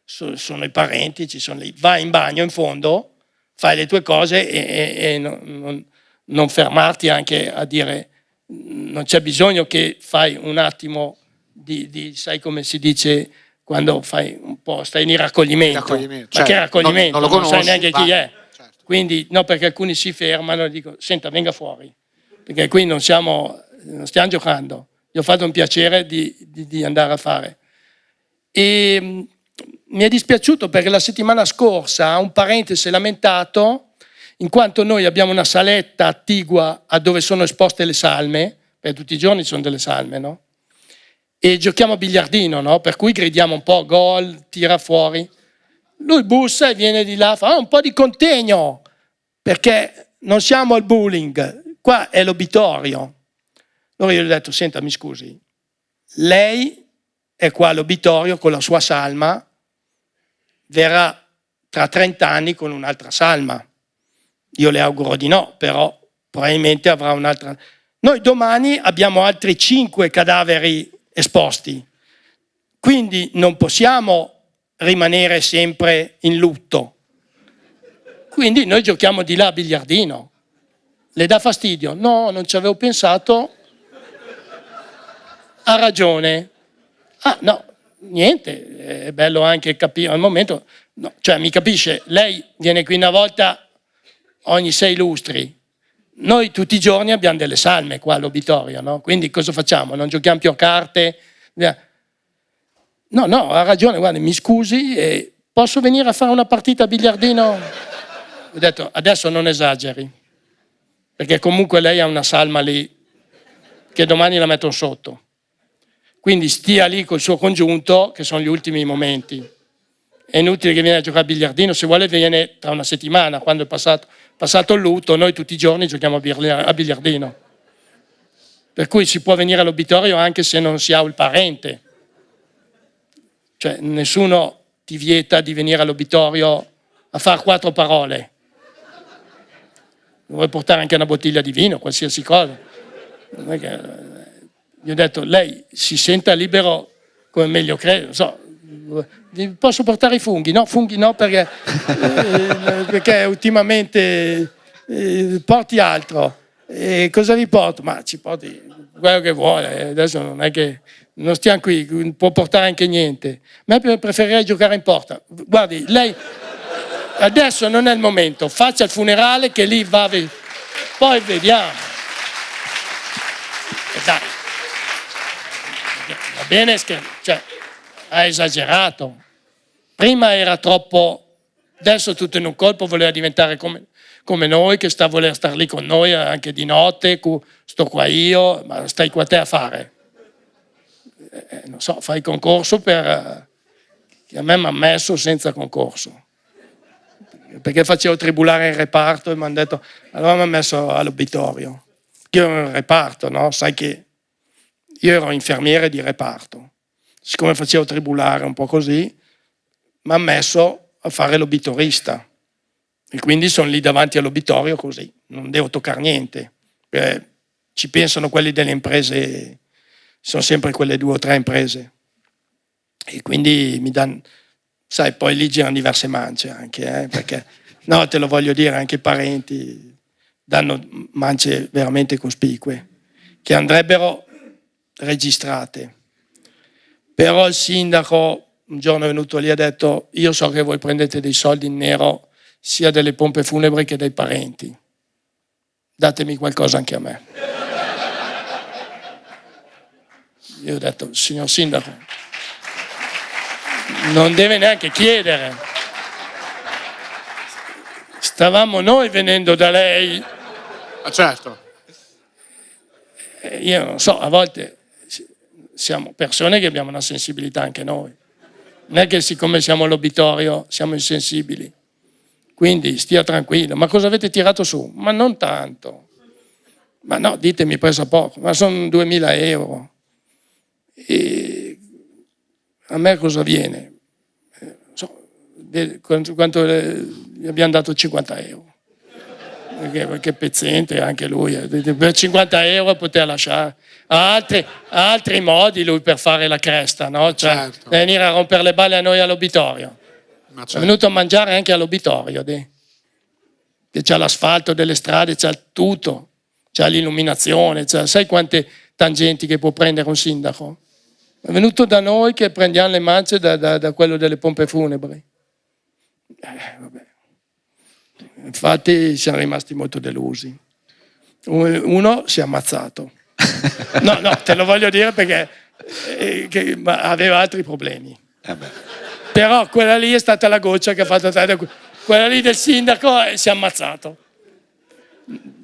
sono i parenti, ci sono lì. Vai in bagno in fondo, fai le tue cose e non fermarti anche a dire, non c'è bisogno che fai un attimo di sai come si dice quando fai un po', stai in raccoglimento. Ma cioè, che raccoglimento? Non lo conosci, sai neanche chi è. Certo. Quindi, no, perché alcuni si fermano e dico, senta, venga fuori, perché qui non stiamo giocando. Gli ho fatto un piacere di andare a fare. E mi è dispiaciuto perché la settimana scorsa un parente si è lamentato in quanto noi abbiamo una saletta attigua a dove sono esposte le salme, perché tutti i giorni ci sono delle salme, no? E giochiamo a biliardino, no? Per cui gridiamo un po' gol, tira fuori. Lui bussa e viene di là, fa un po' di contegno, perché non siamo al bowling, qua è l'obitorio. Allora io gli ho detto, senta, mi scusi, lei è qua all'obitorio con la sua salma, verrà tra 30 anni con un'altra salma. Io le auguro di no, però probabilmente avrà un'altra. Noi domani abbiamo altri 5 cadaveri esposti, quindi non possiamo rimanere sempre in lutto. Quindi noi giochiamo di là a biliardino. Le dà fastidio? No, non ci avevo pensato. Ha ragione. Ah, no, niente, è bello anche capire al momento. No, cioè, mi capisce, lei viene qui una volta ogni 6 lustri. Noi tutti i giorni abbiamo delle salme qua all'obitorio, no? Quindi cosa facciamo? Non giochiamo più a carte? No, ha ragione, guarda, mi scusi, posso venire a fare una partita a biliardino? Ho detto, adesso non esageri, perché comunque lei ha una salma lì che domani la mettono sotto. Quindi stia lì col suo congiunto, che sono gli ultimi momenti. È inutile che viene a giocare a biliardino, se vuole viene tra una settimana, quando è passato il lutto, noi tutti i giorni giochiamo a biliardino. Per cui si può venire all'obitorio anche se non si ha il parente. Cioè nessuno ti vieta di venire all'obitorio a fare 4 parole. Vuoi portare anche una bottiglia di vino, qualsiasi cosa. Non è che... Gli ho detto, lei si senta libero come meglio crede, posso portare i funghi? No, funghi no, perché ultimamente porti altro. Cosa vi porto? Ma ci porti quello che vuole. Adesso non è che non stiamo qui, può portare anche niente. Ma preferirei giocare in porta. Guardi, lei adesso non è il momento, faccia il funerale che lì va, poi vediamo. Dai. Va bene, cioè, ha esagerato. Prima era troppo, adesso tutto in un colpo voleva diventare come noi, che voleva stare lì con noi anche di notte, sto qua io, ma stai qua te a fare. Non so, fai concorso che a me mi ha messo senza concorso. Perché facevo tribulare il reparto e mi hanno detto, allora mi hanno messo all'obitorio. Io ero in reparto, no? Sai che io ero infermiere di reparto. Siccome facevo tribulare un po' così, mi hanno messo a fare l'obitorista. E quindi sono lì davanti all'obitorio così, non devo toccare niente. Ci pensano quelli delle imprese, sono sempre quelle 2 o 3 imprese. E quindi mi danno, sai, poi lì girano diverse mance anche, perché, no, te lo voglio dire, anche i parenti danno mance veramente cospicue, che andrebbero registrate. Però il sindaco un giorno è venuto lì e ha detto, io so che voi prendete dei soldi in nero sia delle pompe funebri che dai parenti, datemi qualcosa anche a me. Io ho detto, signor sindaco, non deve neanche chiedere, stavamo noi venendo da lei. Ma certo. Io non so, a volte siamo persone che abbiamo una sensibilità anche noi, non è che siccome siamo all'obitorio siamo insensibili. Quindi stia tranquillo. Ma cosa avete tirato su? Ma non tanto. Ma no, ditemi preso a poco. Ma sono 2.000 euro. E a me cosa viene? Quanto gli abbiamo dato 50 euro. Perché pezzente anche lui. Per 50 euro poteva lasciare. Ha altri modi lui per fare la cresta, no? Cioè, Certo. venire a rompere le balle a noi all'obitorio. Ma È certo. venuto a mangiare anche all'obitorio, che c'ha l'asfalto delle strade, c'ha tutto, c'ha l'illuminazione, sai quante tangenti che può prendere un sindaco? È venuto da noi che prendiamo le mance da quello delle pompe funebri. Vabbè. Infatti siamo rimasti molto delusi. Uno si è ammazzato. No, te lo voglio dire perché aveva altri problemi. Però quella lì è stata la goccia che ha fatto quella lì del sindaco si è ammazzato.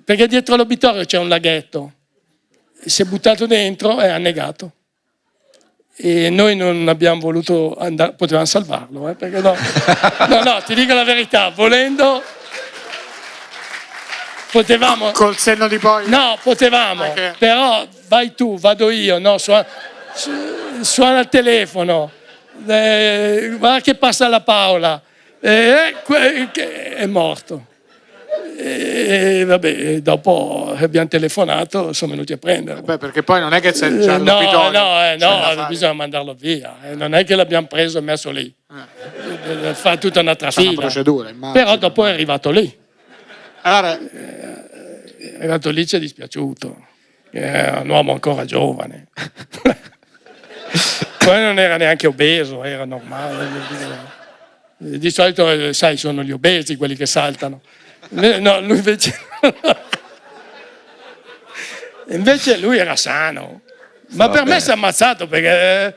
Perché dietro l'obitorio c'è un laghetto. Si è buttato dentro e ha annegato. E noi non abbiamo voluto andare, potevamo salvarlo, perché no, ti dico la verità, volendo potevamo. Col senno di poi? No, potevamo, Okay. Però vai tu, vado io, no, suona il telefono, guarda che passa la Paola, è morto. E vabbè, dopo abbiamo telefonato, sono venuti a prenderlo. Beh, perché poi non è che c'è già l'obitorio. No, bisogna mandarlo via. Non è che l'abbiamo preso e messo lì. Fa tutta un'altra C'è una fila. procedura, immagino. Però dopo è arrivato lì. Allora, È arrivato lì, ci è dispiaciuto. Era un uomo ancora giovane. Poi non era neanche obeso, era normale. Di solito, sai, sono gli obesi quelli che saltano. No, lui invece lui era sano. Ma per me si è ammazzato perché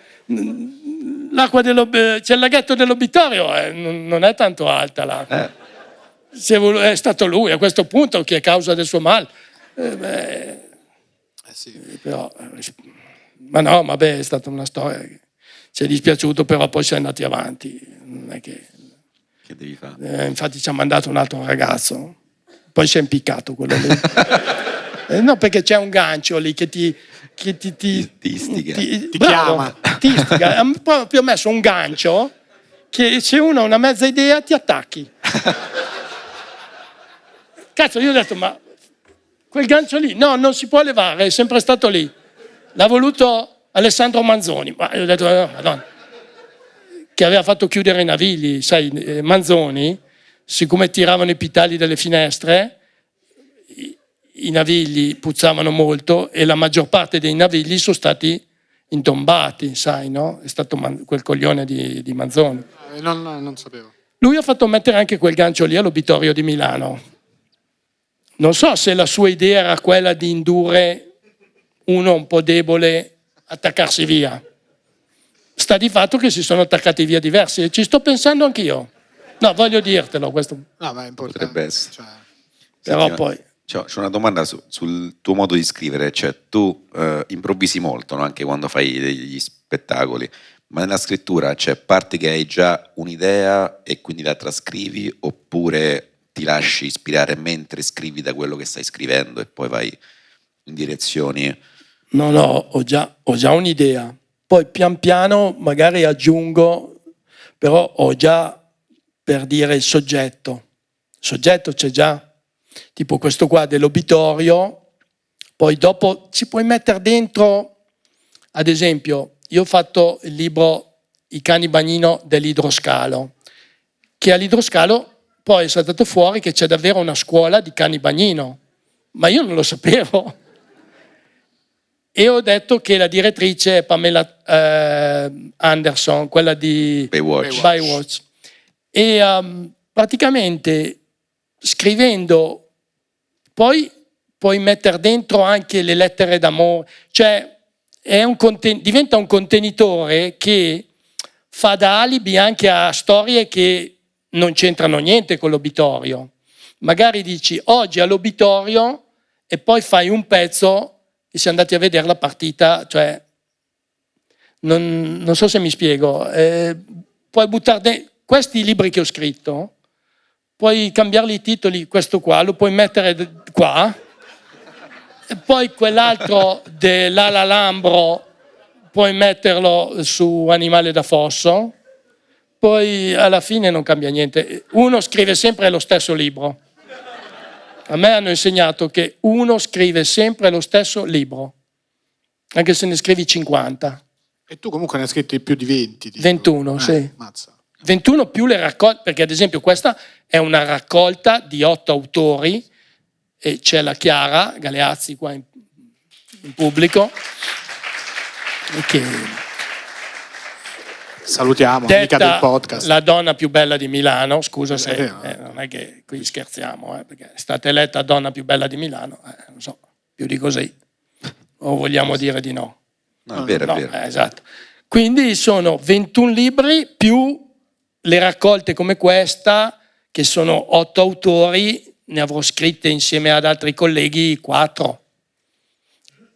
l'acqua c'è il laghetto dell'obitorio, non è tanto alta l'acqua. È stato lui a questo punto che è causa del suo male. sì. Però, ma no, vabbè, è stata una storia che ci è dispiaciuto, però poi si è andati avanti. Non è che devi fare? Infatti ci ha mandato un altro ragazzo, poi si è impiccato quello lì. No, perché c'è un gancio lì che ti istiga. Ti bravo, chiama. ti istiga. Ha proprio messo un gancio che se uno ha una mezza idea ti attacchi. Cazzo, io ho detto, ma quel gancio lì, no, non si può levare, è sempre stato lì. L'ha voluto Alessandro Manzoni. Ma io ho detto, Madonna. che aveva fatto chiudere i Navigli, sai, Manzoni, siccome tiravano i pitali dalle finestre, i Navigli puzzavano molto e la maggior parte dei Navigli sono stati intombati, sai, no? È stato quel coglione di Manzoni. Non sapevo. Lui ha fatto mettere anche quel gancio lì all'Obitorio di Milano. Non so se la sua idea era quella di indurre uno un po' debole a attaccarsi via. Sta di fatto che si sono attaccati via diversi e ci sto pensando anch'io. No, voglio dirtelo questo. No, ma è importante. Potrebbe essere. Cioè, Però Senti, poi... c'ho una domanda sul tuo modo di scrivere, cioè tu improvvisi molto, no? Anche quando fai degli spettacoli, ma nella scrittura c'è parte che hai già un'idea e quindi la trascrivi, oppure ti lasci ispirare mentre scrivi da quello che stai scrivendo e poi vai in direzioni... No, ho già un'idea. Poi pian piano magari aggiungo, però ho già, per dire, il soggetto. Il soggetto c'è già. Tipo questo qua dell'Obitorio, poi dopo ci puoi mettere dentro, ad esempio, io ho fatto il libro I cani bagnino dell'idroscalo, che all'idroscalo poi è saltato fuori che c'è davvero una scuola di cani bagnino, ma io non lo sapevo. E ho detto che la direttrice è Pamela Anderson, quella di Baywatch. E praticamente scrivendo poi puoi mettere dentro anche le lettere d'amore, cioè diventa un contenitore che fa da alibi anche a storie che non c'entrano niente con l'Obitorio. Magari dici oggi all'Obitorio e poi fai un pezzo e si è andati a vedere la partita, cioè non so se mi spiego. Puoi buttare questi libri che ho scritto, puoi cambiarli i titoli, questo qua lo puoi mettere qua, e poi quell'altro dell'Ala Lambro puoi metterlo su Animale da Fosso, poi alla fine non cambia niente. Uno scrive sempre lo stesso libro. A me hanno insegnato che uno scrive sempre lo stesso libro, anche se ne scrivi 50. E tu comunque ne hai scritti più di 20. Tipo. 21, sì. Mazza. 21 più le raccolte, perché ad esempio questa è una raccolta di 8 autori, e c'è la Chiara Galeazzi qua in pubblico, che salutiamo, amica del podcast. La donna più bella di Milano, scusa se non è che qui scherziamo, perché è stata eletta donna più bella di Milano, non so, più di così, o vogliamo dire di no? No, è vero, è vero. Esatto. Quindi sono 21 libri più le raccolte come questa, che sono 8 autori, ne avrò scritte insieme ad altri colleghi 4.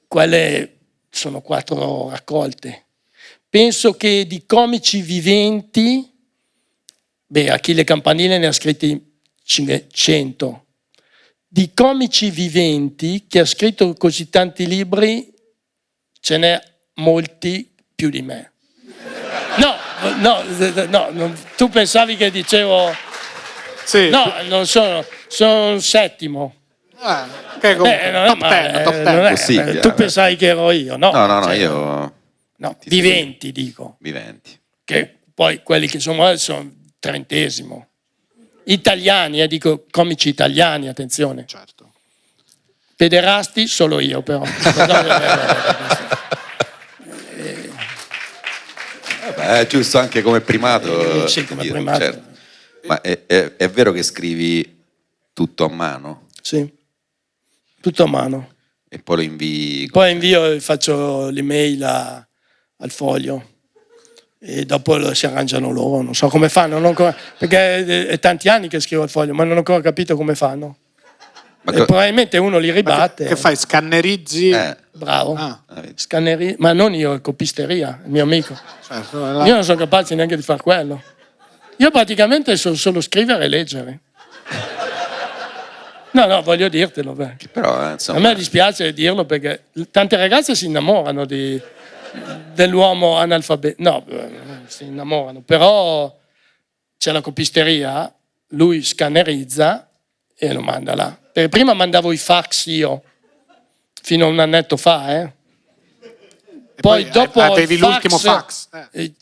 Quelle sono 4 raccolte. Penso che di comici viventi, Achille Campanile ne ha scritti 100. Di comici viventi che ha scritto così tanti ce n'è molti più di me. No, tu pensavi che dicevo... Sì. No, non sono un settimo. Che non è top male, 10. non è- tu pensavi che ero io, no? No, Cioè, io... No, viventi dico. Viventi. Che poi quelli che sono 30°. Italiani, dico comici italiani, attenzione. Certo. Pederasti solo io però. È giusto anche come primato. Sì, come dire, primato. certo. Ma è vero che scrivi tutto a mano? Sì, tutto a mano. E poi lo invii? Poi invio e faccio l'email al Foglio e dopo si arrangiano loro, non so come fanno, perché è tanti anni che scrivo al Foglio, ma non ho ancora capito come fanno. E probabilmente uno li ribatte. Che fai? Scannerizzi? Bravo. Ah. Ma non io, copisteria, il mio amico. Certo, Io non sono capace neanche di fare quello. Io praticamente so solo scrivere e leggere. No, voglio dirtelo. Però, insomma... A me dispiace dirlo perché tante ragazze si innamorano dell'uomo analfabeto. No, si innamorano. Però c'è la copisteria, lui scannerizza e lo manda là. Perché prima mandavo i fax io, fino a un annetto fa, Poi dopo avevi il fax, l'ultimo fax.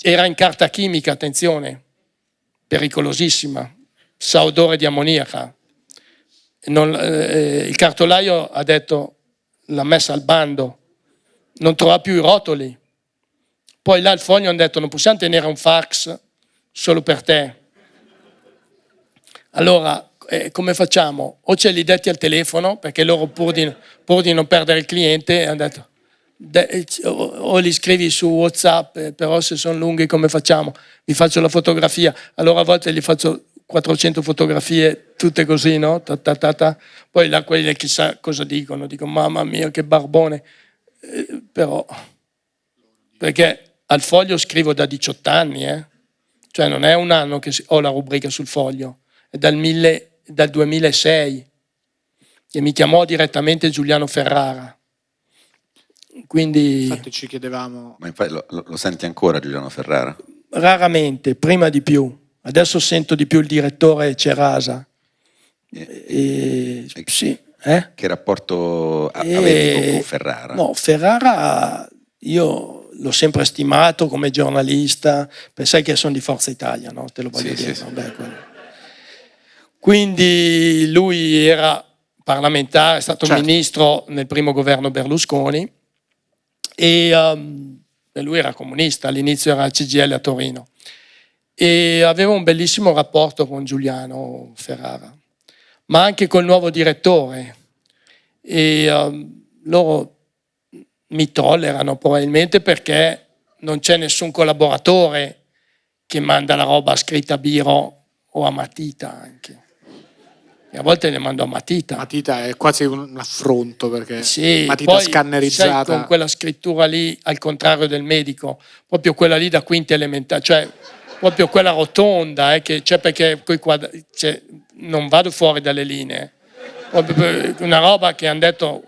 era in carta chimica, attenzione, pericolosissima, sa odore di ammoniaca. Il cartolaio ha detto, l'ha messa al bando, non trova più i rotoli. Poi là il foglio hanno detto non possiamo tenere un fax solo per te. Allora, come facciamo? O ce li detti al telefono, perché loro pur di non perdere il cliente hanno detto o li scrivi su WhatsApp, però se sono lunghi come facciamo? Vi faccio la fotografia. Allora a volte gli faccio 400 fotografie, tutte così, no? Poi là quelli chissà cosa dicono, mamma mia che barbone. Però, perché al foglio scrivo da 18 anni, cioè non è un anno che ho la rubrica sul foglio, è dal 2006 che mi chiamò direttamente Giuliano Ferrara. Quindi Infatti ci chiedevamo... Ma infatti lo senti ancora Giuliano Ferrara? Raramente, prima di più. Adesso sento di più il direttore Cerasa. Sì. Che rapporto avevi con Ferrara? No, Ferrara io l'ho sempre stimato come giornalista, sai che sono di Forza Italia, no? Te lo voglio dire. Sì. Beh, quindi lui era parlamentare, è stato ministro nel primo governo Berlusconi e lui era comunista, all'inizio era al CGIL a Torino e aveva un bellissimo rapporto con Giuliano Ferrara, ma anche col nuovo direttore e loro mi tollerano probabilmente perché non c'è nessun collaboratore che manda la roba scritta a biro o a matita anche. E a volte le mando a matita. Matita è quasi un affronto perché sì, matita poi, scannerizzata. sai, con quella scrittura lì, al contrario del medico, proprio quella lì da quinta elementare, cioè proprio quella rotonda, che perché non vado fuori dalle linee. Proprio una roba che hanno detto,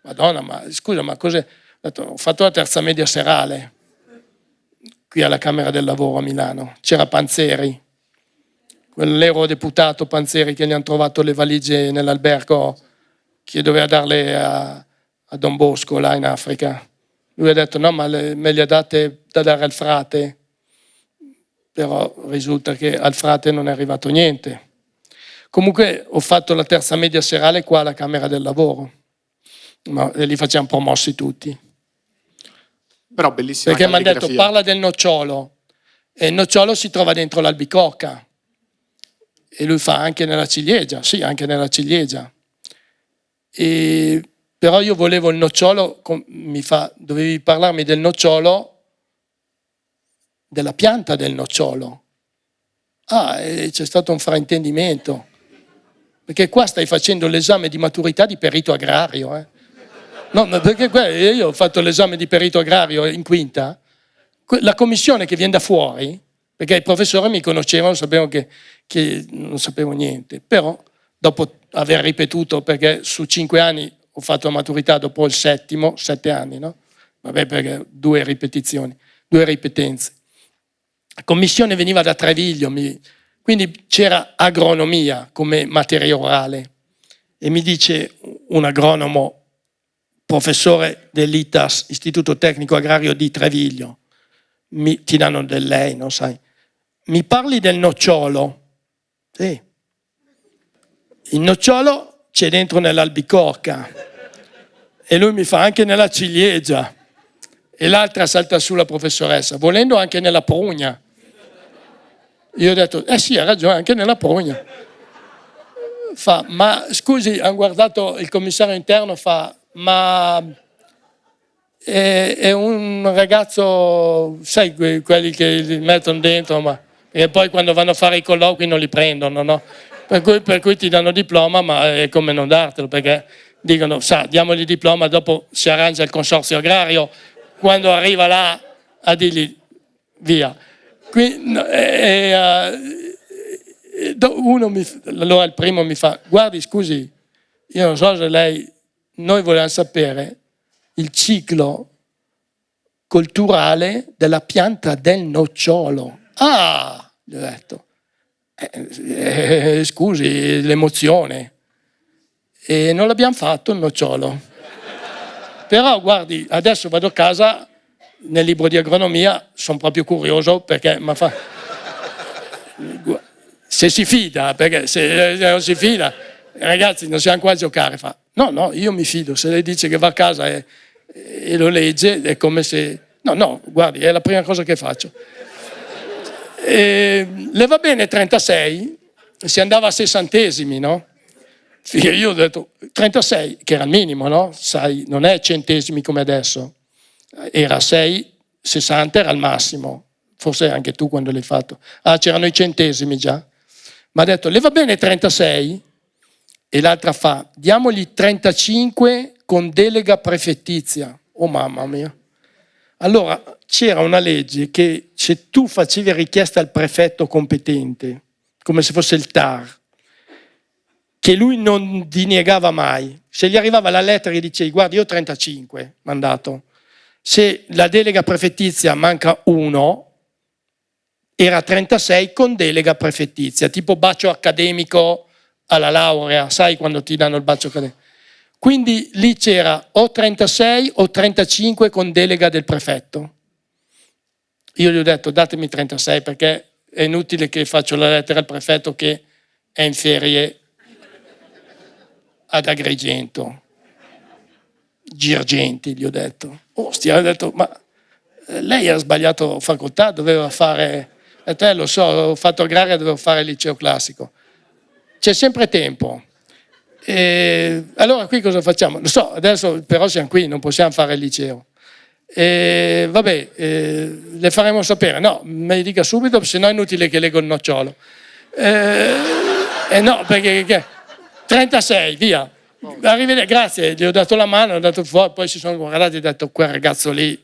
Madonna, ma scusa, ma cos'è? Ho fatto la terza media serale qui alla Camera del Lavoro a Milano, c'era Panzeri, quell'eurodeputato Panzeri che gli hanno trovato le valigie nell'albergo che doveva darle a Don Bosco là in Africa. Lui ha detto no, ma me le ha date da dare al frate, però risulta che al frate non è arrivato niente. Comunque ho fatto la terza media serale qua alla Camera del Lavoro, ma li facciamo promossi tutti. Però bellissima perché mi hanno calligrafia. detto parla del nocciolo e il nocciolo si trova dentro l'albicocca e lui fa anche nella ciliegia, sì, anche nella ciliegia. Però io volevo il nocciolo, dovevi parlarmi del nocciolo, della pianta del nocciolo. E c'è stato un fraintendimento, perché qua stai facendo l'esame di maturità di perito agrario. No, perché io ho fatto l'esame di perito agrario in quinta, la commissione che viene da fuori, perché i professori mi conoscevano, sapevano che non sapevo niente, però dopo aver ripetuto, perché su 5 anni ho fatto la maturità dopo il settimo, 7 anni, no? Vabbè, perché 2 ripetizioni, 2 ripetenze. La commissione veniva da Treviglio, quindi c'era agronomia come materia orale e mi dice un agronomo, professore dell'ITAS, Istituto Tecnico Agrario di Treviglio, ti danno del lei, non sai, mi parli del nocciolo? Sì. Il nocciolo c'è dentro nell'albicocca e lui mi fa anche nella ciliegia e l'altra salta su la professoressa, volendo anche nella prugna. Io ho detto, sì, ha ragione, anche nella prugna. Ma scusi, hanno guardato il commissario interno, ma è un ragazzo, sai, quelli che li mettono dentro, e poi quando vanno a fare i colloqui non li prendono, no? Per cui ti danno diploma, ma è come non dartelo, perché dicono, diamogli il diploma, dopo si arrangia il consorzio agrario, quando arriva là a dirgli via. Allora il primo mi fa, guardi, scusi, io non so se noi volevamo sapere il ciclo culturale della pianta del nocciolo. Gli ho detto, scusi, l'emozione. E non l'abbiamo fatto il nocciolo. Però guardi, adesso vado a casa nel libro di agronomia sono proprio curioso perché mi fa... Se si fida, perché se non si fida, ragazzi, non siamo qua a giocare. Fa, no, io mi fido, se lei dice che va a casa e lo legge, è come se... No, guardi, è la prima cosa che faccio. Le va bene 36, si andava a sessantesimi, no? Io ho detto 36, che era il minimo, no? Sai, non è centesimi come adesso, era 6, 60 era il massimo, forse anche tu quando l'hai fatto. C'erano i centesimi già. Ma ha detto, le va bene 36? E l'altra fa, diamogli 35 con delega prefettizia. Oh mamma mia. Allora, c'era una legge che se tu facevi richiesta al prefetto competente, come se fosse il TAR, che lui non diniegava mai, se gli arrivava la lettera e gli dicevi, guarda, io ho 35 mandato, se la delega prefettizia manca 1, era 36 con delega prefettizia, tipo bacio accademico alla laurea, sai quando ti danno il bacio accademico? Quindi lì c'era o 36 o 35 con delega del prefetto. Io gli ho detto datemi 36 perché è inutile che faccio la lettera al prefetto che è in ferie ad Agrigento. Girgenti, gli ho detto. Ho detto, ma lei ha sbagliato facoltà, doveva fare... E te lo so, ho fatto agraria, dovevo fare il liceo classico. C'è sempre tempo. Allora qui cosa facciamo? Lo so, adesso però siamo qui, non possiamo fare il liceo. Le faremo sapere. No, me li dica subito, se no è inutile che leggo il nocciolo. No, perché 36, via. Arrivederci, grazie, gli ho dato la mano, ho dato fuori, poi si sono guardati e ho detto quel ragazzo lì,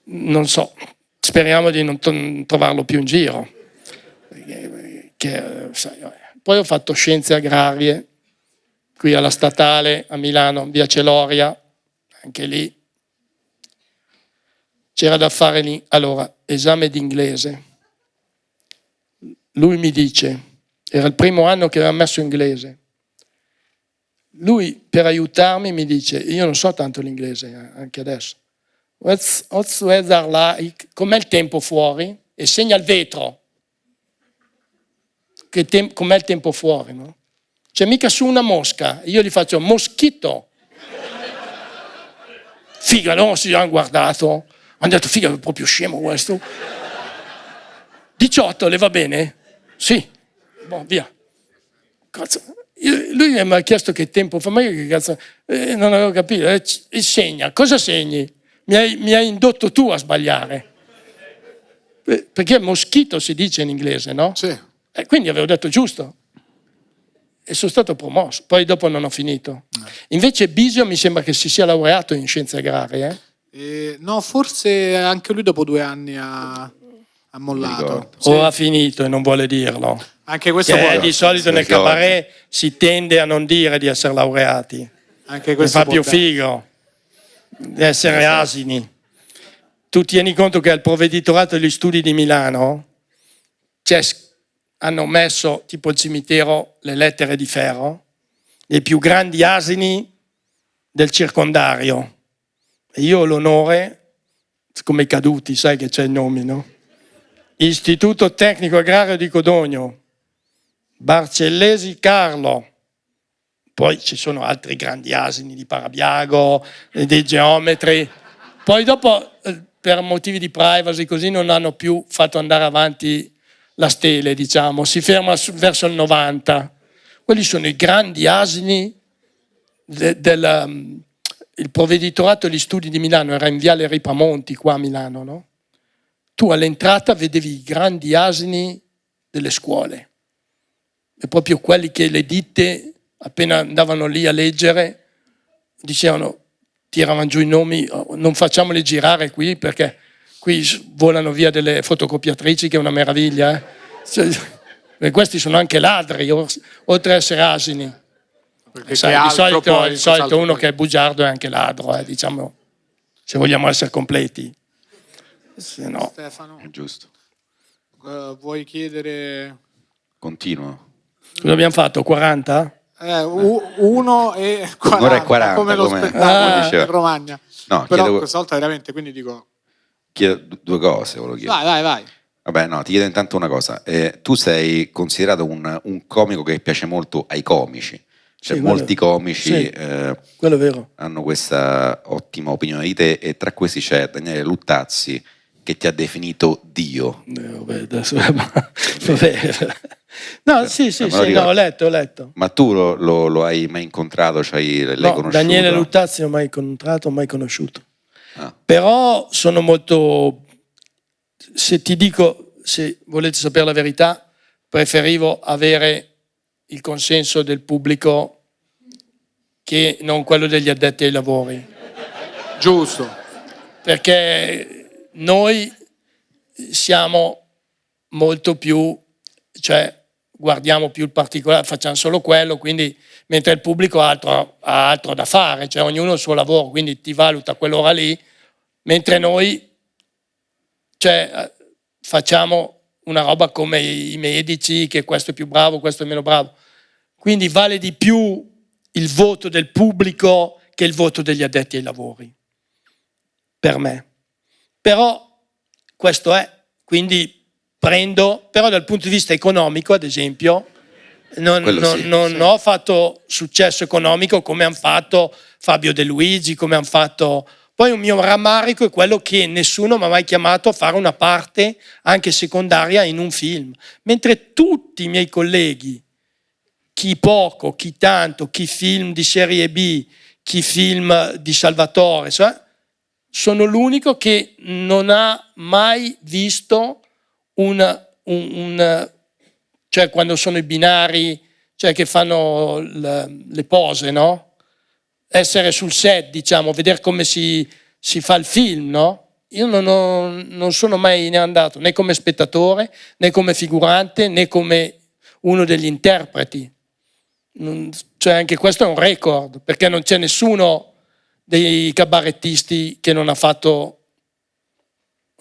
non so, speriamo di non trovarlo più in giro. Poi ho fatto scienze agrarie, qui alla Statale a Milano, via Celoria, anche lì c'era da fare lì. Allora, esame d'inglese. Lui mi dice, era il primo anno che aveva messo inglese. Lui per aiutarmi mi dice, io non so tanto l'inglese anche adesso. What's weather like? Com'è il tempo fuori? E segna il vetro. Com'è il tempo fuori, no? C'è mica su una mosca, io gli faccio moschito. Figa, no? Si hanno guardato, hanno detto figa, è proprio scemo questo. 18, le va bene? Sì. Boh, via. Cazzo. Lui mi ha chiesto che tempo fa, ma io che cazzo, non avevo capito. Segna, cosa segni? Mi hai indotto tu a sbagliare. Perché moschito si dice in inglese, no? Sì. Quindi avevo detto giusto. E sono stato promosso, poi dopo non ho finito. Invece Bisio mi sembra che si sia laureato in scienze agrarie. No, forse anche lui dopo 2 anni ha mollato. Sì. O ha finito e non vuole dirlo. Anche questo può... Di solito nel cabaret si tende a non dire di essere laureati. Anche questo fa più figo di essere asini. Tu tieni conto che al provveditorato degli studi di Milano hanno messo tipo il cimitero le lettere di ferro dei più grandi asini del circondario. E io ho l'onore, come i caduti, sai che c'è il nome, no? Istituto Tecnico Agrario di Codogno, Barcellesi Carlo. Poi ci sono altri grandi asini di Parabiago, dei geometri. Poi dopo, per motivi di privacy, così non hanno più fatto andare avanti la stele, diciamo, si ferma verso il 90. Quelli sono i grandi asini il provveditorato degli studi di Milano era in Viale Ripamonti, qua a Milano, no? Tu all'entrata vedevi i grandi asini delle scuole. E proprio quelli che le ditte, appena andavano lì a leggere, dicevano, tiravano giù i nomi, non facciamoli girare qui perché qui volano via delle fotocopiatrici che è una meraviglia. E questi sono anche ladri, oltre ad essere asini. Sai, di solito uno che è bugiardo è anche ladro, diciamo, se vogliamo essere completi. Se no. Stefano, È giusto. vuoi chiedere... Continua. Cosa abbiamo fatto? 40? 1 e 40, Un'ora e 40, come lo come spettacolo diceva. in Romagna. No, però chiedo... questa volta veramente, quindi dico due cose, volevo chiedere. Vai. Vabbè, no, ti chiedo intanto una cosa. Tu sei considerato un comico che piace molto ai comici. Cioè, Sì, molti comici sì, quello è vero. hanno questa ottima opinione di te, e tra questi c'è Daniele Luttazzi, che ti ha definito Dio. Vabbè, adesso, vabbè. No, sì, me lo no, ricordo. ho letto. Ma tu lo hai mai incontrato? L'hai No, conosciuto? Daniele Luttazzi non ho mai incontrato, mai conosciuto. Ah. Però sono molto... Se ti dico, se volete sapere la verità, preferivo avere il consenso del pubblico che non quello degli addetti ai lavori. Giusto. Perché noi siamo molto più, cioè guardiamo più il particolare, facciamo solo quello, quindi mentre il pubblico ha altro da fare, cioè ognuno ha il suo lavoro, quindi ti valuta quell'ora lì, mentre noi, cioè, facciamo una roba come i medici, che questo è più bravo, questo è meno bravo. Quindi vale di più il voto del pubblico che il voto degli addetti ai lavori, per me. Però questo è, quindi prendo, però dal punto di vista economico, ad esempio, non ho fatto successo economico come hanno fatto Fabio De Luigi, come hanno fatto... Poi un mio rammarico è quello che nessuno mi ha mai chiamato a fare una parte anche secondaria in un film, mentre tutti i miei colleghi, chi poco, chi tanto, chi film di serie B, chi film di Salvatore, cioè, sono l'unico che non ha mai visto cioè quando sono i binari, cioè che fanno le pose, no? Essere sul set, diciamo, vedere come si fa il film, no? Io non sono mai ne andato né come spettatore, né come figurante, né come uno degli interpreti. Cioè anche questo è un record, perché non c'è nessuno dei cabarettisti che non ha fatto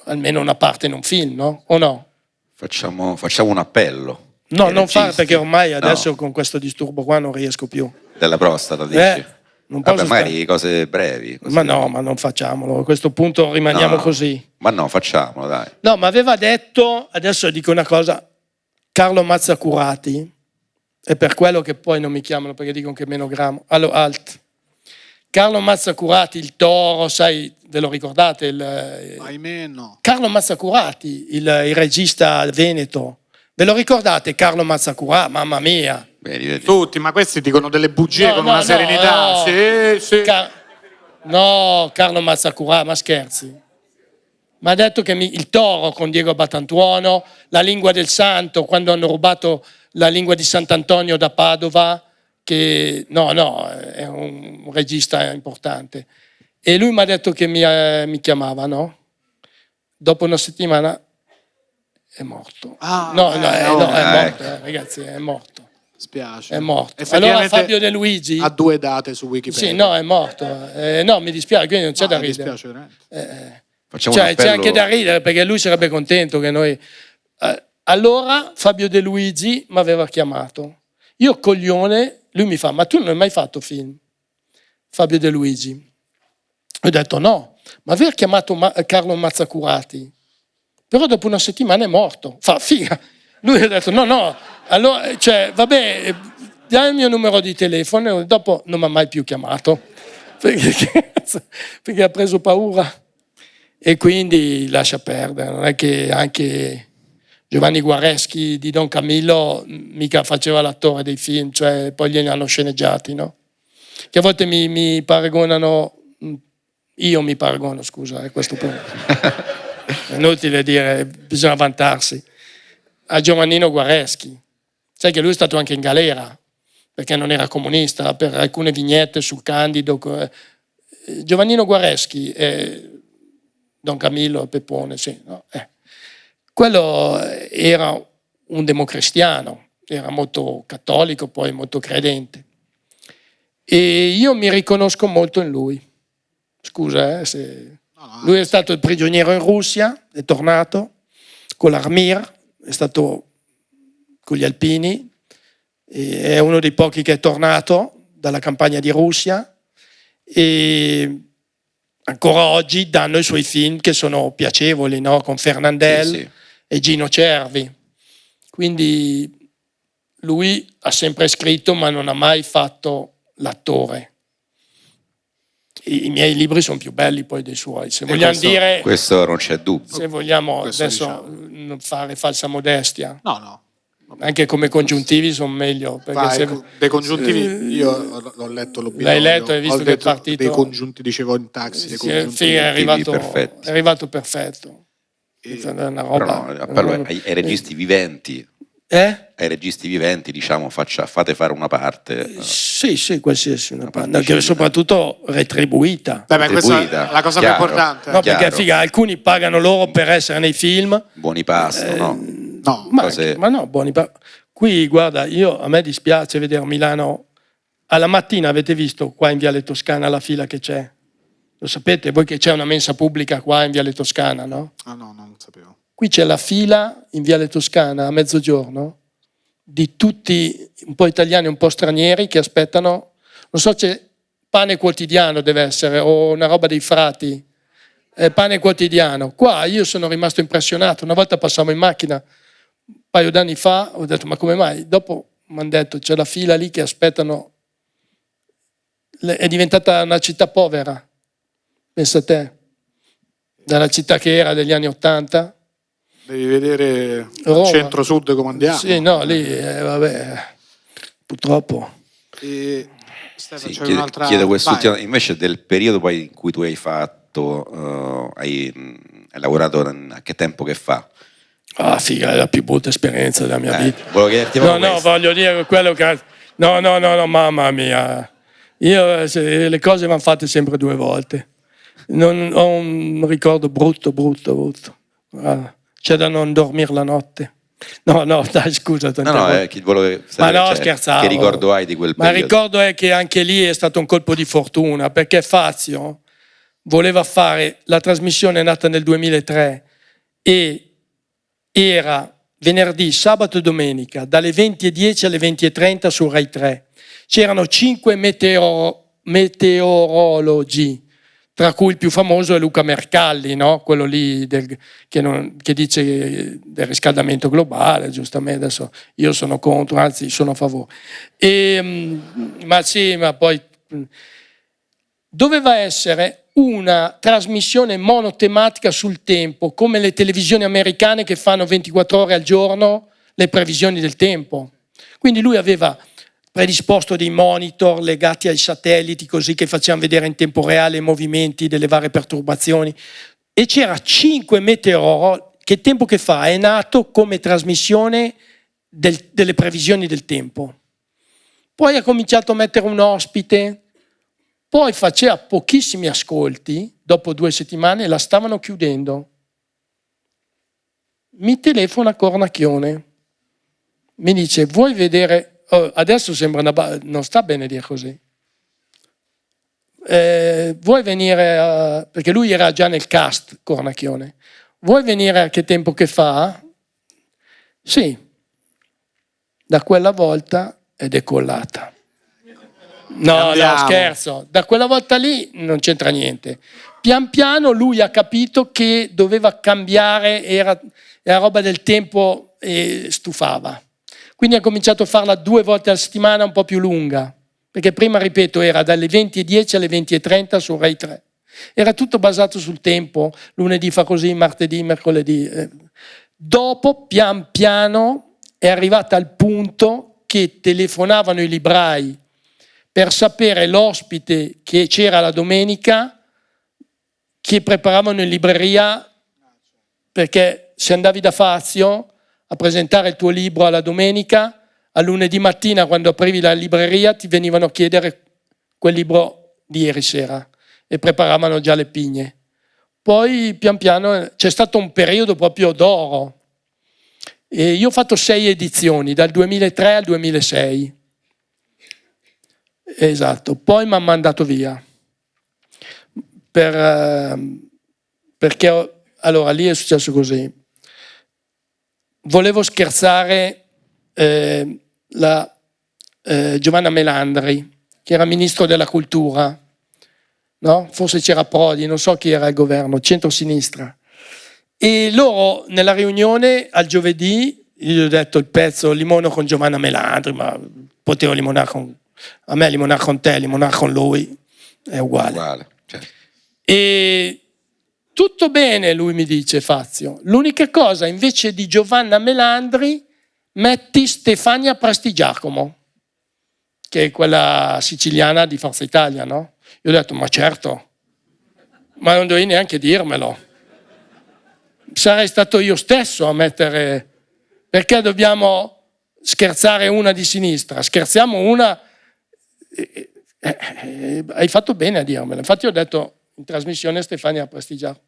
almeno una parte in un film, no? O no? Facciamo un appello. No, non registi. fare, perché ormai adesso No, con questo disturbo qua non riesco più. della prostata, dici? Non posso Vabbè, magari cose brevi. Ma no, ma non facciamolo. A questo punto rimaniamo così. Ma no, facciamolo, dai. No, ma aveva detto, adesso dico una cosa, Carlo Mazzacurati, è per quello che poi non mi chiamano, perché dicono che è meno gramo. Allora, alt. Carlo Mazzacurati, il toro, sai, ve lo ricordate? Ahimè no. Carlo Mazzacurati, il regista veneto. Ve lo ricordate Carlo Mazzacurati? Mamma mia. Vedi. Tutti, ma questi dicono delle bugie No, con no, una no, serenità. no. Sì. No, Carlo Mazzacurati, ma scherzi. Ma ha detto che il toro con Diego Battantuono, la lingua del santo, quando hanno rubato la lingua di Sant'Antonio da Padova, che no, è un regista importante. E lui mi ha detto che mi chiamava, no? Dopo una settimana è morto. È morto, ragazzi, è morto. Spiace. È morto. Effettivamente Allora Fabio De Luigi... ha 2 date su Wikipedia. Sì, no, è morto. No, mi dispiace, quindi non c'è da Mi ridere. dispiace veramente. Facciamo un C'è appello. anche da ridere, perché lui sarebbe contento che noi... allora Fabio De Luigi mi aveva chiamato. Io coglione, lui mi fa, ma tu non hai mai fatto film? Fabio De Luigi. Ho detto no, ma aver chiamato Carlo Mazzacurati, però dopo una settimana è morto. Fa, figa. Lui ha detto no, allora, cioè, vabbè, dai il mio numero di telefono, e dopo non mi ha mai più chiamato, perché ha preso paura. E quindi lascia perdere, non è che anche Giovanni Guareschi di Don Camillo mica faceva l'attore dei film, cioè poi gliene hanno sceneggiati, no? Che a volte mi paragonano, io mi paragono, scusa, a questo punto. È inutile dire, bisogna vantarsi. A Giovannino Guareschi. Sai che lui è stato anche in galera, perché non era comunista, per alcune vignette sul Candido. Giovannino Guareschi, Don Camillo, Peppone, sì. No? Quello era un democristiano, era molto cattolico, poi molto credente. E io mi riconosco molto in lui. Scusa, se... Lui è stato il prigioniero in Russia, è tornato con l'Armir, è stato con gli alpini, è uno dei pochi che è tornato dalla campagna di Russia e ancora oggi danno i suoi film che sono piacevoli, no? Con Fernandel Sì, sì. e Gino Cervi. Quindi lui ha sempre scritto ma non ha mai fatto l'attore. I miei libri sono più belli poi dei suoi. Se vogliamo dire, Questo non c'è dubbio. se vogliamo Questo adesso non fare falsa modestia, No. anche come congiuntivi sono meglio. Perché Vai, se, dei congiuntivi, io l'ho letto l'obitorio. L'hai letto, hai visto Ho che è detto partito? dei congiunti, dicevo in taxi, dei sì, congiuntivi. è arrivato perfetti. è arrivato perfetto. E- È una Però roba, no, parlo ai registi viventi. Ai registi viventi, diciamo, fate fare una parte. Sì, qualsiasi una parte parte, anche soprattutto retribuita. Beh, questa Retribuita, è la cosa chiaro. più importante. No, chiaro. perché figa, alcuni pagano loro per essere nei film. Buoni pasto, no? No, Cose- Ma no, buoni. Qui, guarda, a me dispiace vedere Milano. Alla mattina avete visto qua in Viale Toscana la fila che c'è? Lo sapete voi che c'è una mensa pubblica qua in Viale Toscana, no? Ah no, non sapevo. Qui c'è la fila in Viale Toscana a mezzogiorno di tutti un po' italiani, un po' stranieri che aspettano, non so, c'è Pane Quotidiano deve essere, o una roba dei frati, Pane Quotidiano. Qua io sono rimasto impressionato, una volta passavo in macchina, un paio d'anni fa, ho detto ma come mai? Dopo mi hanno detto c'è la fila lì che aspettano, è diventata una città povera, pensa te, dalla città che era degli anni '80. Devi vedere Roma. centro-sud come andiamo. Sì, no, lì, vabbè, purtroppo. E, Stefano, Sì, c'è un'altra... chiedo quest'ultima, Vai. invece del periodo poi in cui tu hai fatto, hai lavorato a che tempo che fa? Ah, figa, è la più brutta esperienza della mia vita. Volevo chiederti No, proprio no, questo. voglio dire quello che... No, mamma mia. Io le cose vanno fatte sempre due volte. Non ho un ricordo brutto. Guarda, c'è da non dormire la notte. No, dai, scusa. Volevo Ma sapere, no, scherzavo. che ricordo hai di quel Ma il periodo? ricordo è che anche lì è stato un colpo di fortuna, perché Fazio voleva fare la trasmissione nata nel 2003 e era venerdì, sabato e domenica, dalle 20:10 alle 20:30 su Rai 3. C'erano 5 meteorologi, tra cui il più famoso è Luca Mercalli, no? Quello lì che dice del riscaldamento globale, giustamente. Adesso io sono contro, anzi sono a favore. Ma poi doveva essere una trasmissione monotematica sul tempo, come le televisioni americane che fanno 24 ore al giorno le previsioni del tempo. Quindi lui aveva predisposto dei monitor legati ai satelliti così che facevano vedere in tempo reale i movimenti delle varie perturbazioni e c'era 5 meteorologi. Che tempo che fa? È nato come trasmissione delle previsioni del tempo. Poi ha cominciato a mettere un ospite, poi faceva pochissimi ascolti, dopo 2 settimane la stavano chiudendo. Mi telefona Cornacchione, mi dice vuoi vedere, adesso sembra non sta bene dire così, vuoi venire, perché lui era già nel cast Cornacchione, vuoi venire a che tempo che fa? Sì, da quella volta è decollata. No, scherzo. Da quella volta lì non c'entra niente. Pian piano lui ha capito che doveva cambiare, era roba del tempo e stufava. Quindi ha cominciato a farla 2 volte a settimana, un po' più lunga. Perché prima, ripeto, era dalle 20:10 alle 20:30 su Rai 3. Era tutto basato sul tempo, lunedì fa così, martedì, mercoledì. Dopo, pian piano, è arrivata al punto che telefonavano i librai per sapere l'ospite che c'era la domenica, che preparavano in libreria, perché se andavi da Fazio a presentare il tuo libro alla domenica, a lunedì mattina quando aprivi la libreria ti venivano a chiedere quel libro di ieri sera e preparavano già le pigne. Poi pian piano c'è stato un periodo proprio d'oro. E io ho fatto 6 edizioni, dal 2003 al 2006. Esatto, poi mi hanno mandato via perché allora lì è successo così. Volevo scherzare Giovanna Melandri, che era ministro della cultura, no? Forse c'era Prodi, non so chi era il governo, centro-sinistra. E loro nella riunione al giovedì, io gli ho detto il pezzo limono con Giovanna Melandri, ma potevo limonare con a me, limonare con te, limonare con lui, è uguale. Certo. E tutto bene, lui mi dice, Fazio. L'unica cosa, invece di Giovanna Melandri, metti Stefania Prestigiacomo, che è quella siciliana di Forza Italia, no? Io ho detto, ma certo, ma non dovevi neanche dirmelo. Sarei stato io stesso a mettere... Perché dobbiamo scherzare una di sinistra? Scherziamo una... hai fatto bene a dirmelo. Infatti ho detto in trasmissione Stefania Prestigiacomo.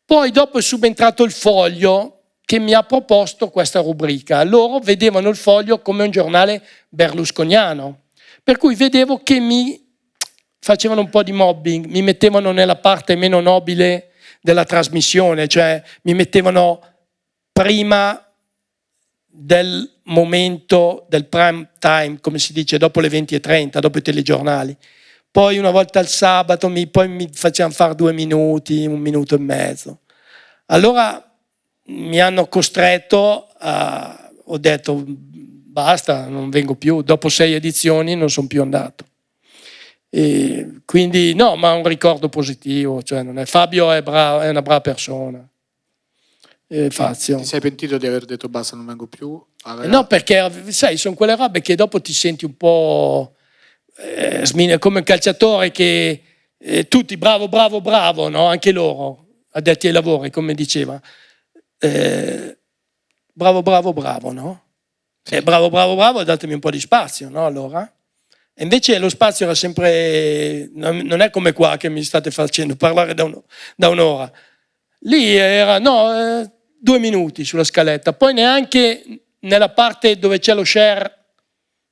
Poi dopo è subentrato il Foglio che mi ha proposto questa rubrica. Loro vedevano il Foglio come un giornale berlusconiano, per cui vedevo che mi facevano un po' di mobbing, mi mettevano nella parte meno nobile della trasmissione, cioè mi mettevano prima del momento del prime time, come si dice, dopo le 20:30, dopo i telegiornali. Poi una volta il sabato poi mi facevano fare 2 minuti, 1 minuto e mezzo. Allora mi hanno costretto ho detto basta, non vengo più. Dopo 6 edizioni non sono più andato. E quindi no, ma un ricordo positivo. Cioè non è, Fabio è una brava persona. Fazio. Ti sei pentito di aver detto basta, non vengo più? No, perché sai, sono quelle robe che dopo ti senti un po' come un calciatore che tutti bravo, bravo, bravo, no? Anche loro, addetti ai lavori, come diceva. Bravo, bravo, bravo, no? Bravo, bravo, bravo, datemi un po' di spazio, no? Allora? E invece lo spazio era sempre, non è come qua che mi state facendo parlare da un'ora. Lì era, 2 minuti sulla scaletta, poi neanche nella parte dove c'è lo share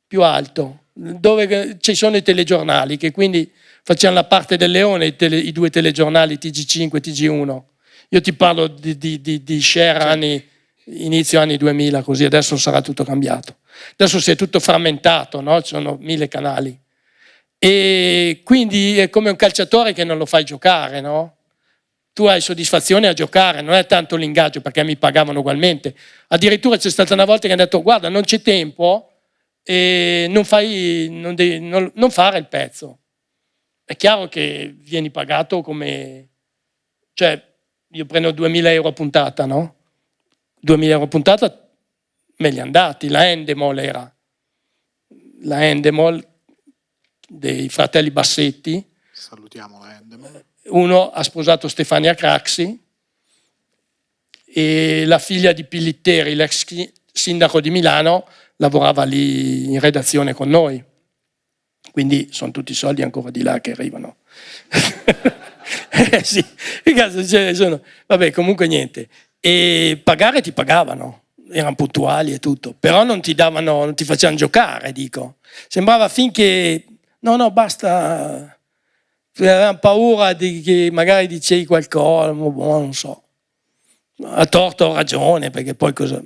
più alto, dove ci sono i telegiornali, che quindi facevano la parte del leone, i 2 telegiornali TG5 e TG1. Io ti parlo di share inizio anni 2000, così adesso sarà tutto cambiato. Adesso si è tutto frammentato, no? Ci sono 1000 canali. E quindi è come un calciatore che non lo fai giocare, no? Tu hai soddisfazione a giocare, non è tanto l'ingaggio, perché mi pagavano ugualmente. Addirittura c'è stata una volta che hanno detto guarda, non c'è tempo e non fare il pezzo. È chiaro che vieni pagato come... Cioè, io prendo 2.000 euro a puntata, no? 2.000 euro a puntata me li andati. La Endemol era. La Endemol dei fratelli Bassetti. Salutiamo la Endemol. Uno ha sposato Stefania Craxi e la figlia di Pillitteri, l'ex sindaco di Milano, lavorava lì in redazione con noi. Quindi sono tutti soldi ancora di là che arrivano. Sì, vabbè, comunque niente. E pagare ti pagavano, erano puntuali e tutto, però non ti facevano giocare, dico. Sembrava finché, no, basta... Avevano paura che magari dicevi qualcosa, non so. A torto o ragione, perché poi cosa...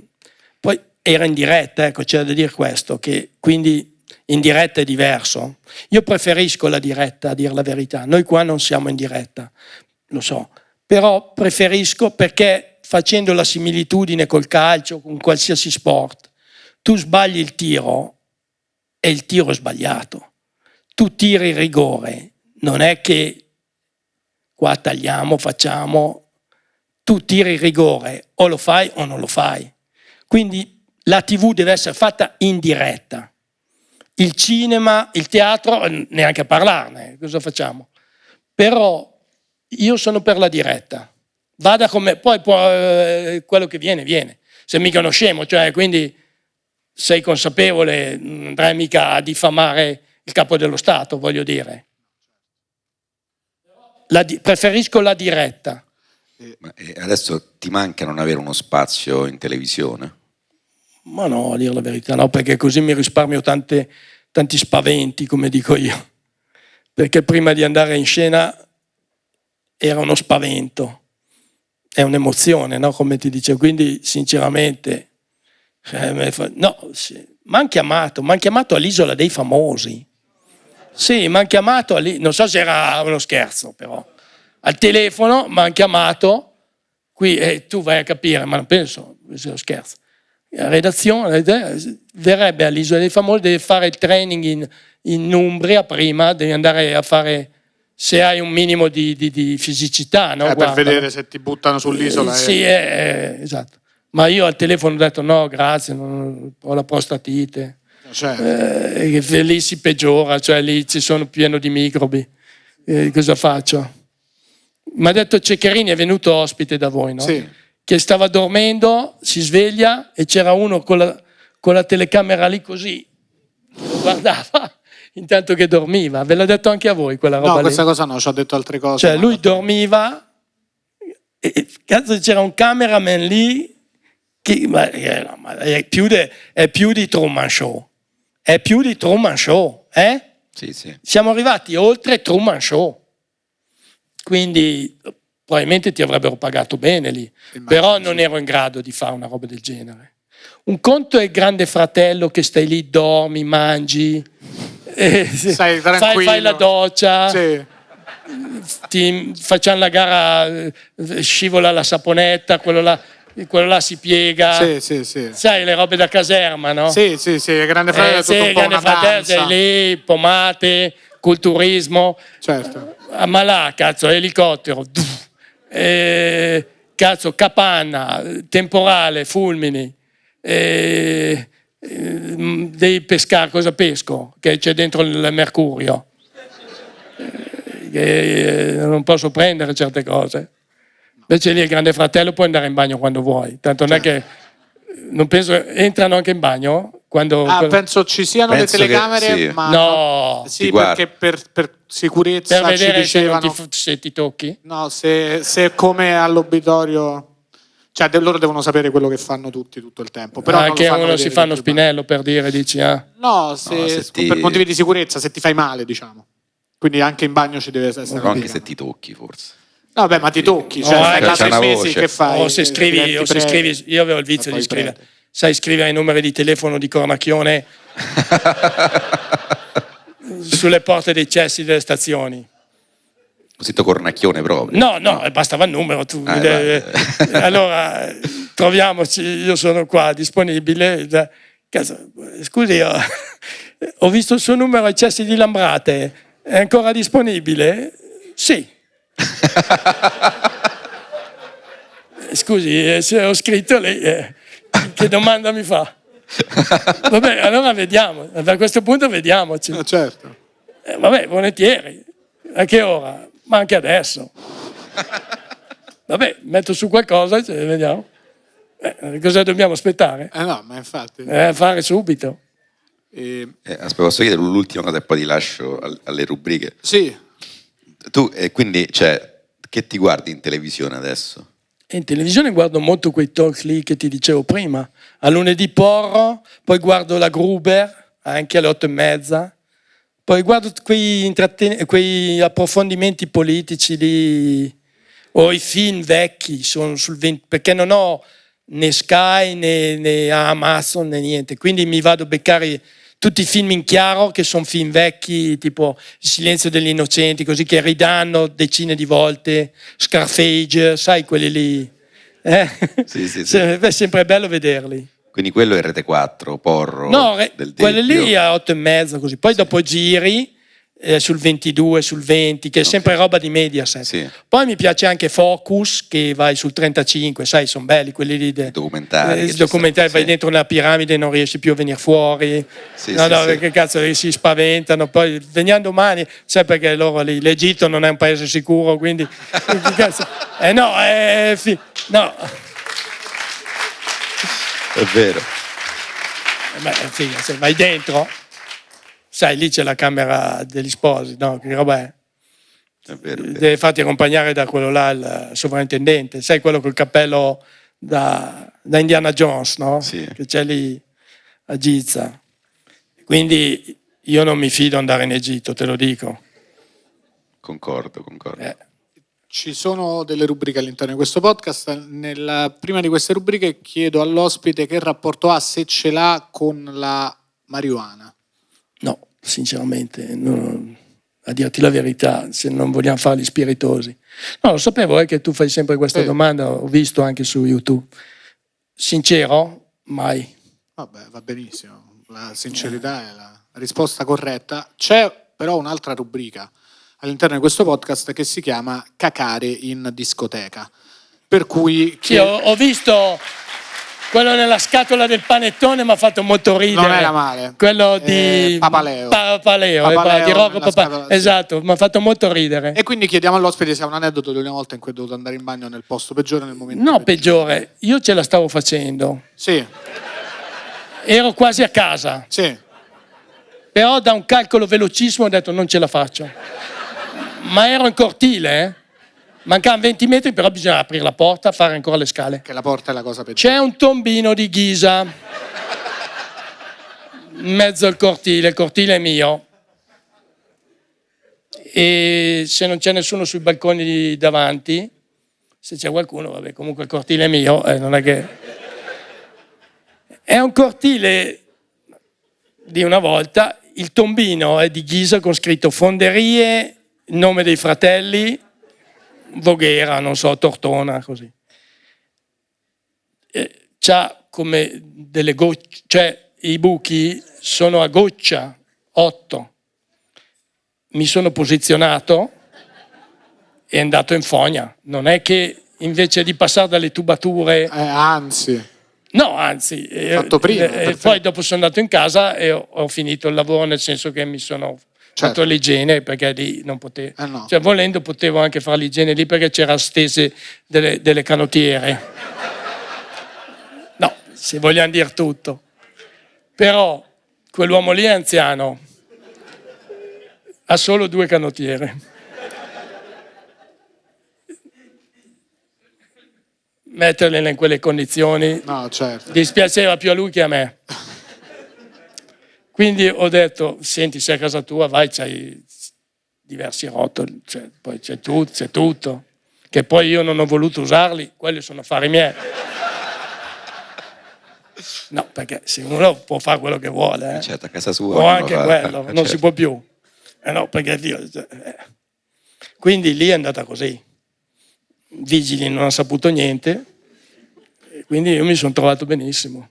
Poi era in diretta, ecco, c'era da dire questo, che quindi in diretta è diverso. Io preferisco la diretta, a dire la verità. Noi qua non siamo in diretta, lo so. Però preferisco perché facendo la similitudine col calcio, con qualsiasi sport, tu sbagli il tiro e il tiro è sbagliato. Tu tiri il rigore. Non è che qua tagliamo, facciamo, tu tiri il rigore, o lo fai o non lo fai. Quindi la TV deve essere fatta in diretta. Il cinema, il teatro, neanche a parlarne, cosa facciamo? Però io sono per la diretta. Vada come, poi quello che viene. Sei mica uno scemo, cioè quindi sei consapevole, non andrai mica a diffamare il capo dello Stato, voglio dire. Preferisco la diretta. Ma adesso ti manca non avere uno spazio in televisione? Ma no, a dire la verità, no, perché così mi risparmio tanti spaventi, come dico io. Perché prima di andare in scena era uno spavento, è un'emozione, no? Come ti dicevo. Quindi, sinceramente, no, mi hanno chiamato all'Isola dei Famosi. Sì, mi hanno chiamato lì, non so se era uno scherzo però, al telefono mi hanno chiamato, qui tu vai a capire, ma non penso sia uno scherzo. La redazione verrebbe all'Isola dei Famosi, deve fare il training in Umbria prima, devi andare a fare, se hai un minimo di fisicità, no? Per vedere se ti buttano sull'isola. Sì, esatto. Ma io al telefono ho detto no, grazie, ho la prostatite. Lì si peggiora, cioè lì ci sono pieno di microbi. Cosa faccio? Mi ha detto Ceccherini, è venuto ospite da voi, no? Sì. Che stava dormendo, si sveglia e c'era uno con la telecamera lì così, lo guardava intanto che dormiva. Ve l'ho detto anche a voi quella roba No, questa lì? cosa no, ci ho detto altre cose. Cioè lui dormiva e cazzo c'era un cameraman lì che è più di Truman Show. È più di Truman Show, eh? Sì, sì. Siamo arrivati oltre Truman Show. Quindi probabilmente ti avrebbero pagato bene lì, però non ero in grado di fare una roba del genere. Un conto è il Grande Fratello che stai lì, dormi, mangi, fai la doccia, sì. Facciamo la gara, scivola la saponetta, quello là si piega, sì. sai le robe da caserma, no? Sì, il Grande Fratello è tutto un po' una danza. Sei lì, pomate, culturismo, certo. Ma là, cazzo, elicottero, cazzo, capanna, temporale, fulmini, devi pescare, cosa pesco? Che c'è dentro il mercurio. Non posso prendere certe cose. Invece lì il Grande Fratello puoi andare in bagno quando vuoi, tanto non è che non penso entrano anche in bagno quando penso ci siano le telecamere, sì. ma no, sì, perché per sicurezza per vedere ci dicevano se ti tocchi. No, se come all'obitorio, cioè loro devono sapere quello che fanno tutti tutto il tempo, però anche non lo uno si fa uno spinello per dire, dici no, per motivi di sicurezza, se ti fai male, diciamo. Quindi anche in bagno ci deve essere anche se ti tocchi forse. No, beh, ma ti tocchi, cioè stai là 6 mesi, che fai? O se scrivi, io avevo il vizio di scrivere. Sai scrivere i numeri di telefono di Cornacchione sulle porte dei cessi delle stazioni. Cosito Cornacchione proprio. No, bastava il numero. Allora, troviamoci, io sono qua, disponibile. Scusi, ho visto il suo numero ai cessi di Lambrate, è ancora disponibile? Sì. Scusi, se ho scritto lei, che domanda mi fa? Vabbè, allora vediamo, da questo punto vediamoci. Certo. Vabbè, volentieri. A che ora? Ma anche adesso. Vabbè, metto su qualcosa e vediamo. Cosa dobbiamo aspettare? No, ma infatti. Fare subito. Aspetta, posso chiedere l'ultima cosa e poi ti lascio alle rubriche? Sì. Tu, quindi, che ti guardi in televisione adesso? In televisione guardo molto quei talk lì che ti dicevo prima. A lunedì Porro, poi guardo la Gruber, anche alle 8:30. Poi guardo quei approfondimenti politici lì, o i film vecchi, sono sul 20, perché non ho né Sky né Amazon né niente. Quindi mi vado a beccare tutti i film in chiaro, che sono film vecchi, tipo Il silenzio degli innocenti, così, che ridanno decine di volte, Scarface, sai, quelli lì. Sì. È sempre bello vederli. Quindi quello è Rete 4, Porro, No, del quelli Debbio. lì a 8:30, così. Poi dopo giri sul 22, sul 20, che è sempre roba di Mediaset. Sì. Poi mi piace anche Focus, che vai sul 35, sai, sono belli quelli lì. Documentari. Vai dentro nella piramide e non riesci più a venire fuori. Sì. Che cazzo, si spaventano. Poi veniamo domani, sai, perché loro lì, l'Egitto non è un paese sicuro, quindi... no. È vero. Se vai dentro, sai, lì c'è la camera degli sposi, no? Che roba è? È vero. Deve farti accompagnare da quello là, il sovrintendente, sai, quello col cappello da Indiana Jones, no? Sì. Che c'è lì a Giza. Quindi io non mi fido andare in Egitto, te lo dico. Concordo. Ci sono delle rubriche all'interno di questo podcast. Prima di queste rubriche chiedo all'ospite che rapporto ha, se ce l'ha, con la marijuana. No. sinceramente, a dirti la verità, se non vogliamo fare gli spiritosi. No, lo sapevo che tu fai sempre questa domanda, ho visto anche su YouTube. Sincero? Mai. Vabbè, va benissimo, la sincerità è la risposta corretta. C'è però un'altra rubrica all'interno di questo podcast che si chiama Cacare in discoteca. Per cui Sì, ho visto quello nella scatola del panettone, mi ha fatto molto ridere. Non era male. Quello di Papaleo. Di Rocco Papaleo. Sì. Esatto, mi ha fatto molto ridere. E quindi chiediamo all'ospite se ha un aneddoto di una volta in cui è dovuto andare in bagno nel posto peggiore, nel momento No, peggiore, io ce la stavo facendo. Sì, Ero quasi a casa, sì. però da un calcolo velocissimo ho detto non ce la faccio. Ma ero in cortile, mancavano 20 metri, però bisogna aprire la porta, fare ancora le scale. Che la porta è la cosa peggiore. C'è un tombino di ghisa in mezzo al cortile, il cortile è mio. E se non c'è nessuno sui balconi di davanti, se c'è qualcuno, vabbè, comunque il cortile è mio, non è che... È un cortile di una volta, il tombino è di ghisa con scritto Fonderie, nome dei fratelli, Voghera, non so, Tortona, così. C'ha come delle gocce, cioè i buchi sono a goccia, 8. Mi sono posizionato e è andato in fogna. Non è che invece di passare dalle tubature... Anzi. No, anzi. Fatto prima. Poi dopo sono andato in casa e ho finito il lavoro, nel senso che mi sono fatto l'igiene, perché lì non potevo. No. Cioè, volendo potevo anche fare l'igiene lì perché c'era stese delle canottiere. No, se vogliamo dire tutto. Però quell'uomo lì è anziano. Ha solo 2 canottiere. Metterle in quelle condizioni dispiaceva più a lui che a me. Quindi ho detto, senti, sei a casa tua, vai, c'hai diversi rotoli, poi c'è tutto, che poi io non ho voluto usarli, quelli sono affari miei. No, perché se uno può fare quello che vuole, certo, a casa sua o anche quello, non certo. si può più. No, perché Quindi lì è andata così. Vigili non hanno saputo niente, quindi io mi sono trovato benissimo.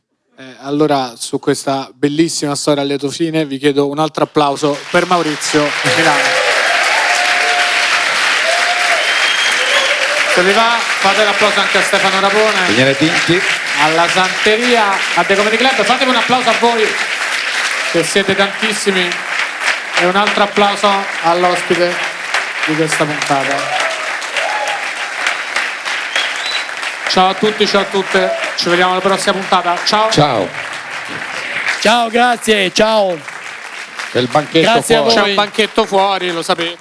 Allora, su questa bellissima storia a lieto fine, vi chiedo un altro applauso per Maurizio Milano. Se vi va, fate l'applauso anche a Stefano Rapone, alla Santeria, a The Comedy Club. Fatevi un applauso a voi, che siete tantissimi, e un altro applauso all'ospite di questa puntata. Ciao a tutti, ciao a tutte, ci vediamo alla prossima puntata. Ciao. Ciao, grazie, ciao. C'è il banchetto Grazie fuori. C'è un banchetto fuori, lo sapete.